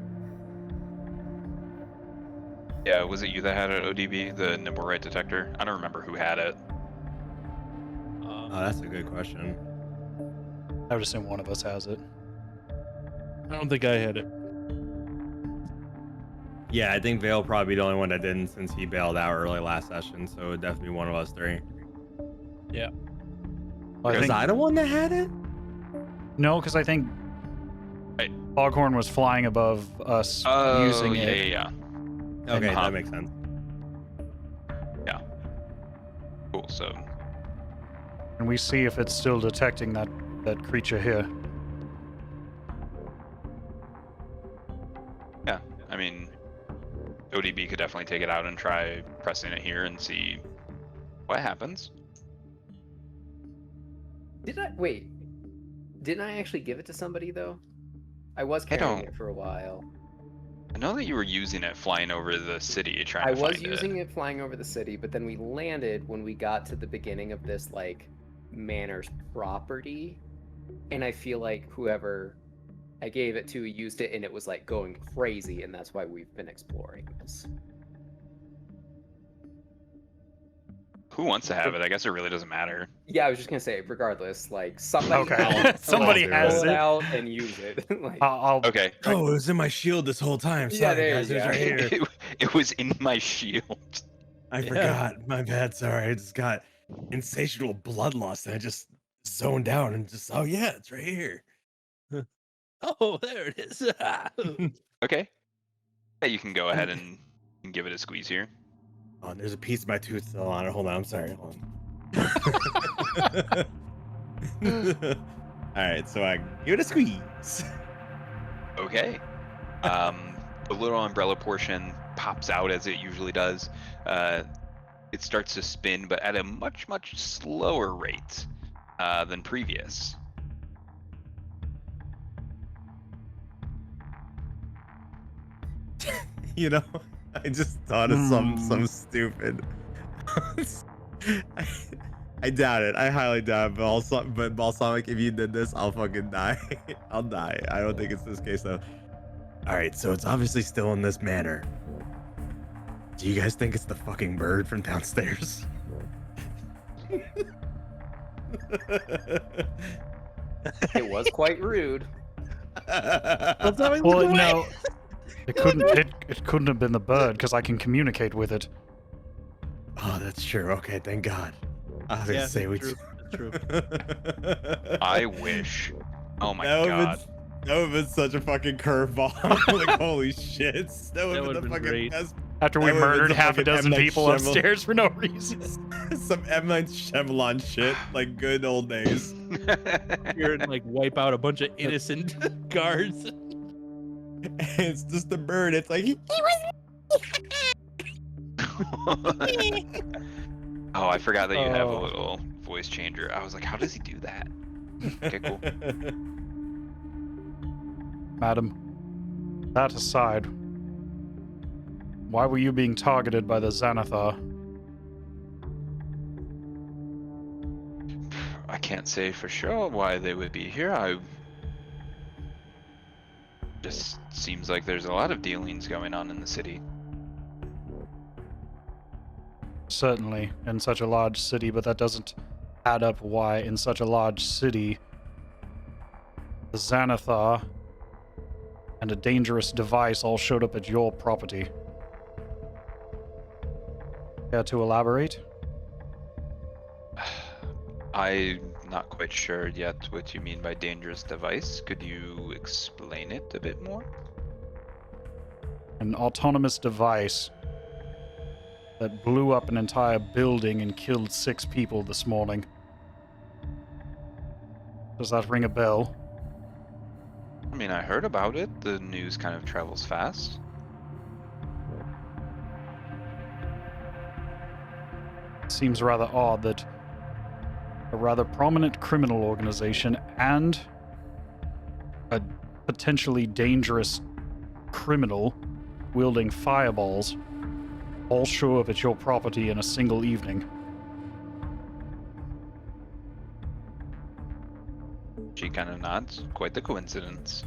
Speaker 1: Yeah, was it you that had it, ODB, the nimble right detector? I don't remember who had it.
Speaker 4: Oh, that's a good question.
Speaker 3: I would assume one of us has it.
Speaker 5: I don't think I had it.
Speaker 4: Yeah, I think Vale probably the only one that didn't since he bailed out early last session, so it would definitely be one of us three.
Speaker 5: Yeah.
Speaker 4: Was I the one that had it?
Speaker 3: No, because I think
Speaker 1: Right.
Speaker 3: Foghorn was flying above us using it.
Speaker 1: Yeah.
Speaker 4: Okay,
Speaker 1: Uh-huh.
Speaker 4: that makes sense.
Speaker 1: Cool. So
Speaker 3: And we see if it's still detecting that creature here.
Speaker 1: yeah, I mean, ODB could definitely take it out and try pressing it here and see what happens.
Speaker 2: Wait. Didn't I actually give it to somebody though? I was carrying it for a while.
Speaker 1: I know that you were using it flying over the city trying
Speaker 2: I
Speaker 1: to
Speaker 2: was
Speaker 1: find
Speaker 2: using it flying over the city, but then we landed when we got to the beginning of this like manor's property, and I feel like whoever I gave it to used it and it was like going crazy, and that's why we've been exploring this.
Speaker 1: Who wants to have it? I guess it really doesn't matter.
Speaker 2: Yeah, I was just gonna say, regardless, like somebody
Speaker 3: Okay.
Speaker 2: else
Speaker 3: Somebody
Speaker 2: pull
Speaker 3: has
Speaker 2: it
Speaker 3: it.
Speaker 2: out and use it. Like,
Speaker 3: I'll
Speaker 1: Okay.
Speaker 4: Oh, it was in my shield this whole time.
Speaker 2: Yeah,
Speaker 4: Sorry,
Speaker 2: there
Speaker 4: guys,
Speaker 2: you
Speaker 4: it was
Speaker 2: go.
Speaker 4: right here.
Speaker 1: It was in my shield.
Speaker 4: I forgot. My bad. Sorry. I just got insatiable bloodlust and I just zoned out and just, oh yeah, it's right here.
Speaker 5: Oh, there it is.
Speaker 1: Okay. Yeah, you can go ahead and give it a squeeze here.
Speaker 4: Oh, and there's a piece of my tooth still on it. Hold on. I'm sorry. Hold on. All right. So I give it a squeeze.
Speaker 1: Okay. The little umbrella portion pops out as it usually does. It starts to spin, but at a much slower rate than previous.
Speaker 4: You know, I just thought of some stupid. I doubt it. I highly doubt it. But Balsamic, if you did this, I'll fucking die. I'll die. I don't think it's this case though. All right, so it's obviously still in this manor. Do you guys think it's the fucking bird from downstairs?
Speaker 2: it was quite rude.
Speaker 3: Well, no. It couldn't have been the bird because I can communicate with it.
Speaker 4: Oh, that's true. Okay, thank God. I was gonna say we.
Speaker 5: True. True.
Speaker 1: I wish. Oh my
Speaker 4: That
Speaker 1: god.
Speaker 4: That would have been such a fucking curveball. Like, holy shit. That would have been the fucking
Speaker 5: great.
Speaker 4: best.
Speaker 3: After we
Speaker 4: That would've been
Speaker 3: murdered
Speaker 4: some
Speaker 3: half a
Speaker 4: fucking
Speaker 3: dozen
Speaker 4: M. Night
Speaker 3: people
Speaker 4: Shyamalan.
Speaker 3: upstairs for no reason.
Speaker 4: Some M. Night Shyamalan shit. Like good old days.
Speaker 5: Here and like wipe out a bunch of innocent guards.
Speaker 4: And it's just a bird. It's like,
Speaker 1: Oh, I forgot that you have a little voice changer. I was like, how does he do that? Okay, cool.
Speaker 3: Madam, that aside, why were you being targeted by the Xanathar?
Speaker 1: I can't say for sure why they would be here. Just seems like there's a lot of dealings going on in the city.
Speaker 3: Certainly, in such a large city, but that doesn't add up why in such a large city the Xanathar and a dangerous device all showed up at your property. Care to elaborate?
Speaker 1: I'm not quite sure yet what you mean by dangerous device. Could you explain it a bit more?
Speaker 3: An autonomous device that blew up an entire building and killed 6 people this morning. Does that ring a bell?
Speaker 1: I mean, I heard about it. The news kind of travels fast.
Speaker 3: It seems rather odd that a rather prominent criminal organization and a potentially dangerous criminal wielding fireballs all show up at your property in a single evening.
Speaker 1: She kind of nods. Quite the coincidence.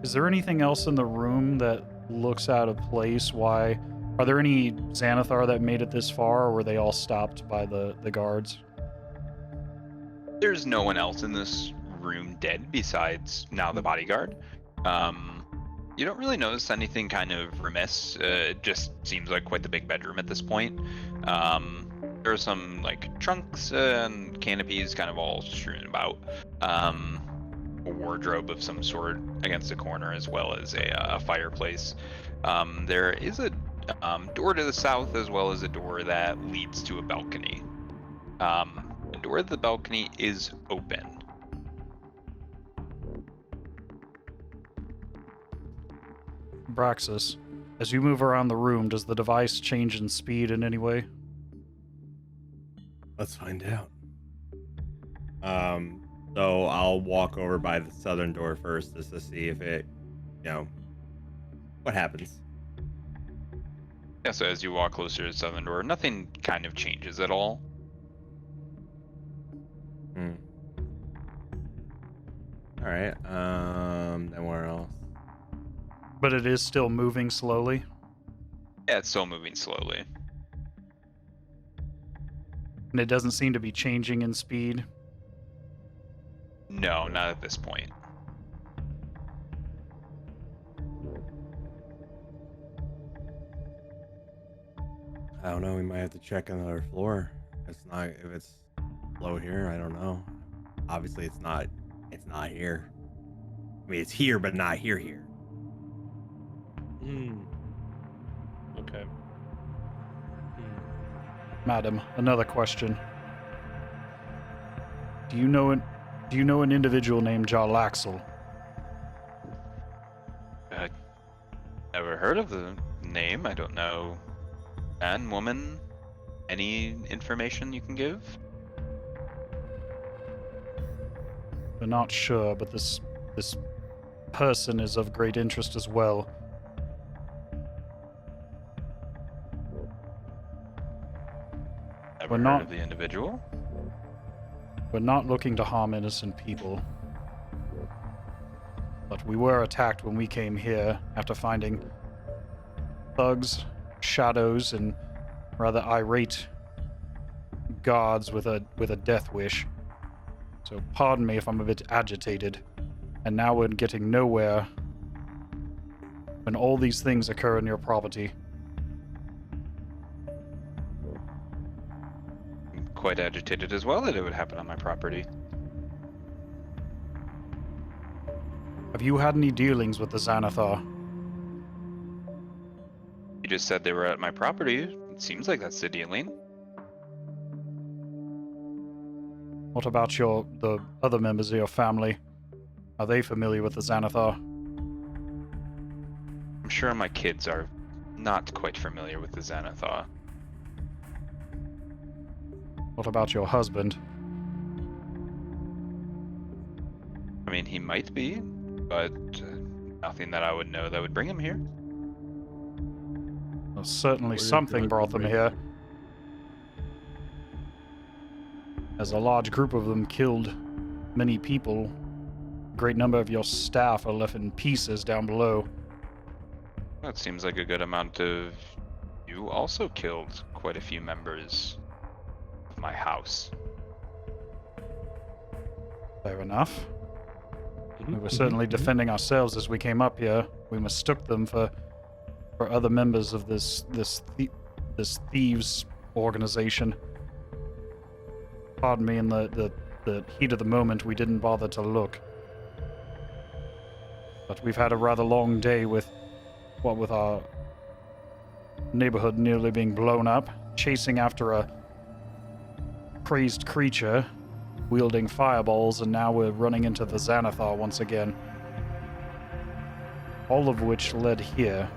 Speaker 3: Is there anything else in the room that looks out of place? Why? Are there any Xanathar that made it this far, or were they all stopped by the guards?
Speaker 1: There's no one else in this room dead besides now the bodyguard. You don't really notice anything kind of remiss. It just seems like quite the big bedroom at this point. There are some like trunks and canopies kind of all strewn about. A wardrobe of some sort against a corner, as well as a fireplace. There is a door to the south, as well as a door that leads to a balcony. The door to the balcony is open.
Speaker 3: Abraxos, as you move around the room, does the device change in speed in any way?
Speaker 4: Let's find out. So I'll walk over by the southern door first just to see if it, what happens.
Speaker 1: Yeah, so as you walk closer to the southern door, nothing kind of changes at all.
Speaker 4: All right. Then where else?
Speaker 3: But it is still moving slowly.
Speaker 1: Yeah, it's still moving slowly.
Speaker 3: And it doesn't seem to be changing in speed.
Speaker 1: No, not at this point.
Speaker 4: I don't know. We might have to check another floor. If it's low here, I don't know. Obviously, it's not here. I mean, it's here, but not here.
Speaker 5: Okay.
Speaker 3: Madam, another question. Do you know an individual named Jarlaxle?
Speaker 1: Never heard of the name. I don't know. Man, woman, any information you can give?
Speaker 3: We're not sure, but this person is of great interest as well.
Speaker 1: Never
Speaker 3: We're
Speaker 1: heard
Speaker 3: not-
Speaker 1: of the individual.
Speaker 3: We're not looking to harm innocent people. But we were attacked when we came here after finding thugs, shadows, and rather irate guards with a death wish. So pardon me if I'm a bit agitated. And now we're getting nowhere when all these things occur in your property.
Speaker 1: I'm quite agitated as well that it would happen on my property.
Speaker 3: Have you had any dealings with the Xanathar?
Speaker 1: You just said they were at my property. It seems like that's the dealing.
Speaker 3: What about the other members of your family? Are they familiar with the Xanathar?
Speaker 1: I'm sure my kids are not quite familiar with the Xanathar.
Speaker 3: What about your husband?
Speaker 1: I mean, he might be, but nothing that I would know that would bring him here.
Speaker 3: Well, certainly
Speaker 5: Where did
Speaker 3: something
Speaker 5: Druid
Speaker 3: brought them
Speaker 5: bring
Speaker 3: here.
Speaker 5: him?
Speaker 3: as a large group of them killed many people. A great number of your staff are left in pieces down below.
Speaker 1: That seems like a good amount of... You also killed quite a few members of my house.
Speaker 3: Fair enough. We were certainly defending ourselves as we came up here. We mistook them for other members of this thieves organization. Pardon me, in the heat of the moment, we didn't bother to look. But we've had a rather long day with our neighborhood nearly being blown up, chasing after a crazed creature, wielding fireballs, and now we're running into the Xanathar once again. All of which led here.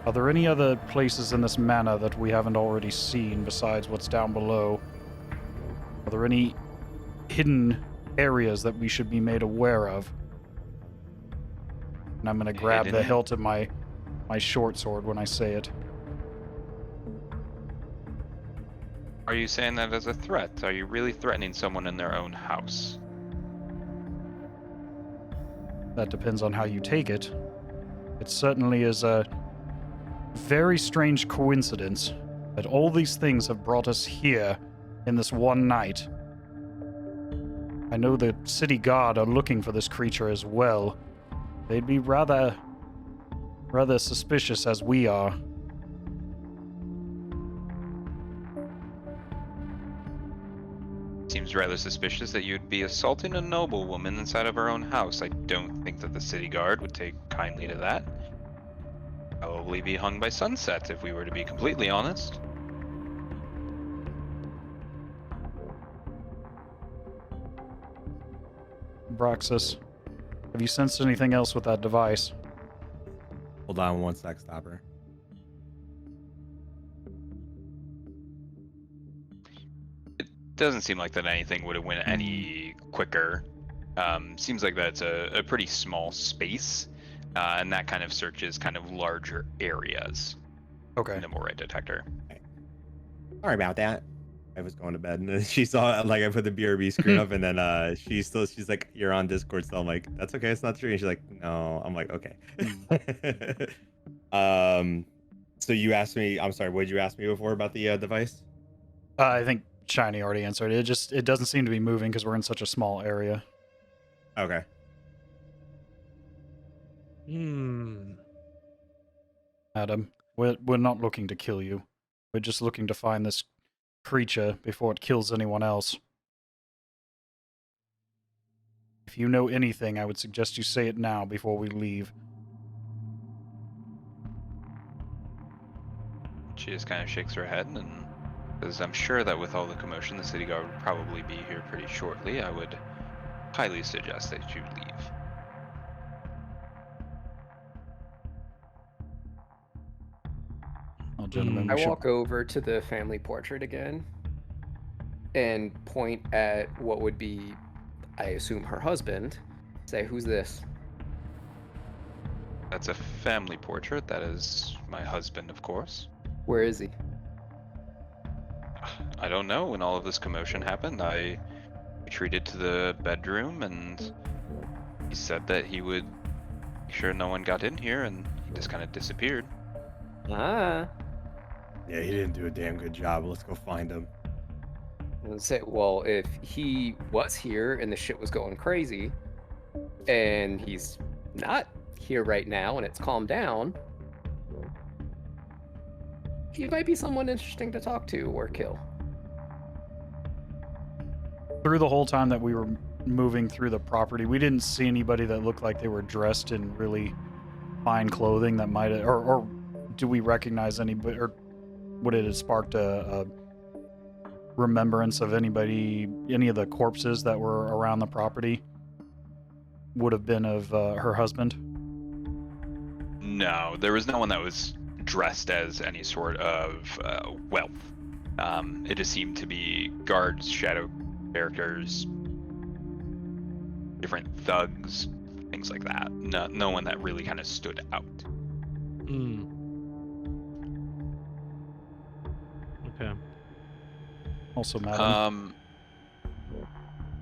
Speaker 3: Are there any other places in this manor that we haven't already seen besides what's down below? Are there any hidden areas that we should be made aware of? And I'm going to grab the hilt of my short sword when I say it.
Speaker 1: Are you saying that as a threat? Are you really threatening someone in their own house?
Speaker 3: That depends on how you take it. It certainly is a very strange coincidence that all these things have brought us here in this one night. I know the city guard are looking for this creature as well. They'd be rather suspicious as we are.
Speaker 1: Seems rather suspicious that you'd be assaulting a noblewoman inside of her own house. I don't think that the city guard would take kindly to that. Probably be hung by sunset if we were to be completely honest.
Speaker 3: Abraxos, have you sensed anything else with that device?
Speaker 4: Hold on one sec, Stopper.
Speaker 1: Doesn't seem like that anything would have went any quicker. Seems like that's a pretty small space, and that kind of searches kind of larger areas.
Speaker 3: Okay.
Speaker 1: In the Moray detector.
Speaker 4: Sorry about that. I was going to bed and then she saw like I put the BRB screen up and then she's like, you're on Discord still. I'm like, that's okay, it's not true. And she's like, no. I'm like, okay. So you asked me, I'm sorry, what did you ask me before about the device?
Speaker 3: I think Shiny already answered. It doesn't seem to be moving because we're in such a small area.
Speaker 4: Okay.
Speaker 3: Adam, we're not looking to kill you. We're just looking to find this creature before it kills anyone else. If you know anything, I would suggest you say it now before we leave.
Speaker 1: She just kind of shakes her head and says, I'm sure that with all the commotion, the city guard would probably be here pretty shortly. I would highly suggest that you leave.
Speaker 3: Well, gentlemen,
Speaker 2: I walk over to the family portrait again and point at what would be, I assume, her husband. Say, who's this?
Speaker 1: That's a family portrait. That is my husband, of course.
Speaker 2: Where is he?
Speaker 1: I don't know. When all of this commotion happened, I retreated to the bedroom and he said that he would make sure no one got in here, and he just kind of disappeared.
Speaker 2: Ah.
Speaker 4: Yeah, he didn't do a damn good job. Let's go find him.
Speaker 2: And say, well, if he was here and the shit was going crazy, and he's not here right now and it's calmed down, he might be someone interesting to talk to or kill.
Speaker 3: Through the whole time that we were moving through the property, we didn't see anybody that looked like they were dressed in really fine clothing that might have, or do we recognize anybody, or would it have sparked a remembrance of anybody, any of the corpses that were around the property would have been of her husband?
Speaker 1: No, there was no one that was dressed as any sort of wealth. It just seemed to be guards, shadow characters, different thugs, things like that. No one that really kind of stood out.
Speaker 5: Okay.
Speaker 3: Also, Madam.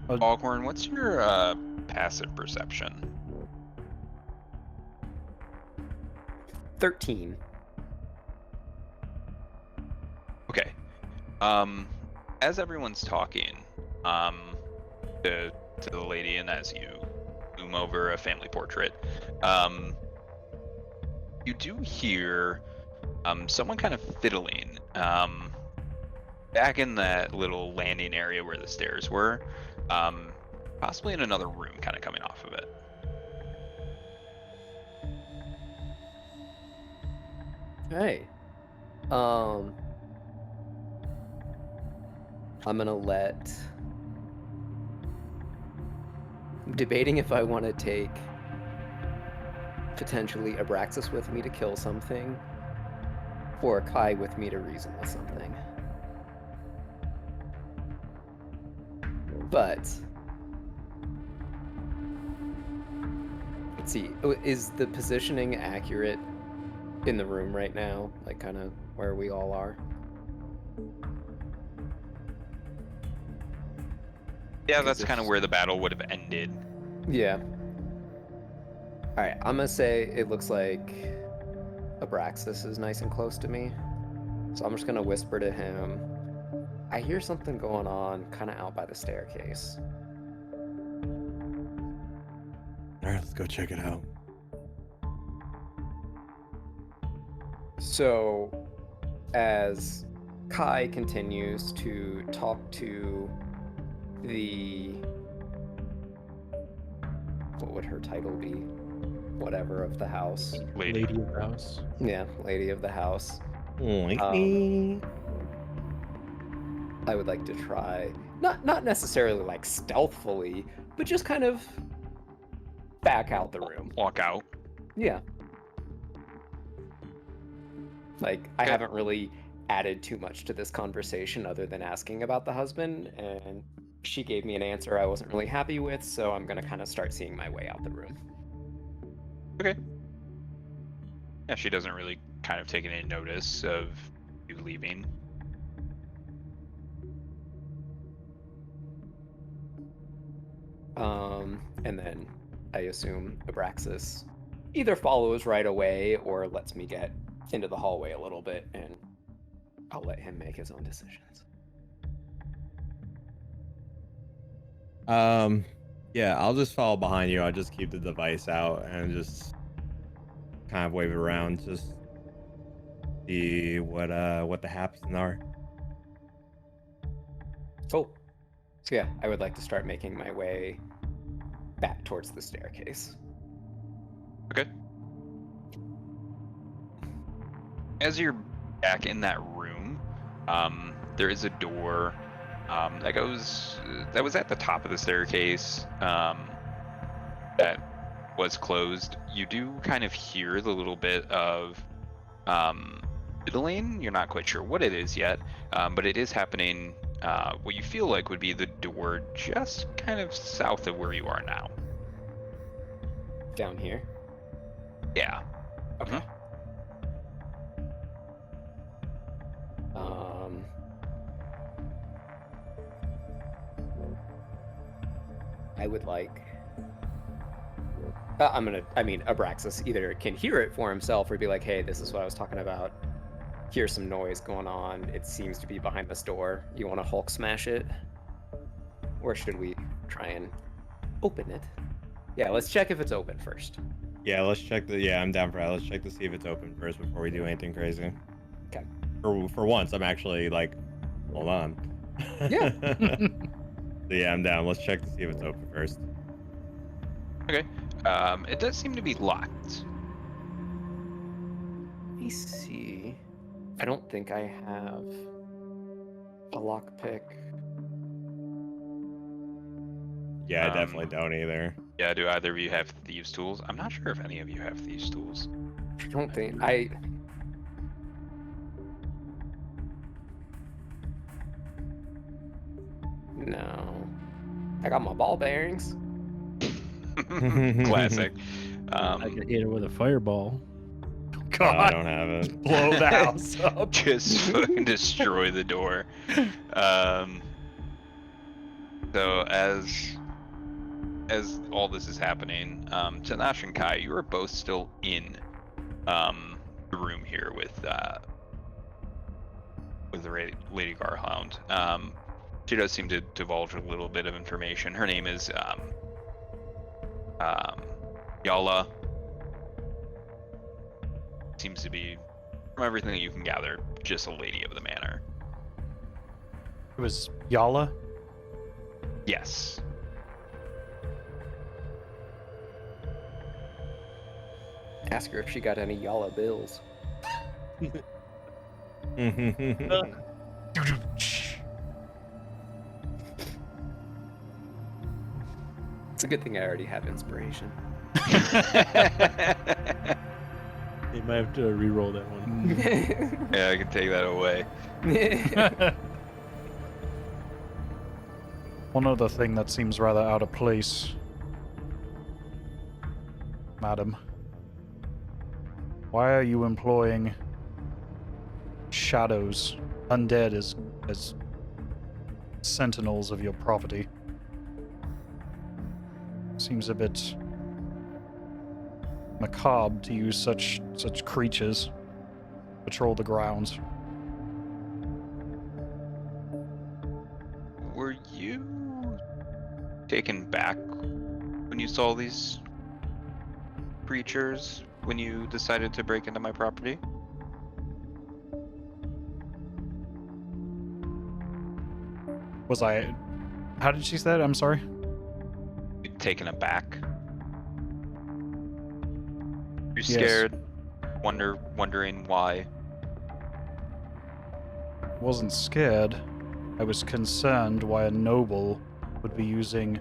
Speaker 1: Foghorn, what's your passive perception?
Speaker 2: 13.
Speaker 1: Okay. As everyone's talking, to the lady, and as you zoom over a family portrait, you do hear someone kind of fiddling back in that little landing area where the stairs were, possibly in another room, kind of coming off of it.
Speaker 2: Hey. I'm gonna let... I'm debating if I want to take potentially Abraxos with me to kill something, or Kai with me to reason with something. But let's see, is the positioning accurate in the room right now? Like kind of where we all are?
Speaker 1: Yeah, that's kind of where the battle would have ended.
Speaker 2: Yeah. Alright, I'm gonna say it looks like Abraxos is nice and close to me. So I'm just gonna whisper to him, I hear something going on kind of out by the staircase.
Speaker 4: Alright, let's go check it out.
Speaker 2: So as Kai continues to talk to the... what would her title be? Whatever of the house.
Speaker 1: Lady.
Speaker 5: Lady of the house.
Speaker 2: Yeah, lady of the house.
Speaker 4: Oink.
Speaker 2: I would like to try, not necessarily like stealthily, but just kind of back out the room.
Speaker 1: Walk out.
Speaker 2: Yeah. Like, I
Speaker 1: Okay.
Speaker 2: haven't really added too much to this conversation other than asking about the husband, and she gave me an answer I wasn't really happy with, so I'm gonna kind of start seeing my way out the room.
Speaker 1: Okay. Yeah, she doesn't really kind of take any notice of you leaving.
Speaker 2: And then I assume Abraxos either follows right away or lets me get into the hallway a little bit, and I'll let him make his own decisions.
Speaker 4: Yeah, I'll just follow behind you. I'll just keep the device out and just kind of wave it around, just see what the happenings are.
Speaker 2: Cool. So yeah, I would like to start making my way back towards the staircase.
Speaker 1: Okay. As you're back in that room, there is a door that was at the top of the staircase that was closed. You do kind of hear the little bit of fiddling. You're not quite sure what it is yet, but it is happening. What you feel like would be the door just kind of south of where you are now.
Speaker 2: Down here.
Speaker 1: Yeah.
Speaker 2: Okay. I would like... Abraxos either can hear it for himself or be like, hey, this is what I was talking about. Here's some noise going on. It seems to be behind this door. You want to Hulk smash it? Or should we try and open it? Yeah, let's check if it's open first.
Speaker 4: Yeah, let's check I'm down for that. Let's check to see if it's open first before we do anything crazy.
Speaker 2: Okay.
Speaker 4: For once, I'm actually like, hold on.
Speaker 2: Yeah.
Speaker 4: So yeah, I'm down. Let's check to see if it's open first.
Speaker 1: Okay. It does seem to be locked.
Speaker 2: Let me see. I don't think I have a lockpick.
Speaker 4: Yeah, I definitely don't either.
Speaker 1: Yeah, do either of you have thieves' tools? I'm not sure if any of you have thieves' tools.
Speaker 2: I don't think No. I got my ball bearings.
Speaker 1: Classic.
Speaker 5: I could hit it with a fireball.
Speaker 4: No, I
Speaker 3: God.
Speaker 4: don't have it.
Speaker 3: Blow the house up.
Speaker 1: Just fucking destroy the door. So as all this is happening, Tenach and Kai, you are both still in the room here with the Lady Garhound. She does seem to divulge a little bit of information. Her name is Yala. Seems to be, from everything that you can gather, just a lady of the manor.
Speaker 3: It was Yala.
Speaker 1: Yes.
Speaker 2: Ask her if she got any Yala bills. It's a good thing I already have inspiration.
Speaker 5: You might have to re-roll that one.
Speaker 1: Yeah, I can take that away.
Speaker 3: One other thing that seems rather out of place, madam. Why are you employing shadows, undead, as sentinels of your property? Seems a bit macabre to use such creatures patrol the grounds.
Speaker 1: Were you taken back when you saw these creatures when you decided to break into my property?
Speaker 3: Was I? How did she say that? I'm sorry.
Speaker 1: Taken aback? You're
Speaker 3: Yes.
Speaker 1: scared? Wondering why?
Speaker 3: Wasn't scared. I was concerned why a noble would be using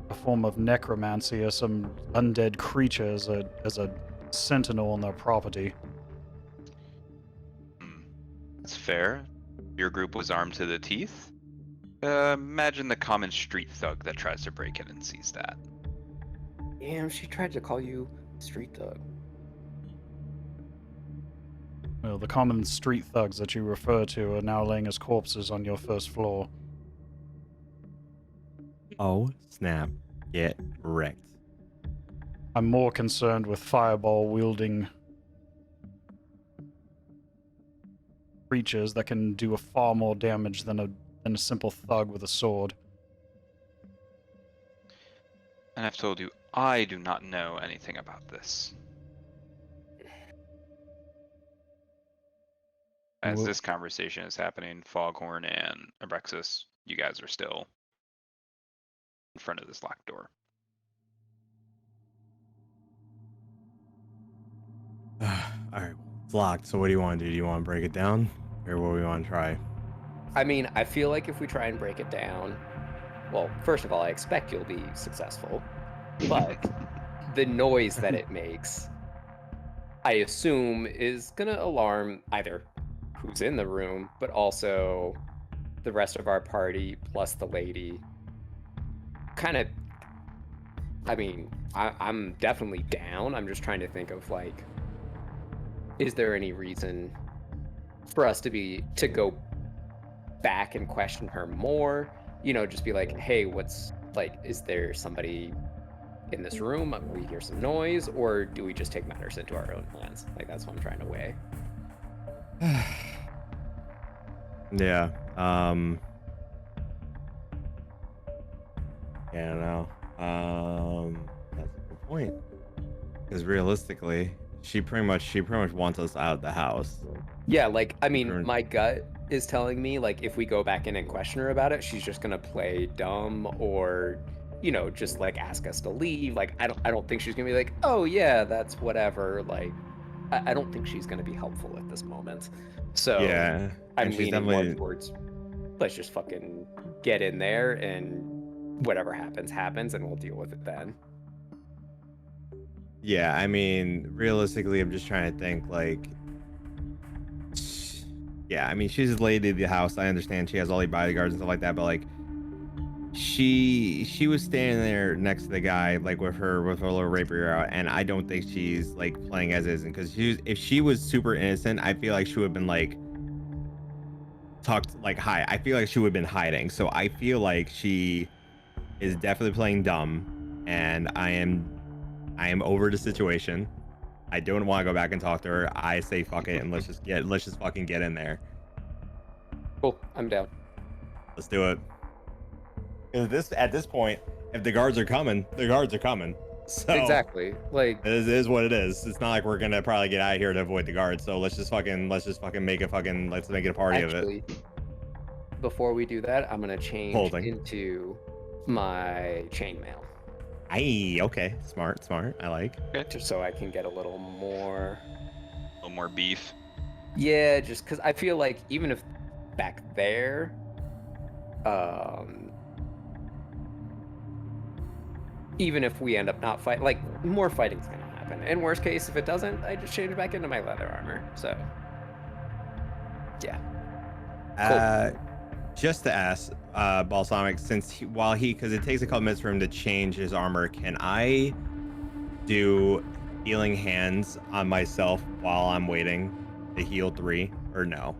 Speaker 3: a form of necromancy or some undead creature as a sentinel on their property.
Speaker 1: That's fair. Your group was armed to the teeth? Imagine the common street thug that tries to break in and sees that.
Speaker 2: Damn, she tried to call you street thug.
Speaker 3: Well, the common street thugs that you refer to are now laying as corpses on your first floor.
Speaker 4: Oh, snap. Get wrecked.
Speaker 3: I'm more concerned with fireball wielding creatures that can do a far more damage than a simple thug with a sword.
Speaker 1: And I've told you, I do not know anything about this. As
Speaker 3: Well-
Speaker 1: this conversation is happening, Foghorn and Abraxos, you guys are still in front of this locked door.
Speaker 4: Alright, it's locked. So what do you want to do? Do you want to break it down? Or what do we want to try?
Speaker 2: I mean, I feel like if we try and break it down, well, first of all, I expect you'll be successful, but the noise that it makes, I assume, is gonna alarm either who's in the room, but also the rest of our party plus the lady. Kind of, I mean, I'm definitely down. I'm just trying to think of, like, is there any reason for us to go back and question her more? You know, just be like, hey, is there somebody in this room? We hear some noise, or do we just take matters into our own hands? Like, that's what I'm trying to weigh.
Speaker 4: Yeah. Yeah, I don't know. That's a good point. Because realistically, she pretty much wants us out of the house.
Speaker 2: Yeah, like, I mean,
Speaker 4: Current-
Speaker 2: my gut is telling me, like, if we go back in and question her about it, she's just gonna play dumb, or, you know, just like ask us to leave. Like, I don't think she's gonna be like, oh yeah, that's whatever. Like, I don't think she's gonna be helpful at this moment. So
Speaker 4: Yeah.
Speaker 2: I'm
Speaker 4: and she's
Speaker 2: leaning more
Speaker 4: definitely
Speaker 2: towards, let's just fucking get in there, and whatever happens, and we'll deal with it then.
Speaker 4: Yeah, I mean, realistically, I'm just trying to think, like, yeah, I mean, she's a lady of the house. I understand she has all the bodyguards and stuff like that, but, like, she was standing there next to the guy, like with her little rapier out, and I don't think she's like playing as is, because if she was super innocent, I feel like she would have been like talked like hi. I feel like she would have been hiding. So I feel like she is definitely playing dumb, and I am over the situation. I don't want to go back and talk to her. I say fuck it, and let's just fucking get in there.
Speaker 2: Cool, I'm down.
Speaker 4: Let's do it. At this point, if the guards are coming, the guards are coming. So
Speaker 2: Exactly. Like,
Speaker 4: it is what it is. It's not like we're gonna probably get out of here to avoid the guards. So let's make it a party of
Speaker 2: actually,
Speaker 4: it.
Speaker 2: before we do that, I'm gonna change
Speaker 4: Holding.
Speaker 2: into my chainmail,
Speaker 4: Aye, okay, smart. I like.
Speaker 2: just so I can get a little more.
Speaker 1: A little more beef.
Speaker 2: Yeah, just because I feel like even if back there, even if we end up not fight, like more fighting's gonna happen. In worst case, if it doesn't, I just change back into my leather armor. So, yeah.
Speaker 4: Just to ask, Balsamic, because it takes a couple minutes for him to change his armor, can I do healing hands on myself while I'm waiting to heal 3, or no?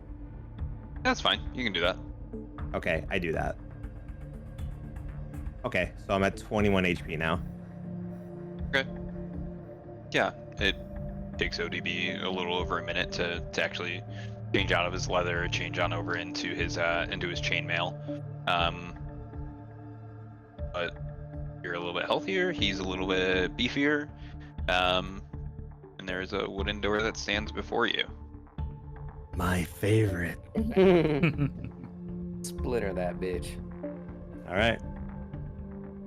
Speaker 1: That's fine. You can do that.
Speaker 4: Okay, I do that. Okay, so I'm at 21 HP now.
Speaker 1: Okay. Yeah, it takes ODB a little over a minute to actually change out of his leather, change on over into his chainmail. But you're a little bit healthier. He's a little bit beefier. And there's a wooden door that stands before you.
Speaker 4: My favorite.
Speaker 2: Splitter that bitch.
Speaker 4: All right.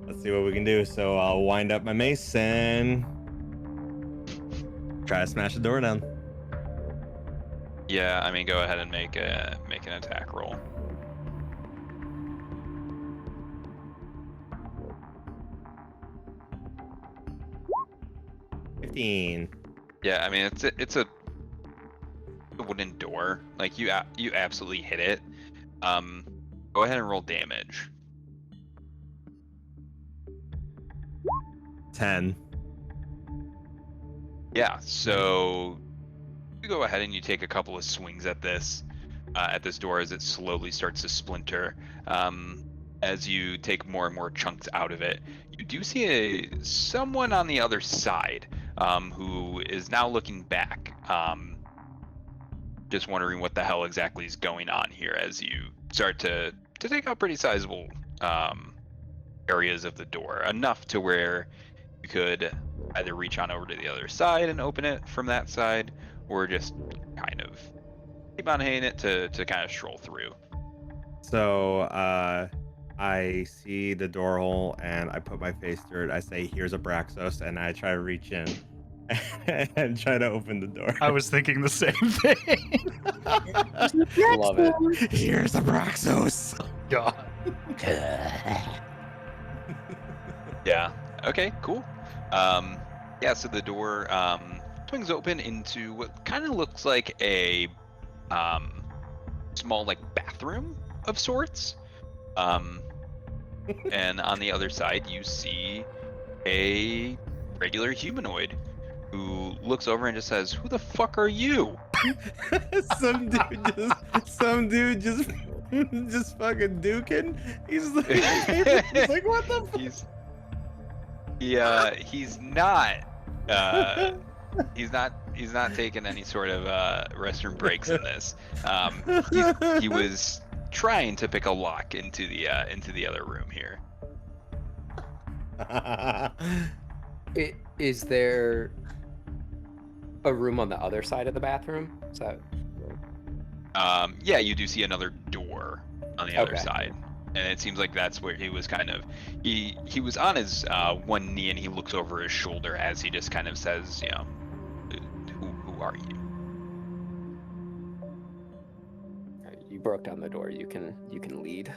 Speaker 4: Let's see what we can do. So I'll wind up my mace and try to smash the door down.
Speaker 1: Yeah, I mean, go ahead and make an attack roll.
Speaker 4: $15.
Speaker 1: Yeah, I mean, it's a wooden door. Like you absolutely hit it. Go ahead and roll damage.
Speaker 4: 10.
Speaker 1: Yeah, so you go ahead and you take a couple of swings at this door as it slowly starts to splinter. As you take more and more chunks out of it, you do see someone on the other side who is now looking back, just wondering what the hell exactly is going on here as you start to take out pretty sizable areas of the door, enough to where you could either reach on over to the other side and open it from that side, or just kind of keep on hitting it to kind of stroll through.
Speaker 4: So I see the door hole and I put my face through it. I say, "Here's Abraxos," and I try to reach in and try to open the door.
Speaker 3: I was thinking the same thing.
Speaker 2: Love it.
Speaker 4: Here's Abraxos.
Speaker 3: God.
Speaker 1: Yeah. Okay, cool. Yeah, so the door swings open into what kind of looks like a small like bathroom of sorts. And on the other side you see a regular humanoid who looks over and just says, "Who the fuck are you?"
Speaker 4: some dude just fucking duking. He's like, what the fuck? He's not taking any sort of restroom breaks in this. He was trying to pick a lock into the other room here.
Speaker 2: Is there a room on the other side of the bathroom? So.
Speaker 1: Yeah, you do see another door on the other
Speaker 2: Okay.
Speaker 1: side, and it seems like that's where he was kind of he was on his one knee, and he looks over his shoulder as he just kind of says, you know, who are you?
Speaker 2: You broke down the door. You can lead.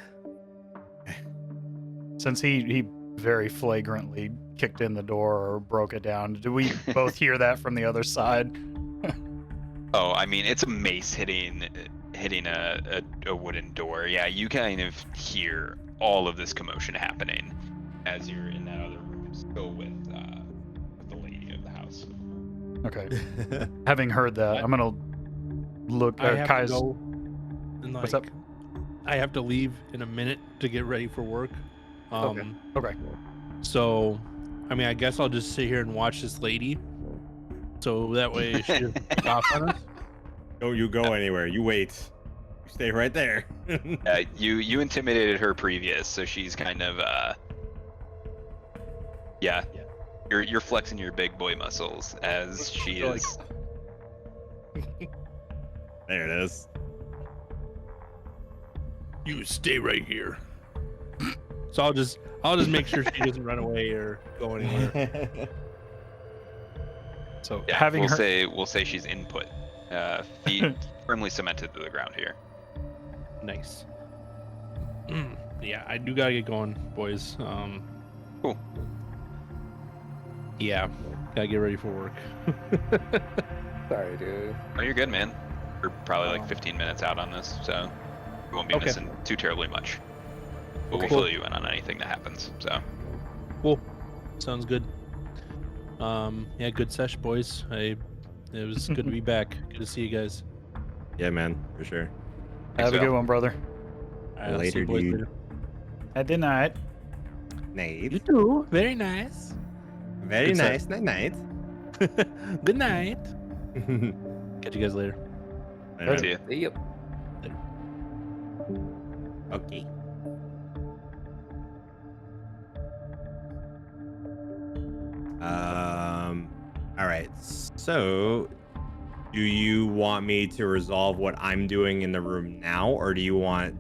Speaker 3: Since he very flagrantly kicked in the door or broke it down, do we both hear that from the other side?
Speaker 1: Oh, I mean, it's a mace hitting a wooden door. Yeah, you kind of hear all of this commotion happening as you're in that other room, still with the lady of the house.
Speaker 3: Okay. Having heard that, I'm gonna look.
Speaker 5: I have
Speaker 3: Kai's.
Speaker 5: to go. And
Speaker 3: What's up?
Speaker 5: I have to leave in a minute to get ready for work.
Speaker 3: Okay.
Speaker 5: So, I mean, I guess I'll just sit here and watch this lady. So that way she doesn't pick off on us.
Speaker 4: Don't you go anywhere. You wait. You stay right there.
Speaker 1: You intimidated her previous, so she's kind of yeah. You're flexing your big boy muscles as she
Speaker 5: So, like-
Speaker 1: is.
Speaker 4: There it is.
Speaker 5: You stay right here. So I'll just make sure she doesn't run away or go anywhere.
Speaker 3: So
Speaker 1: Yeah,
Speaker 3: having her.
Speaker 1: we'll say she's input. Feet firmly cemented to the ground here.
Speaker 5: Nice. Yeah, I do gotta get going, boys.
Speaker 1: Cool.
Speaker 5: Yeah, gotta get ready for work.
Speaker 2: Sorry, dude.
Speaker 1: Oh, you're good, man. We're probably like 15 minutes out on this, so you won't be
Speaker 5: Okay.
Speaker 1: missing too terribly much. But we'll
Speaker 5: Cool.
Speaker 1: fill you in on anything that happens. So
Speaker 5: Cool. Sounds good. Yeah, good sesh, boys. It was good to be back. Good to see you guys.
Speaker 4: Yeah, man, for sure.
Speaker 3: Have a
Speaker 1: Thanks,
Speaker 3: good
Speaker 1: Val.
Speaker 3: one, brother.
Speaker 5: All right, I'll see
Speaker 4: Later,
Speaker 5: you boys
Speaker 4: dude.
Speaker 5: later.
Speaker 3: At the night.
Speaker 4: Nate.
Speaker 5: too. Very nice.
Speaker 4: Very
Speaker 5: Good
Speaker 4: nice. Night night.
Speaker 5: Good night. Catch you guys later.
Speaker 1: see ya.
Speaker 2: Yep.
Speaker 4: Okay. All right. So, do you want me to resolve what I'm doing in the room now, or do you want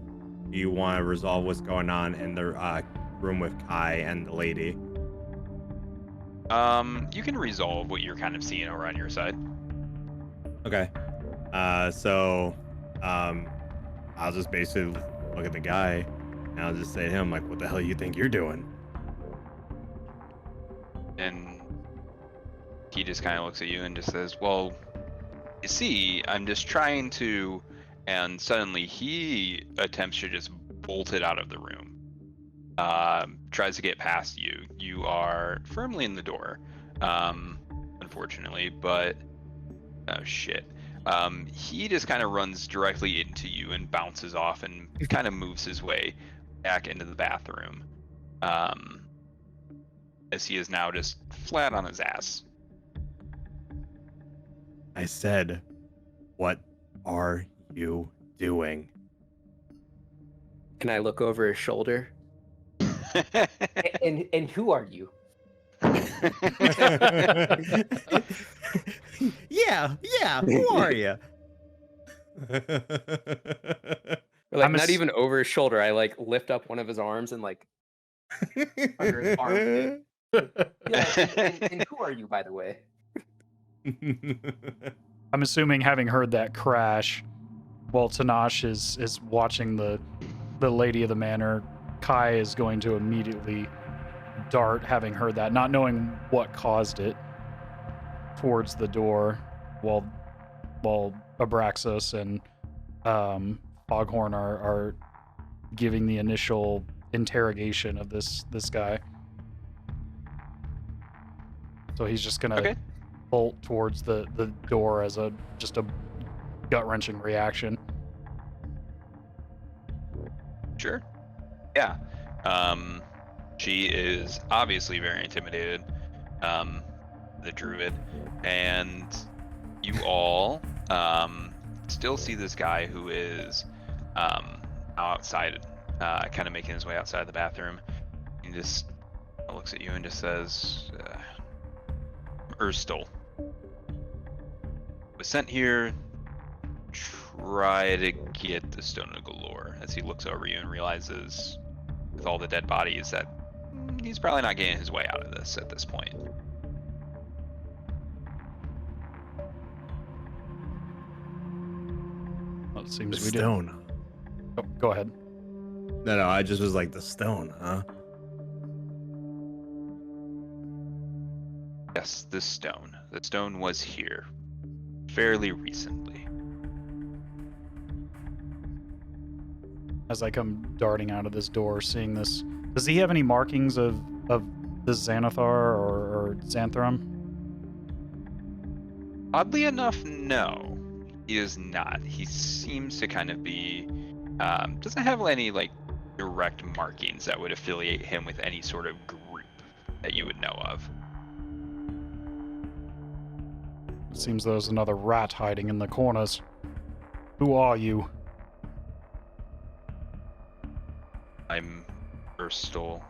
Speaker 4: to resolve what's going on in the room with Kai and the lady?
Speaker 1: You can resolve what you're kind of seeing over on your side.
Speaker 4: Okay. I'll just basically look at the guy and I'll just say to him, like, what the hell you think you're doing?
Speaker 1: And he just kind of looks at you and just says, well, you see, I'm just trying to, and suddenly he attempts to just bolt it out of the room. Tries to get past you. You are firmly in the door, unfortunately, but oh shit. He just kind of runs directly into you and bounces off and kind of moves his way back into the bathroom. As he is now just flat on his ass.
Speaker 4: I said, what are you doing?
Speaker 2: Can I look over his shoulder? And who are you?
Speaker 4: yeah, who are you?
Speaker 2: Or, like,
Speaker 3: I'm
Speaker 2: not
Speaker 3: ass-
Speaker 2: even over his shoulder. I like lift up one of his arms and like under his armpit. Yeah, and who are you, by the way?
Speaker 3: I'm assuming, having heard that crash, while Tenach is watching the lady of the manor, Kai is going to immediately dart, having heard that, not knowing what caused it, towards the door, while Abraxos and Foghorn are giving the initial interrogation of this guy. So he's just gonna
Speaker 1: Okay.
Speaker 3: bolt towards the door as just a gut-wrenching reaction.
Speaker 1: Sure. Yeah. She is obviously very intimidated, the Druid, and you all still see this guy who is outside, kind of making his way outside the bathroom. He just looks at you and just says, Urstel was sent here try to get the Stone of Galore, as he looks over you and realizes, with all the dead bodies, that he's probably not getting his way out of this at this point.
Speaker 3: Well, it seems
Speaker 4: The
Speaker 3: we did.
Speaker 4: stone.
Speaker 3: Oh, go ahead.
Speaker 4: No, I just was like, the stone, huh?
Speaker 1: Yes, this stone. The stone was here fairly recently.
Speaker 3: as I come darting out of this door, seeing this. Does he have any markings of this Xanathar or Xanthrum?
Speaker 1: Oddly enough, no, he is not. He seems to kind of be doesn't have any like direct markings that would affiliate him with any sort of group that you would know of.
Speaker 3: It seems there's another rat hiding in the corners. Who are you?
Speaker 1: I'm Urstal.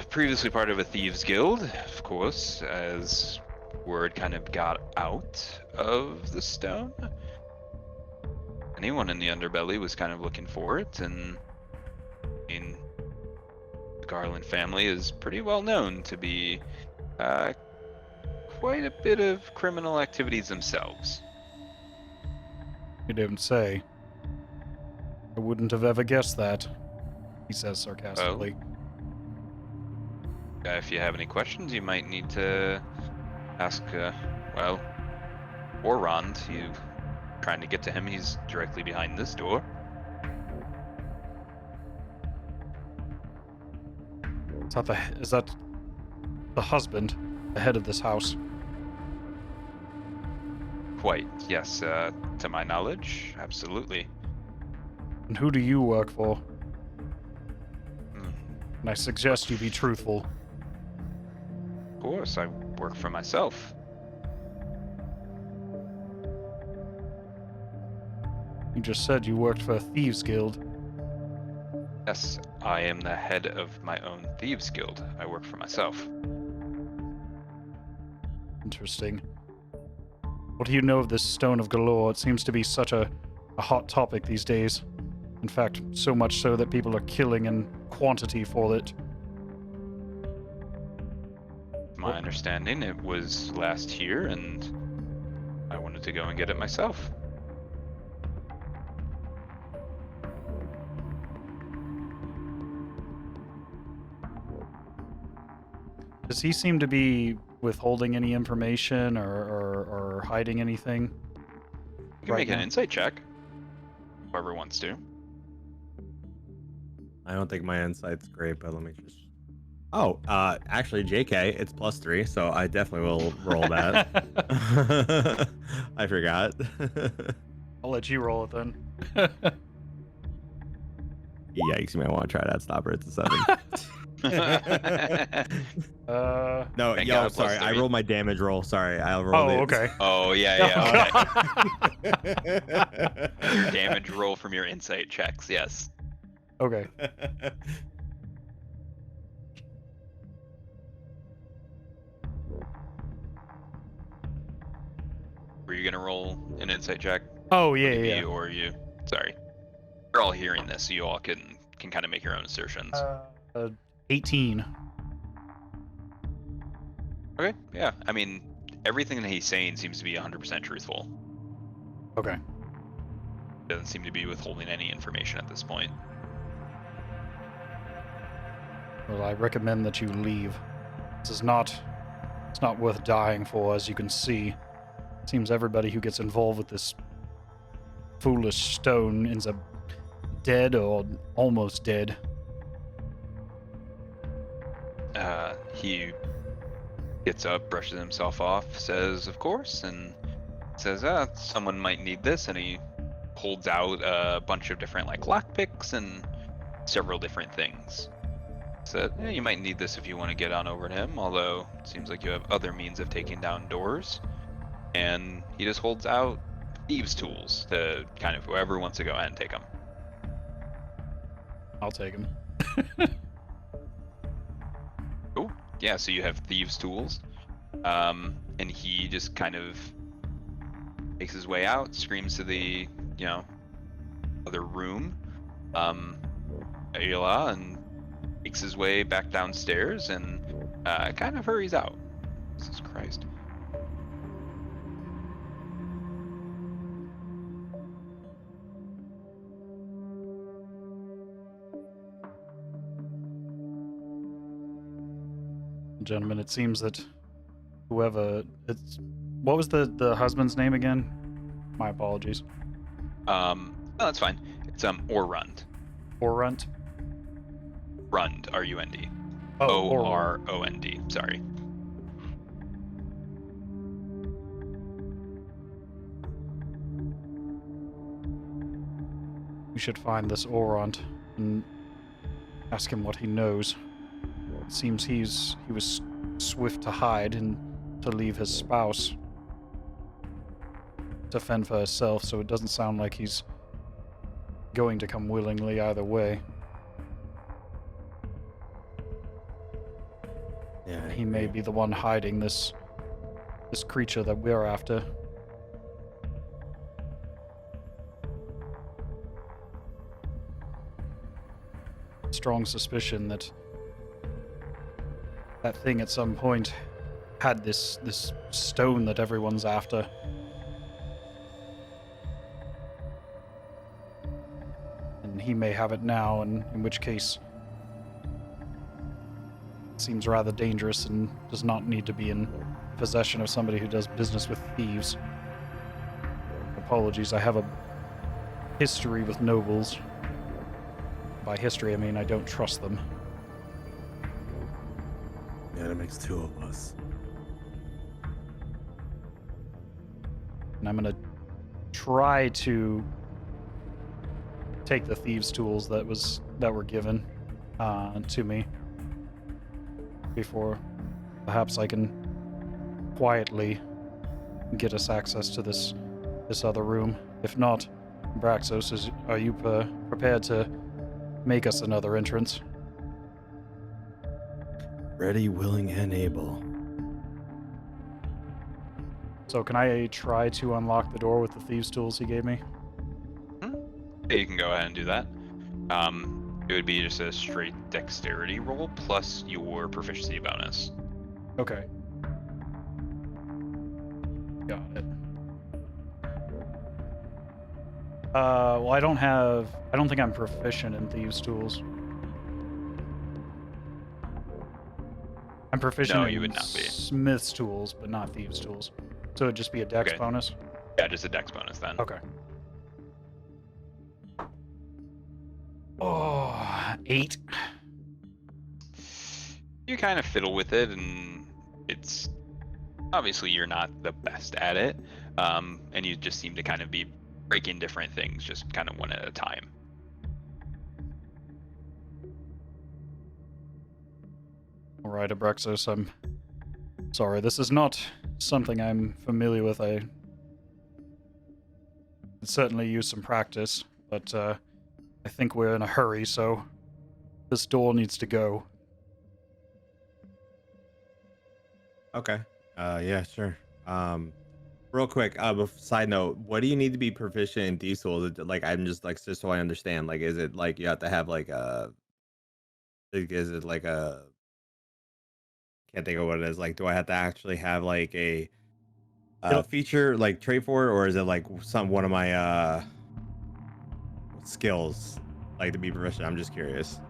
Speaker 1: Previously part of a thieves guild, of course, as word kind of got out of the stone. Anyone in the underbelly was kind of looking for it, and I mean, the Garland family is pretty well known to be quite a bit of criminal activities themselves.
Speaker 3: You don't say. I wouldn't have ever guessed that, he says sarcastically.
Speaker 1: If you have any questions, you might need to ask, well, Orrond. You trying to get to him, he's directly behind this door.
Speaker 3: Is that the husband, the head of this house?
Speaker 1: Quite, yes, to my knowledge, absolutely.
Speaker 3: And who do you work for?
Speaker 1: Hmm.
Speaker 3: And I suggest you be truthful.
Speaker 1: Of course, I work for myself.
Speaker 3: You just said you worked for a thieves guild.
Speaker 1: Yes, I am the head of my own thieves guild. I work for myself.
Speaker 3: Interesting. What do you know of this Stone of Galore? It seems to be such a hot topic these days. In fact, so much so that people are killing in quantity for it.
Speaker 1: My understanding, it was last here, and I wanted to go and get it myself.
Speaker 3: Does he seem to be withholding any information or hiding anything?
Speaker 1: You can make an insight check. Whoever wants to.
Speaker 4: I don't think my insight's great, but let me just. Oh, actually, JK, it's +3, so I definitely will roll that. I forgot.
Speaker 3: I'll let you roll it then.
Speaker 4: Yikes, you might want to try that stopper. It's a 7. No,
Speaker 1: Thank
Speaker 4: yo,
Speaker 1: God,
Speaker 4: sorry. I
Speaker 1: +3.
Speaker 4: rolled my damage roll. Sorry, I rolled it.
Speaker 3: okay.
Speaker 1: Oh, yeah.
Speaker 4: Okay.
Speaker 1: Your damage roll from your insight checks, yes.
Speaker 3: Okay.
Speaker 1: Were you gonna roll an insight check?
Speaker 3: Oh, yeah,
Speaker 1: Maybe
Speaker 3: yeah.
Speaker 1: you or you. Sorry. You're all hearing this, so you all can kind of make your own assertions.
Speaker 3: 18.
Speaker 1: Okay, yeah. I mean, everything that he's saying seems to be 100% truthful.
Speaker 3: Okay.
Speaker 1: Doesn't seem to be withholding any information at this point.
Speaker 3: Well, I recommend that you leave. This is not... It's not worth dying for, as you can see. Seems everybody who gets involved with this foolish stone ends up dead or almost dead.
Speaker 1: He gets up, brushes himself off, says, of course, and says, someone might need this, and he holds out a bunch of different, like, lockpicks and several different things. Said, you might need this if you want to get on over to him, although it seems like you have other means of taking down doors. And he just holds out thieves' tools to kind of whoever wants to go ahead and take them.
Speaker 3: I'll take him.
Speaker 1: Cool. Yeah, so you have thieves' tools. And he just kind of makes his way out, screams to the, other room, Ayla, and makes his way back downstairs and kind of hurries out. Jesus Christ.
Speaker 3: Gentlemen, it seems that whoever... What was the husband's name again? My apologies.
Speaker 1: Oh, that's fine. It's Orrund.
Speaker 3: Orunt?
Speaker 1: Rund, R-U-N-D.
Speaker 3: Oh,
Speaker 1: O-R-O-N-D. Sorry.
Speaker 3: We should find this Orunt and ask him what he knows. It seems he was swift to hide and to leave his spouse to fend for herself, so it doesn't sound like he's going to come willingly either way.
Speaker 4: Yeah.
Speaker 3: He may be the one hiding this creature that we're after. Strong suspicion that that thing at some point had this stone that everyone's after. And he may have it now, and in which case it seems rather dangerous and does not need to be in possession of somebody who does business with thieves. Apologies, I have a history with nobles. By history, I mean I don't trust them.
Speaker 6: Yeah, that makes two of us.
Speaker 3: And I'm gonna try to take the thieves' tools that were given to me before perhaps I can quietly get us access to this other room. If not, Abraxos, are you prepared to make us another entrance?
Speaker 6: Ready, willing, and able.
Speaker 3: So can I try to unlock the door with the thieves' tools he gave me?
Speaker 1: Yeah, you can go ahead and do that. It would be just a straight dexterity roll plus your proficiency bonus.
Speaker 3: Okay. Got it. Well, I don't think I'm proficient in thieves' tools. I'm proficient
Speaker 1: No,
Speaker 3: in
Speaker 1: you would not be.
Speaker 3: smith's tools, but not thieves' tools. So it'd just be a dex
Speaker 1: Okay.
Speaker 3: bonus?
Speaker 1: Yeah, just a dex bonus then.
Speaker 3: Okay. Oh, 8.
Speaker 1: You kind of fiddle with it, and it's obviously you're not the best at it, and you just seem to kind of be breaking different things, just kind of one at a time.
Speaker 3: All right, Abraxos, I'm sorry. This is not something I'm familiar with. I could certainly use some practice, but I think we're in a hurry, so this door needs to go.
Speaker 4: Okay. Yeah, sure. Real quick, side note, what do you need to be proficient in these tools? Like, I'm just so I understand. Like, is it like you have to have is it like a, can't think of what it is. Like, do I have to actually have like a feature like trait for it, or is it like one of my skills like to be proficient? I'm just curious.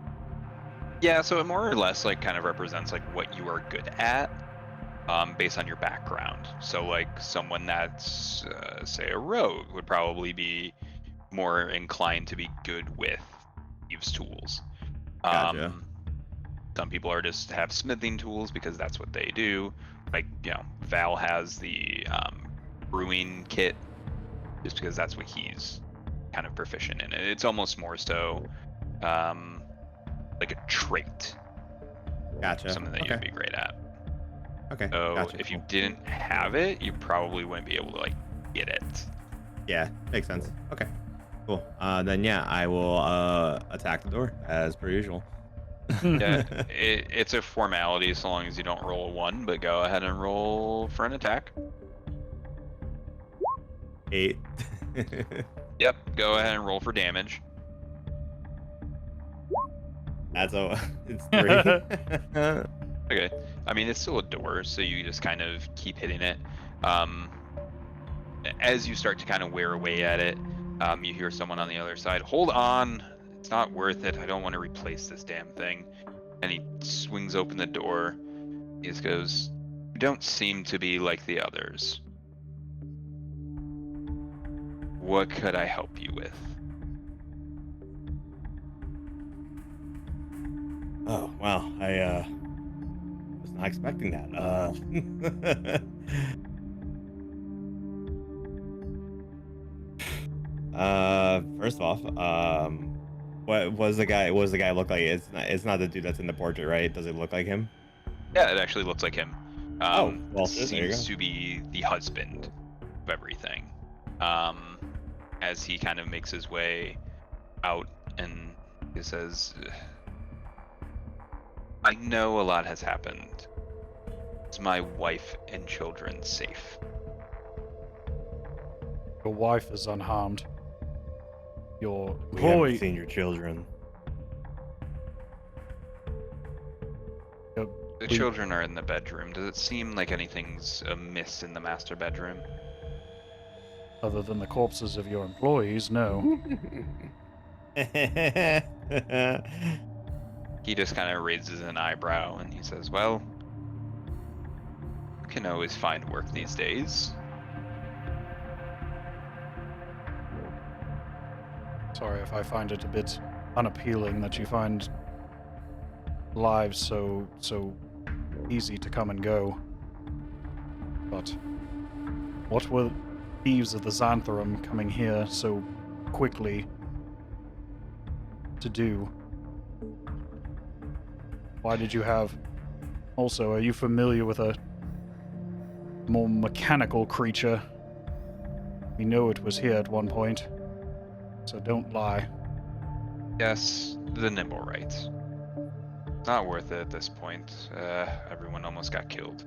Speaker 1: Yeah, so it more or less like kind of represents like what you are good at, based on your background. So like someone that's say a rogue would probably be more inclined to be good with thieves' tools.
Speaker 4: Gotcha.
Speaker 1: Some people are just have smithing tools because that's what they do. Like, Val has the brewing kit just because that's what he's kind of proficient in. It's almost more so like a trait.
Speaker 4: Gotcha.
Speaker 1: Something that you'd be great at.
Speaker 4: Okay.
Speaker 1: So
Speaker 4: Gotcha.
Speaker 1: if you
Speaker 4: Cool.
Speaker 1: didn't have it, you probably wouldn't be able to like get it.
Speaker 4: Yeah, makes sense. Okay. Cool. Then yeah, I will attack the door as per usual.
Speaker 1: Yeah, it's a formality so long as you don't roll a 1, but go ahead and roll for an attack.
Speaker 4: 8.
Speaker 1: Yep, go ahead and roll for damage.
Speaker 4: That's it's 3.
Speaker 1: Okay, I mean it's still a door, so you just kind of keep hitting it. As you start to kind of wear away at it, you hear someone on the other side, "Hold on, it's not worth it. I don't want to replace this damn thing." And he swings open the door. He just goes, "You don't seem to be like the others. What could I help you with?"
Speaker 4: Oh, wow. I was not expecting that. First off, what was the guy? What does the guy look like? It's not the dude that's in the portrait, right? Does it look like him?
Speaker 1: Yeah, it actually looks like him.
Speaker 4: Oh, well, there you
Speaker 1: Seems
Speaker 4: go.
Speaker 1: to be the husband of everything. As he kind of makes his way out, and he says, "I know a lot has happened. Is my wife and children safe?"
Speaker 3: Your wife is unharmed. Your
Speaker 4: We haven't
Speaker 3: employee,
Speaker 4: seen your children.
Speaker 1: The children are in the bedroom. Does it seem like anything's amiss in the master bedroom?
Speaker 3: other than the corpses of your employees, no.
Speaker 1: He just kind of raises an eyebrow and he says, "Well, you can always find work these days."
Speaker 3: Sorry if I find it a bit unappealing that you find lives so easy to come and go. But what were thieves of the Xantherum coming here so quickly to do? Why did you have... Also, are you familiar with a more mechanical creature? We know it was here at one point, so don't lie.
Speaker 1: Yes, the nimble right. Not worth it at this point. Everyone almost got killed.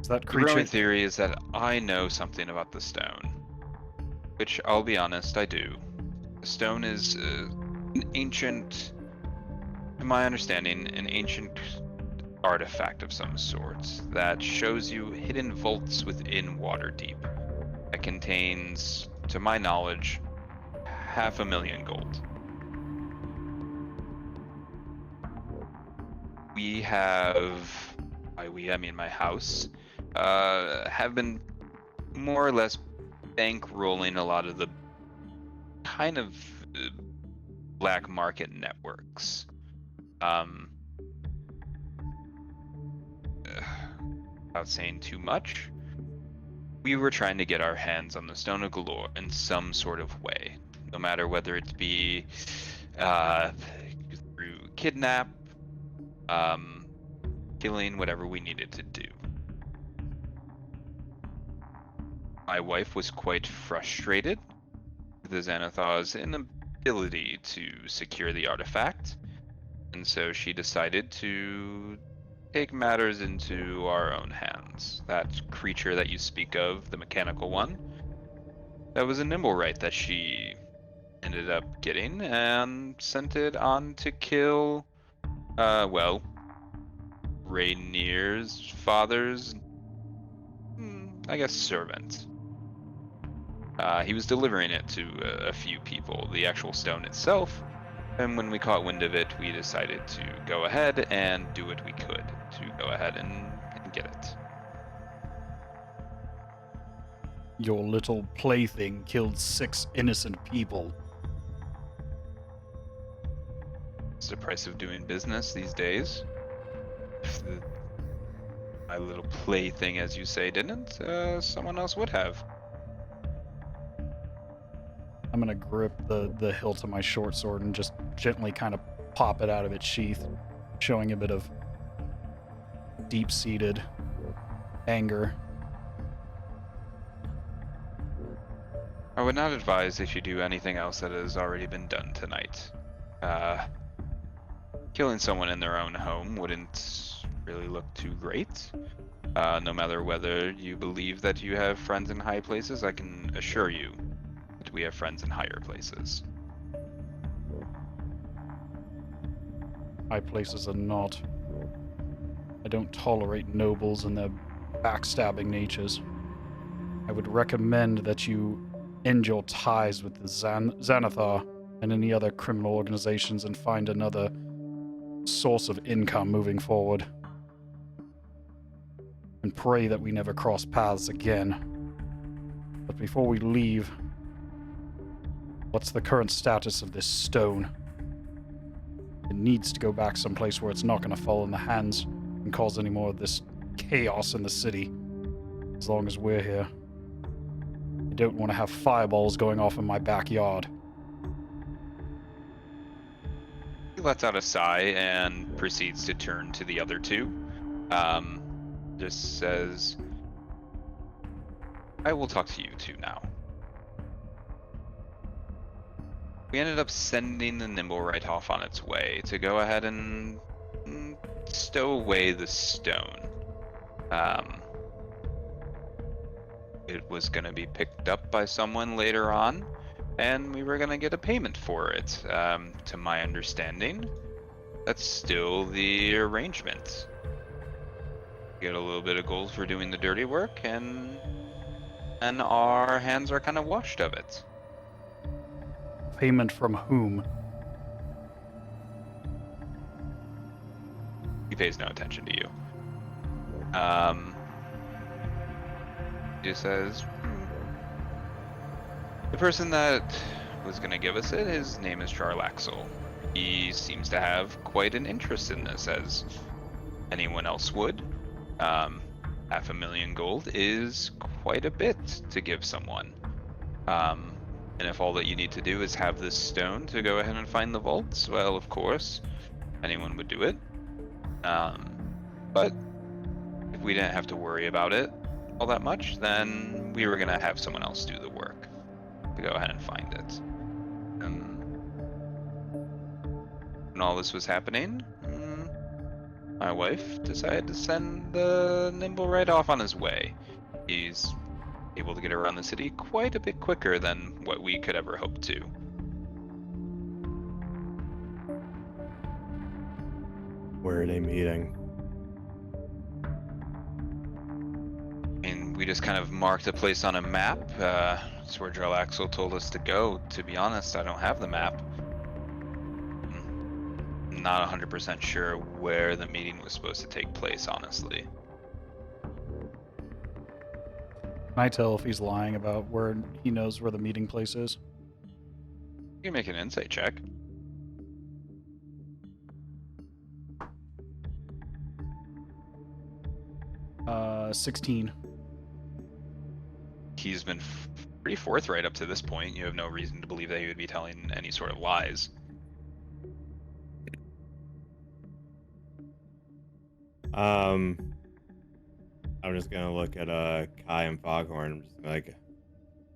Speaker 3: Is that
Speaker 1: The
Speaker 3: creature...
Speaker 1: growing theory is that I know something about the stone. Which, I'll be honest, I do. The stone is an ancient, to my understanding, an ancient artifact of some sort that shows you hidden vaults within Waterdeep that contains, to my knowledge, 500,000 gold. We have, by we I mean my house, have been more or less bankrolling a lot of the kind of black market networks. Without saying too much, we were trying to get our hands on the Stone of Galore in some sort of way, no matter whether it be through kidnap, killing, whatever we needed to do. My wife was quite frustrated with the Xanathar's inability to secure the artifact, and so she decided to take matters into our own hands. That creature that you speak of, the mechanical one, that was a nimblewright that she ended up getting and sent it on to kill, well, Rainier's father's, I guess, servant. He was delivering it to a few people, the actual stone itself, and when we caught wind of it, we decided to go ahead and do what we could to go ahead and get it.
Speaker 3: Your little plaything killed 6 innocent people.
Speaker 1: It's the price of doing business these days. If my little plaything, as you say, didn't, someone else would have.
Speaker 3: I'm gonna grip the hilt of my short sword and just gently kind of pop it out of its sheath, showing a bit of deep-seated anger.
Speaker 1: I would not advise if you do anything else that has already been done tonight. Killing someone in their own home wouldn't really look too great. No matter whether you believe that you have friends in high places, I can assure you that we have friends in higher places.
Speaker 3: High places are not. I don't tolerate nobles and their backstabbing natures. I would recommend that you end your ties with the Xanathar and any other criminal organizations and find another source of income moving forward. And pray that we never cross paths again. But before we leave, what's the current status of this stone? It needs to go back someplace where it's not going to fall in the hands and cause any more of this chaos in the city. As long as we're here. I don't want to have fireballs going off in my backyard.
Speaker 1: He lets out a sigh and proceeds to turn to the other two. Just says, I will talk to you two now. We ended up sending the Nimble right off on its way to go ahead and stow away the stone. It was going to be picked up by someone later on, and we were going to get a payment for it. To my understanding, that's still the arrangement. Get a little bit of gold for doing the dirty work, and our hands are kind of washed of it.
Speaker 3: Payment from whom?
Speaker 1: He pays no attention to you. He says, the person that was going to give us it, his name is Charlaxle. He seems to have quite an interest in this, as anyone else would. 500,000 gold is quite a bit to give someone. And if all that you need to do is have this stone to go ahead and find the vaults, well, of course, anyone would do it. But if we didn't have to worry about it all that much, then we were going to have someone else do the work to go ahead and find it. When all this was happening, my wife decided to send the Nimble right off on his way. He's able to get around the city quite a bit quicker than what we could ever hope to.
Speaker 4: Where are they meeting?
Speaker 1: And we just kind of marked a place on a map. It's where Charlaxle told us to go. To be honest, I don't have the map. I'm not 100% sure where the meeting was supposed to take place, honestly.
Speaker 3: Can I tell if he's lying about where he knows where the meeting place is?
Speaker 1: You can make an insight check.
Speaker 3: Uh, 16.
Speaker 1: He's been pretty forthright up to this point. You have no reason to believe that he would be telling any sort of lies.
Speaker 4: I'm just gonna look at Kai and Foghorn. I'm just like,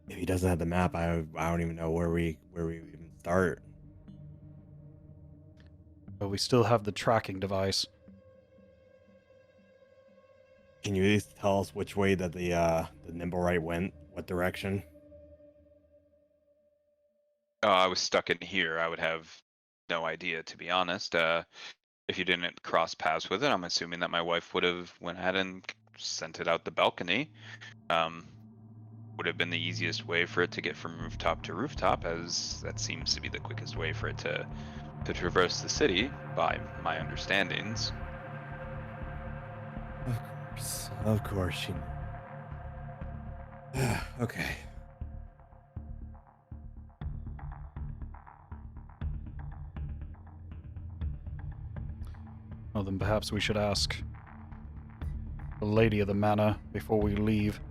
Speaker 4: if he doesn't have the map, I don't even know where we even start.
Speaker 3: But we still have the tracking device.
Speaker 4: Can you at least tell us which way that the Nimble Right went? What direction?
Speaker 1: Oh, I was stuck in here. I would have no idea, to be honest. If you didn't cross paths with it, I'm assuming that my wife would have went ahead and sent it out the balcony. Would have been the easiest way for it to get from rooftop to rooftop, as that seems to be the quickest way for it to traverse the city, by my understandings.
Speaker 4: Of course, she. Okay.
Speaker 3: Well, then perhaps we should ask the lady of the manor before we leave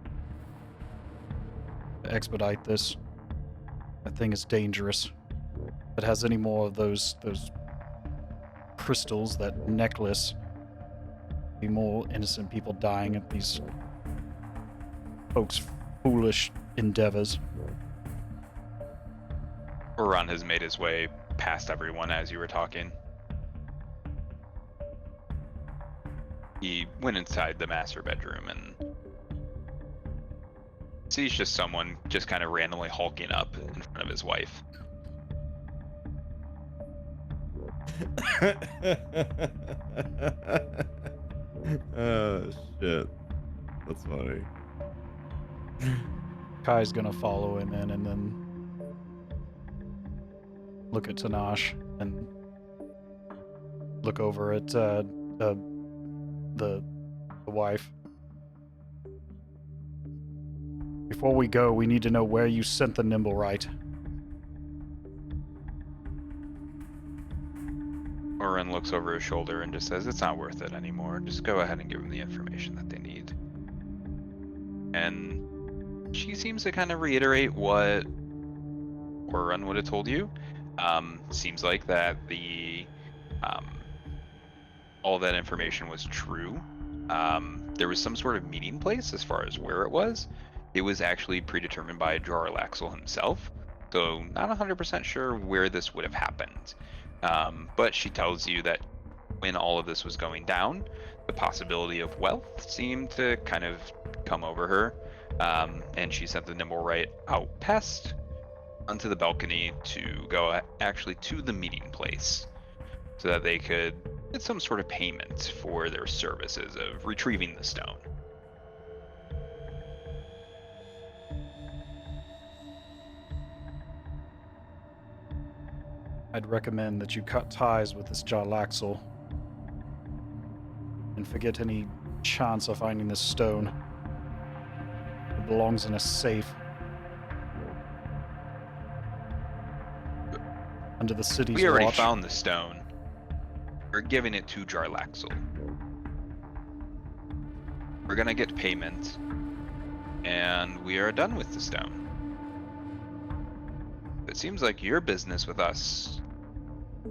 Speaker 3: to expedite this. That thing is dangerous. If it has any more of those crystals, that necklace, be more innocent people dying at these folks' foolish endeavors.
Speaker 1: Oran has made his way past everyone as you were talking. He went inside the master bedroom and sees just someone just kind of randomly hulking up in front of his wife.
Speaker 4: Oh shit, that's funny.
Speaker 3: Kai's gonna follow him in and then look at Tenach and look over at the wife. Before we go, we need to know where you sent the Nimble Right.
Speaker 1: Oren looks over his shoulder and just says, "It's not worth it anymore. Just go ahead and give them the information that they need." And she seems to kind of reiterate what Oren would have told you. Seems like that all that information was true. There was some sort of meeting place as far as where it was. It was actually predetermined by Jarlaxle himself, so not 100% sure where this would have happened. But she tells you that when all of this was going down, the possibility of wealth seemed to kind of come over her, and she sent the Nimblewright out past onto the balcony to go actually to the meeting place so that they could get some sort of payment for their services of retrieving the stone.
Speaker 3: I'd recommend that you cut ties with this Jarlaxle and forget any chance of finding this stone. It belongs in a safe under the city's
Speaker 1: We already
Speaker 3: watch.
Speaker 1: found the stone. We're giving it to Jarlaxle. We're gonna get payment, and we are done with the stone. It seems like your business with us,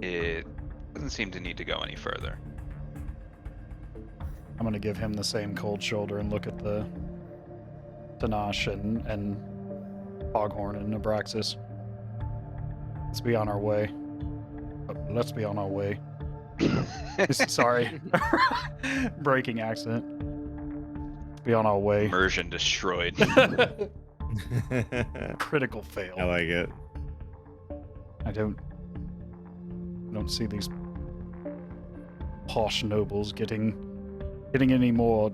Speaker 1: it doesn't seem to need to go any further.
Speaker 3: I'm gonna give him the same cold shoulder and look at the Tenach and Foghorn and Abraxos. Let's be on our way. Let's be on our way. Sorry. Breaking accent. Be on our way.
Speaker 1: Immersion destroyed.
Speaker 3: Critical fail.
Speaker 4: I like it.
Speaker 3: I don't see these posh nobles getting any more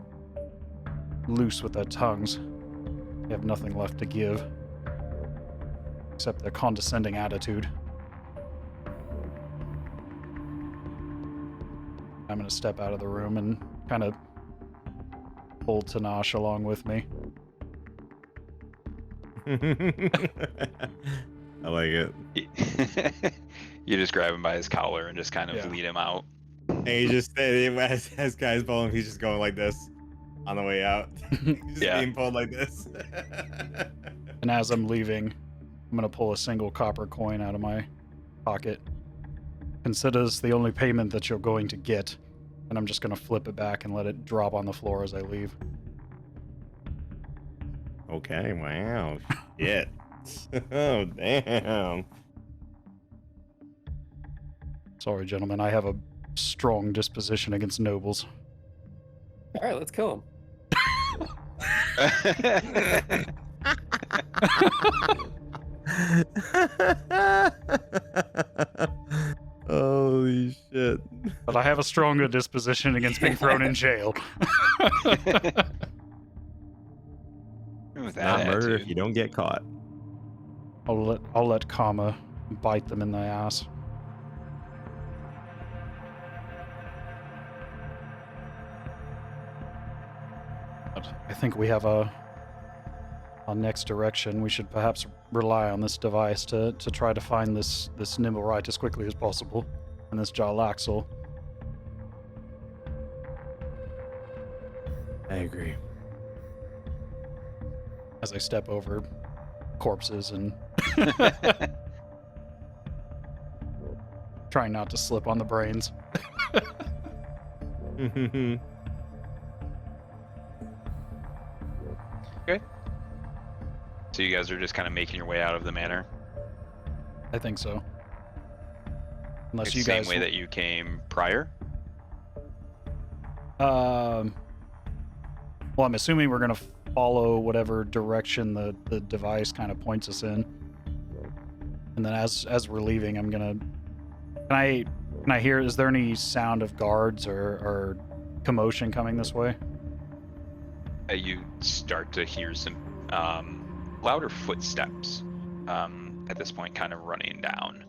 Speaker 3: loose with their tongues. They have nothing left to give except their condescending attitude. I'm gonna step out of the room and kind of pull Tenach along with me.
Speaker 4: I like it.
Speaker 1: You just grab him by his collar and just kind of lead him out.
Speaker 4: And he just, as guys pull him, he's just going like this on the way out. He's just being pulled like this.
Speaker 3: And as I'm leaving, I'm gonna pull a single copper coin out of my pocket. Consider this the only payment that you're going to get, and I'm just gonna flip it back and let it drop on the floor as I leave.
Speaker 4: Okay, wow. Shit. Oh, damn.
Speaker 3: Sorry, gentlemen, I have a strong disposition against nobles.
Speaker 2: All right, let's kill him.
Speaker 4: Holy shit.
Speaker 3: But I have a stronger disposition against being thrown in jail.
Speaker 1: With that
Speaker 4: Not murder if
Speaker 1: attitude.
Speaker 4: you don't get caught.
Speaker 3: I'll let karma bite them in the ass. But I think we have our next direction. We should perhaps rely on this device to try to find this Nimblewright as quickly as possible, and this Jarlaxle.
Speaker 6: I agree.
Speaker 3: As I step over corpses and trying not to slip on the brains.
Speaker 1: So you guys are just kind of making your way out of the manor?
Speaker 3: I think so. Unless
Speaker 1: Like
Speaker 3: you
Speaker 1: the same
Speaker 3: guys
Speaker 1: way that you came prior?
Speaker 3: well, I'm assuming we're gonna follow whatever direction the device kind of points us in. And then as we're leaving, I'm gonna can I hear, is there any sound of guards or commotion coming this way?
Speaker 1: You start to hear some louder footsteps at this point, kind of running down.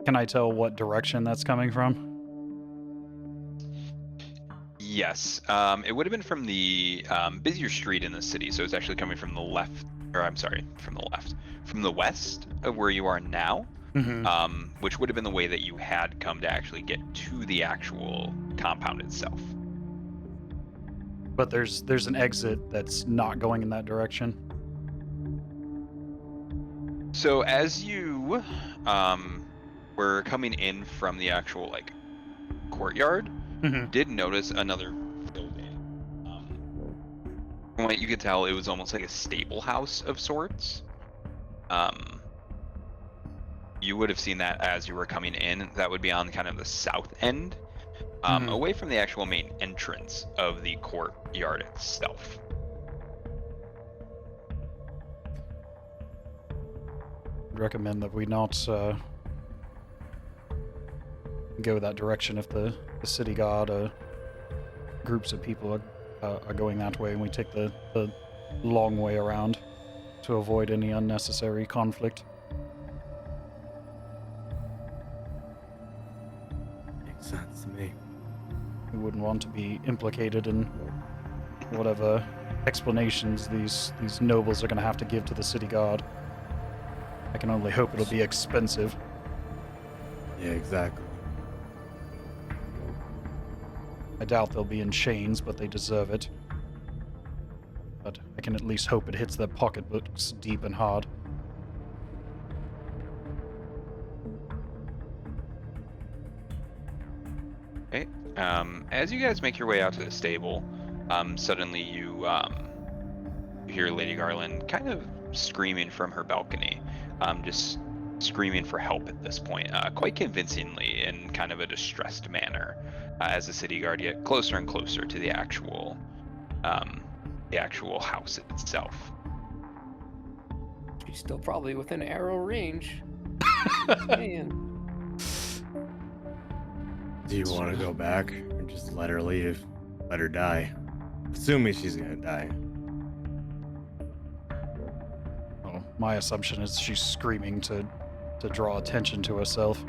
Speaker 3: Can I tell what direction that's coming from?
Speaker 1: Yes, it would have been from the busier street in the city, so it's actually coming from the left, or I'm sorry, from the left, from the west of where you are now. which would have been the way that you had come to actually get to the actual compound itself.
Speaker 3: But there's an exit that's not going in that direction.
Speaker 1: So as you were coming in from the actual like courtyard, did notice another building. From what you could tell, it was almost like a stable house of sorts. You would have seen that as you were coming in. That would be on kind of the south end, away from the actual main entrance of the courtyard itself.
Speaker 3: I'd recommend that we not go that direction if the city guard or groups of people are going that way, and we take the long way around to avoid any unnecessary conflict.
Speaker 6: Makes sense to me.
Speaker 3: We wouldn't want to be implicated in whatever explanations these nobles are going to have to give to the city guard. I can only hope it'll be expensive.
Speaker 6: Yeah, exactly.
Speaker 3: I doubt they'll be in chains, but they deserve it. But I can at least hope it hits their pocketbooks deep and hard.
Speaker 1: Okay. As you guys make your way out to the stable, suddenly you hear Lady Garland kind of screaming from her balcony, just screaming for help at this point, quite convincingly in kind of a distressed manner, as the city guard get closer and closer to the actual house itself.
Speaker 2: She's still probably within arrow range. Man.
Speaker 6: Do you want to go back or just let her leave? Let her die? Assuming she's gonna die.
Speaker 3: Oh, my assumption is she's screaming to draw attention to herself.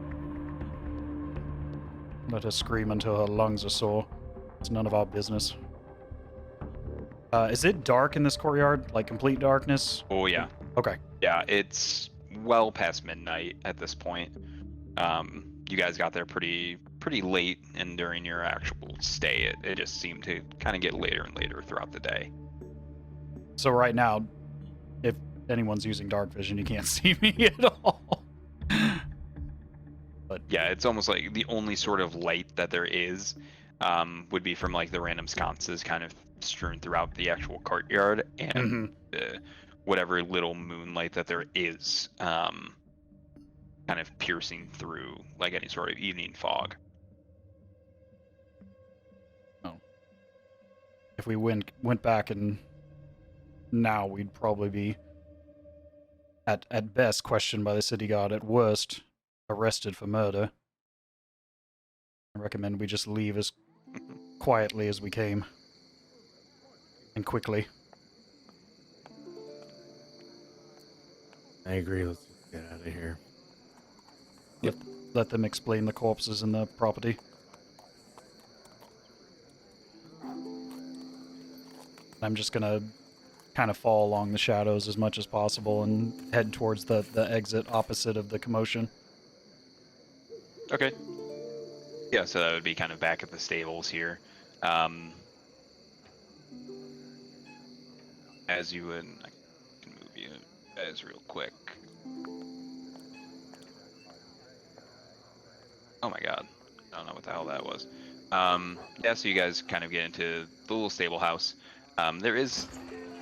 Speaker 3: Let her scream until her lungs are sore. It's none of our business. Is it dark in this courtyard? Like complete darkness?
Speaker 1: Oh yeah.
Speaker 3: Okay.
Speaker 1: Yeah, it's well past midnight at this point. You guys got there pretty late, and during your actual stay, it just seemed to kind of get later and later throughout the day.
Speaker 3: So right now, if anyone's using dark vision, you can't see me at all. But
Speaker 1: Yeah, it's almost like the only sort of light that there is would be from like the random sconces kind of strewn throughout the actual courtyard, and whatever little moonlight that there is kind of piercing through like any sort of evening fog.
Speaker 3: if we went back and now, we'd probably be at best questioned by the city guard, at worst arrested for murder. I recommend we just leave as quietly as we came. And quickly.
Speaker 6: I agree. Let's just get out of here.
Speaker 3: Let them explain the corpses and the property. I'm just gonna kind of fall along the shadows as much as possible and head towards the exit opposite of the commotion.
Speaker 1: Okay. Yeah, so that would be kind of back at the stables here. As you would, I can move you guys real quick. Oh my god, I don't know what the hell that was. Yeah, so you guys kind of get into the little stable house. There is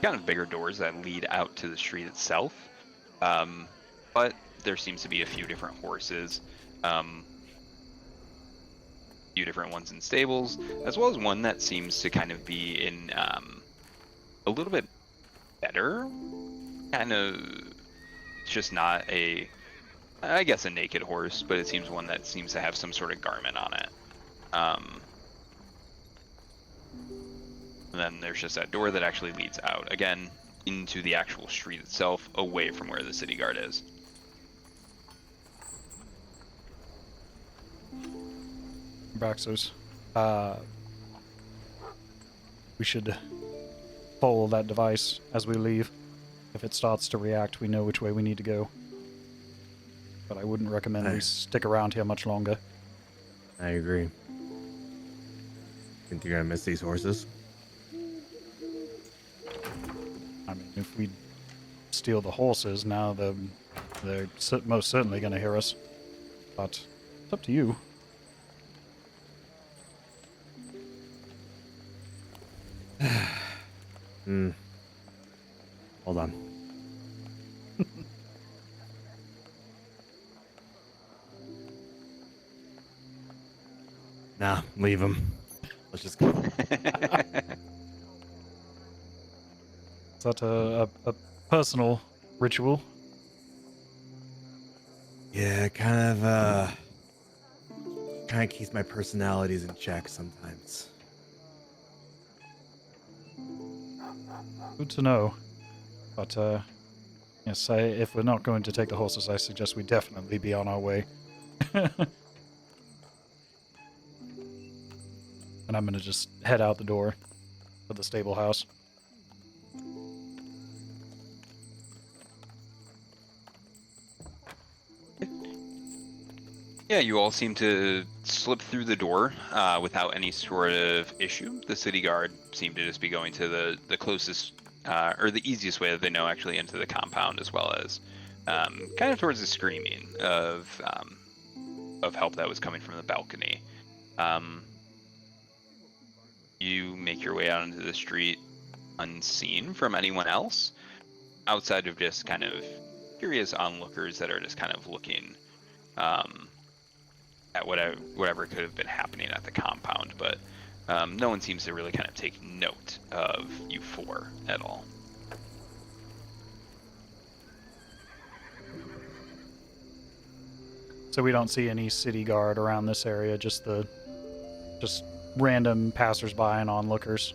Speaker 1: kind of bigger doors that lead out to the street itself, but there seems to be a few different horses, few different ones in stables, as well as one that seems to kind of be in a little bit better, kind of, it's just not a, I guess a naked horse, but it seems one that seems to have some sort of garment on it. And then there's just that door that actually leads out, again, into the actual street itself, away from where the city guard is.
Speaker 3: Abraxos, we should follow that device as we leave. If it starts to react, we know which way we need to go. but I wouldn't recommend we
Speaker 6: Nice.
Speaker 3: stick around here much longer.
Speaker 6: I agree. Think you're gonna miss these horses?
Speaker 3: I mean, if we steal the horses now, they're most certainly going to hear us. But it's up to you.
Speaker 6: Hold on. Nah, leave him. Let's just go.
Speaker 3: Is that a personal ritual?
Speaker 6: Yeah, it kind of keeps my personalities in check sometimes.
Speaker 3: Good to know. But, yes, if we're not going to take the horses, I suggest we definitely be on our way. And I'm going to just head out the door for the stable house.
Speaker 1: Yeah, you all seem to slip through the door without any sort of issue. The city guard seemed to just be going to the closest or the easiest way that they know actually into the compound, as well as kind of towards the screaming of help that was coming from the balcony. You make your way out into the street unseen from anyone else, outside of just kind of curious onlookers that are just kind of looking at whatever could have been happening at the compound, but no one seems to really kind of take note of you four at all.
Speaker 3: So we don't see any city guard around this area, just random passersby and onlookers.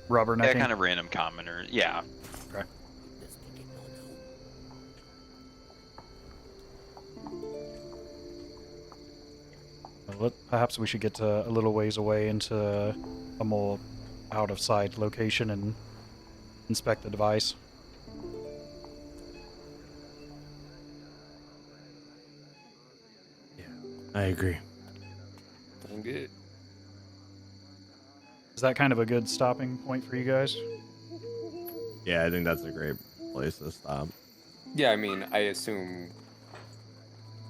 Speaker 3: Rubbernecking.
Speaker 1: Yeah, kind of random commoners. Yeah.
Speaker 3: Okay. Well, perhaps we should get a little ways away into a more out-of-sight location and inspect the device.
Speaker 6: Yeah, I agree.
Speaker 2: I'm good.
Speaker 3: Is that kind of a good stopping point for you guys?
Speaker 4: Yeah, I think that's a great place to stop.
Speaker 2: Yeah, I mean, I assume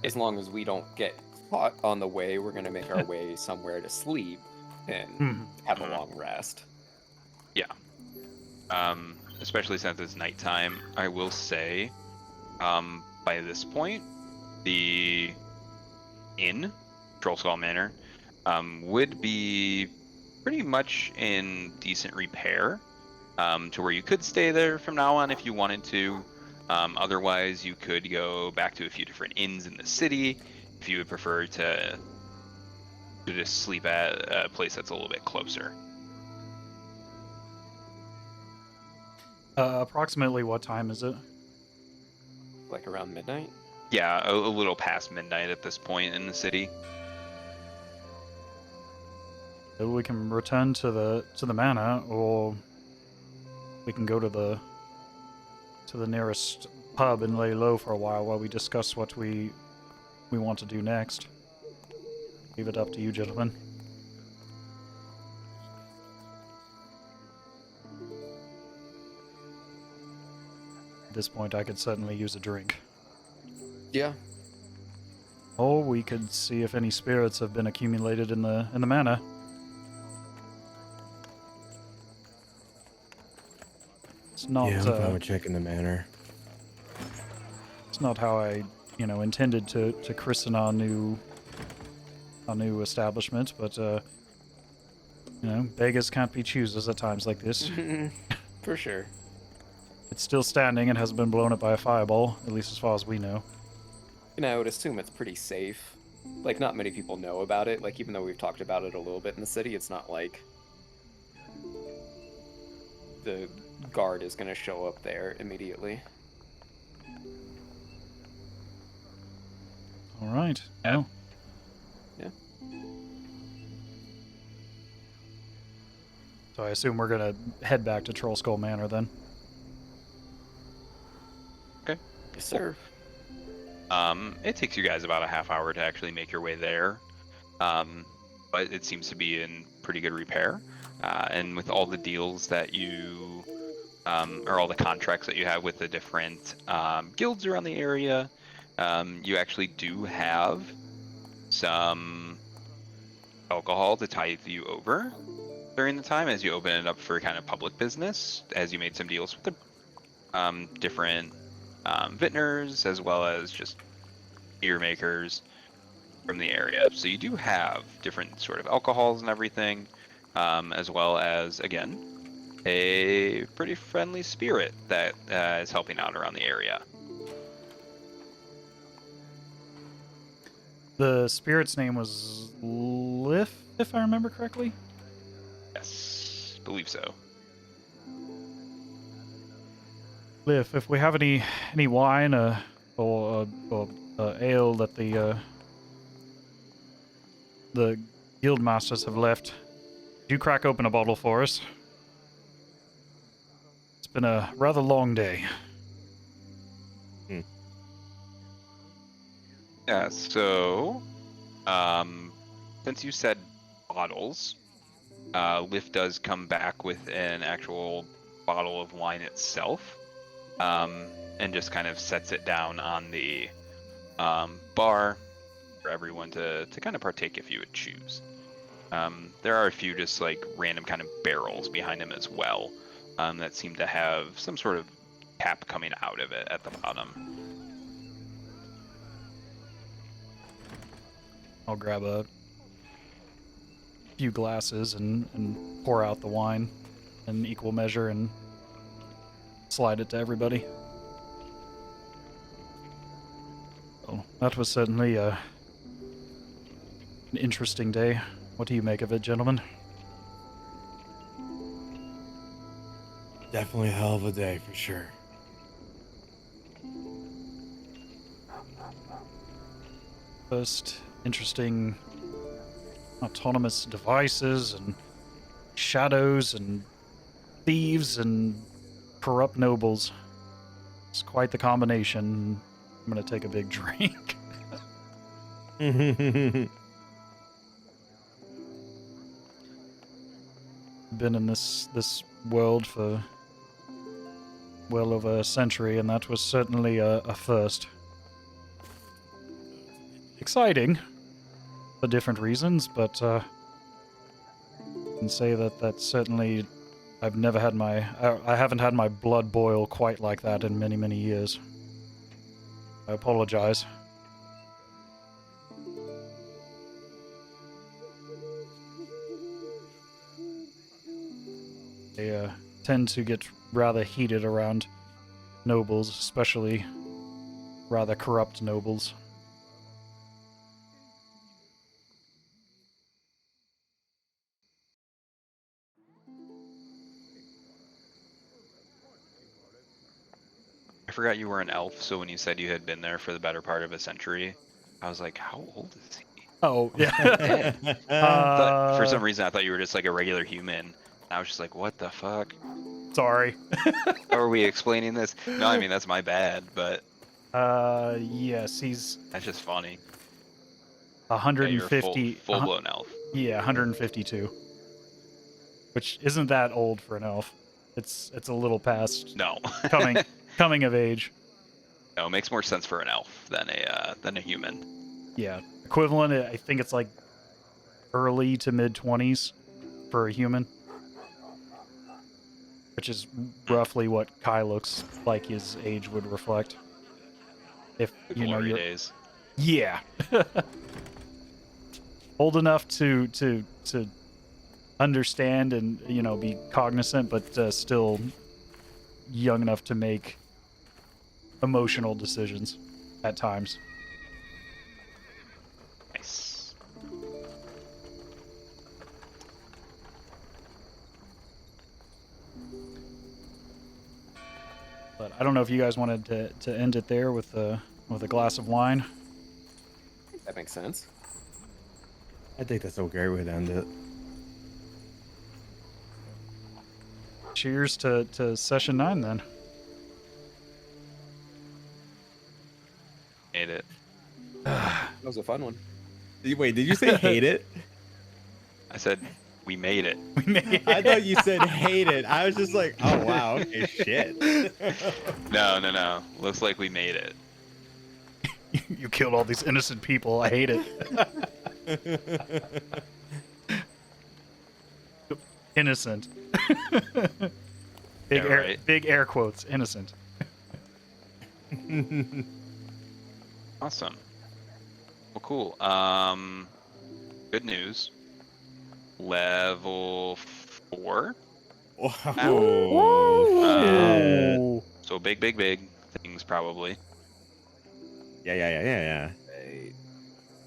Speaker 2: as long as we don't get caught on the way, we're gonna make our way somewhere to sleep and have a long rest.
Speaker 1: Especially since it's nighttime, I will say, by this point, the inn, Trollskull Manor, would be pretty much in decent repair, to where you could stay there from now on if you wanted to. Otherwise, you could go back to a few different inns in the city if you would prefer to just sleep at a place that's a little bit closer.
Speaker 3: Approximately what time is it?
Speaker 2: Like around midnight?
Speaker 1: Yeah, a little past midnight at this point in the city.
Speaker 3: So we can return to the manor, or we can go to the nearest pub and lay low for a while we discuss what we want to do next. Leave it up to you, gentlemen. At this point, I could certainly use a drink.
Speaker 2: Yeah.
Speaker 3: Or we could see if any spirits have been accumulated in the manor. It's not.
Speaker 6: Yeah, I'm fine with checking the manor.
Speaker 3: It's not how I, intended to christen our new establishment, but beggars can't be choosers at times like this.
Speaker 2: For sure.
Speaker 3: It's still standing and hasn't been blown up by a fireball, at least as far as we know.
Speaker 2: I would assume it's pretty safe. Like, not many people know about it. Like, even though we've talked about it a little bit in the city, it's not like the guard is going to show up there immediately.
Speaker 3: All right.
Speaker 1: Yeah.
Speaker 3: Well,
Speaker 2: Yeah.
Speaker 3: so I assume we're gonna head back to Trollskull Manor then.
Speaker 2: Yes, sir.
Speaker 1: It takes you guys about a half hour to actually make your way there, but it seems to be in pretty good repair. And with all the deals that you, or all the contracts that you have with the different guilds around the area, you actually do have some alcohol to tide you over during the time as you open it up for kind of public business, as you made some deals with the different vintners as well as just beer makers from the area. So you do have different sort of alcohols and everything, as well as, again, a pretty friendly spirit that is helping out around the area.
Speaker 3: The spirit's name was Lif, if I remember correctly.
Speaker 1: Yes, believe so.
Speaker 3: Lif, if we have any wine or ale that the guild masters have left, could you crack open a bottle for us? It's been a rather long day.
Speaker 1: Yeah, so since you said bottles, Lift does come back with an actual bottle of wine itself, and just kind of sets it down on the bar for everyone to kind of partake if you would choose. There are a few just like random kind of barrels behind him as well, that seem to have some sort of cap coming out of it at the bottom.
Speaker 3: I'll grab a few glasses and pour out the wine in equal measure and slide it to everybody. Oh, that was certainly an interesting day. What do you make of it, gentlemen?
Speaker 6: Definitely a hell of a day for sure.
Speaker 3: First, interesting autonomous devices and shadows and thieves and corrupt nobles. It's quite the combination. I'm gonna take a big drink. Been in this world for well over a century, and that was certainly a first. Exciting for different reasons, but I can say that that's certainly I haven't had my blood boil quite like that in many, many years. I apologize. They tend to get rather heated around nobles, especially rather corrupt nobles.
Speaker 1: I forgot you were an elf, so when you said you had been there for the better part of a century, I was like, how old is he?
Speaker 3: Oh, yeah.
Speaker 1: But for some reason, I thought you were just like a regular human. I was just like, what the fuck?
Speaker 3: Sorry.
Speaker 1: How are we explaining this? No, I mean, that's my bad, but
Speaker 3: Yes, he's
Speaker 1: that's just funny.
Speaker 3: 150.
Speaker 1: Yeah, you're a full-blown elf.
Speaker 3: Yeah, 152. Which isn't that old for an elf. It's a little past
Speaker 1: No.
Speaker 3: coming of age.
Speaker 1: No, it makes more sense for an elf than a human.
Speaker 3: Yeah, equivalent. I think it's like early to mid 20s for a human, which is roughly what Kai looks like his age would reflect. If
Speaker 1: The
Speaker 3: you know
Speaker 1: glory
Speaker 3: you're,
Speaker 1: days.
Speaker 3: yeah, old enough to understand and be cognizant, but still young enough to make emotional decisions at times.
Speaker 1: Nice.
Speaker 3: But I don't know if you guys wanted to end it there with a glass of wine.
Speaker 2: That makes sense.
Speaker 6: I think that's a great way to end it.
Speaker 3: Cheers to session 9 then.
Speaker 1: Made it.
Speaker 2: That was a fun one.
Speaker 4: Wait, did you say hate it?
Speaker 1: I said we made it.
Speaker 3: We made
Speaker 4: I thought you said hate it. I was just like, oh wow, okay, shit.
Speaker 1: No. Looks like we made it.
Speaker 3: You killed all these innocent people. I hate it. Innocent.
Speaker 1: Yeah, right.
Speaker 3: Big air quotes. Innocent.
Speaker 1: Awesome. Well, cool. Good news. Level 4.
Speaker 4: Oh,
Speaker 3: Oh.
Speaker 1: So big things probably.
Speaker 4: yeah.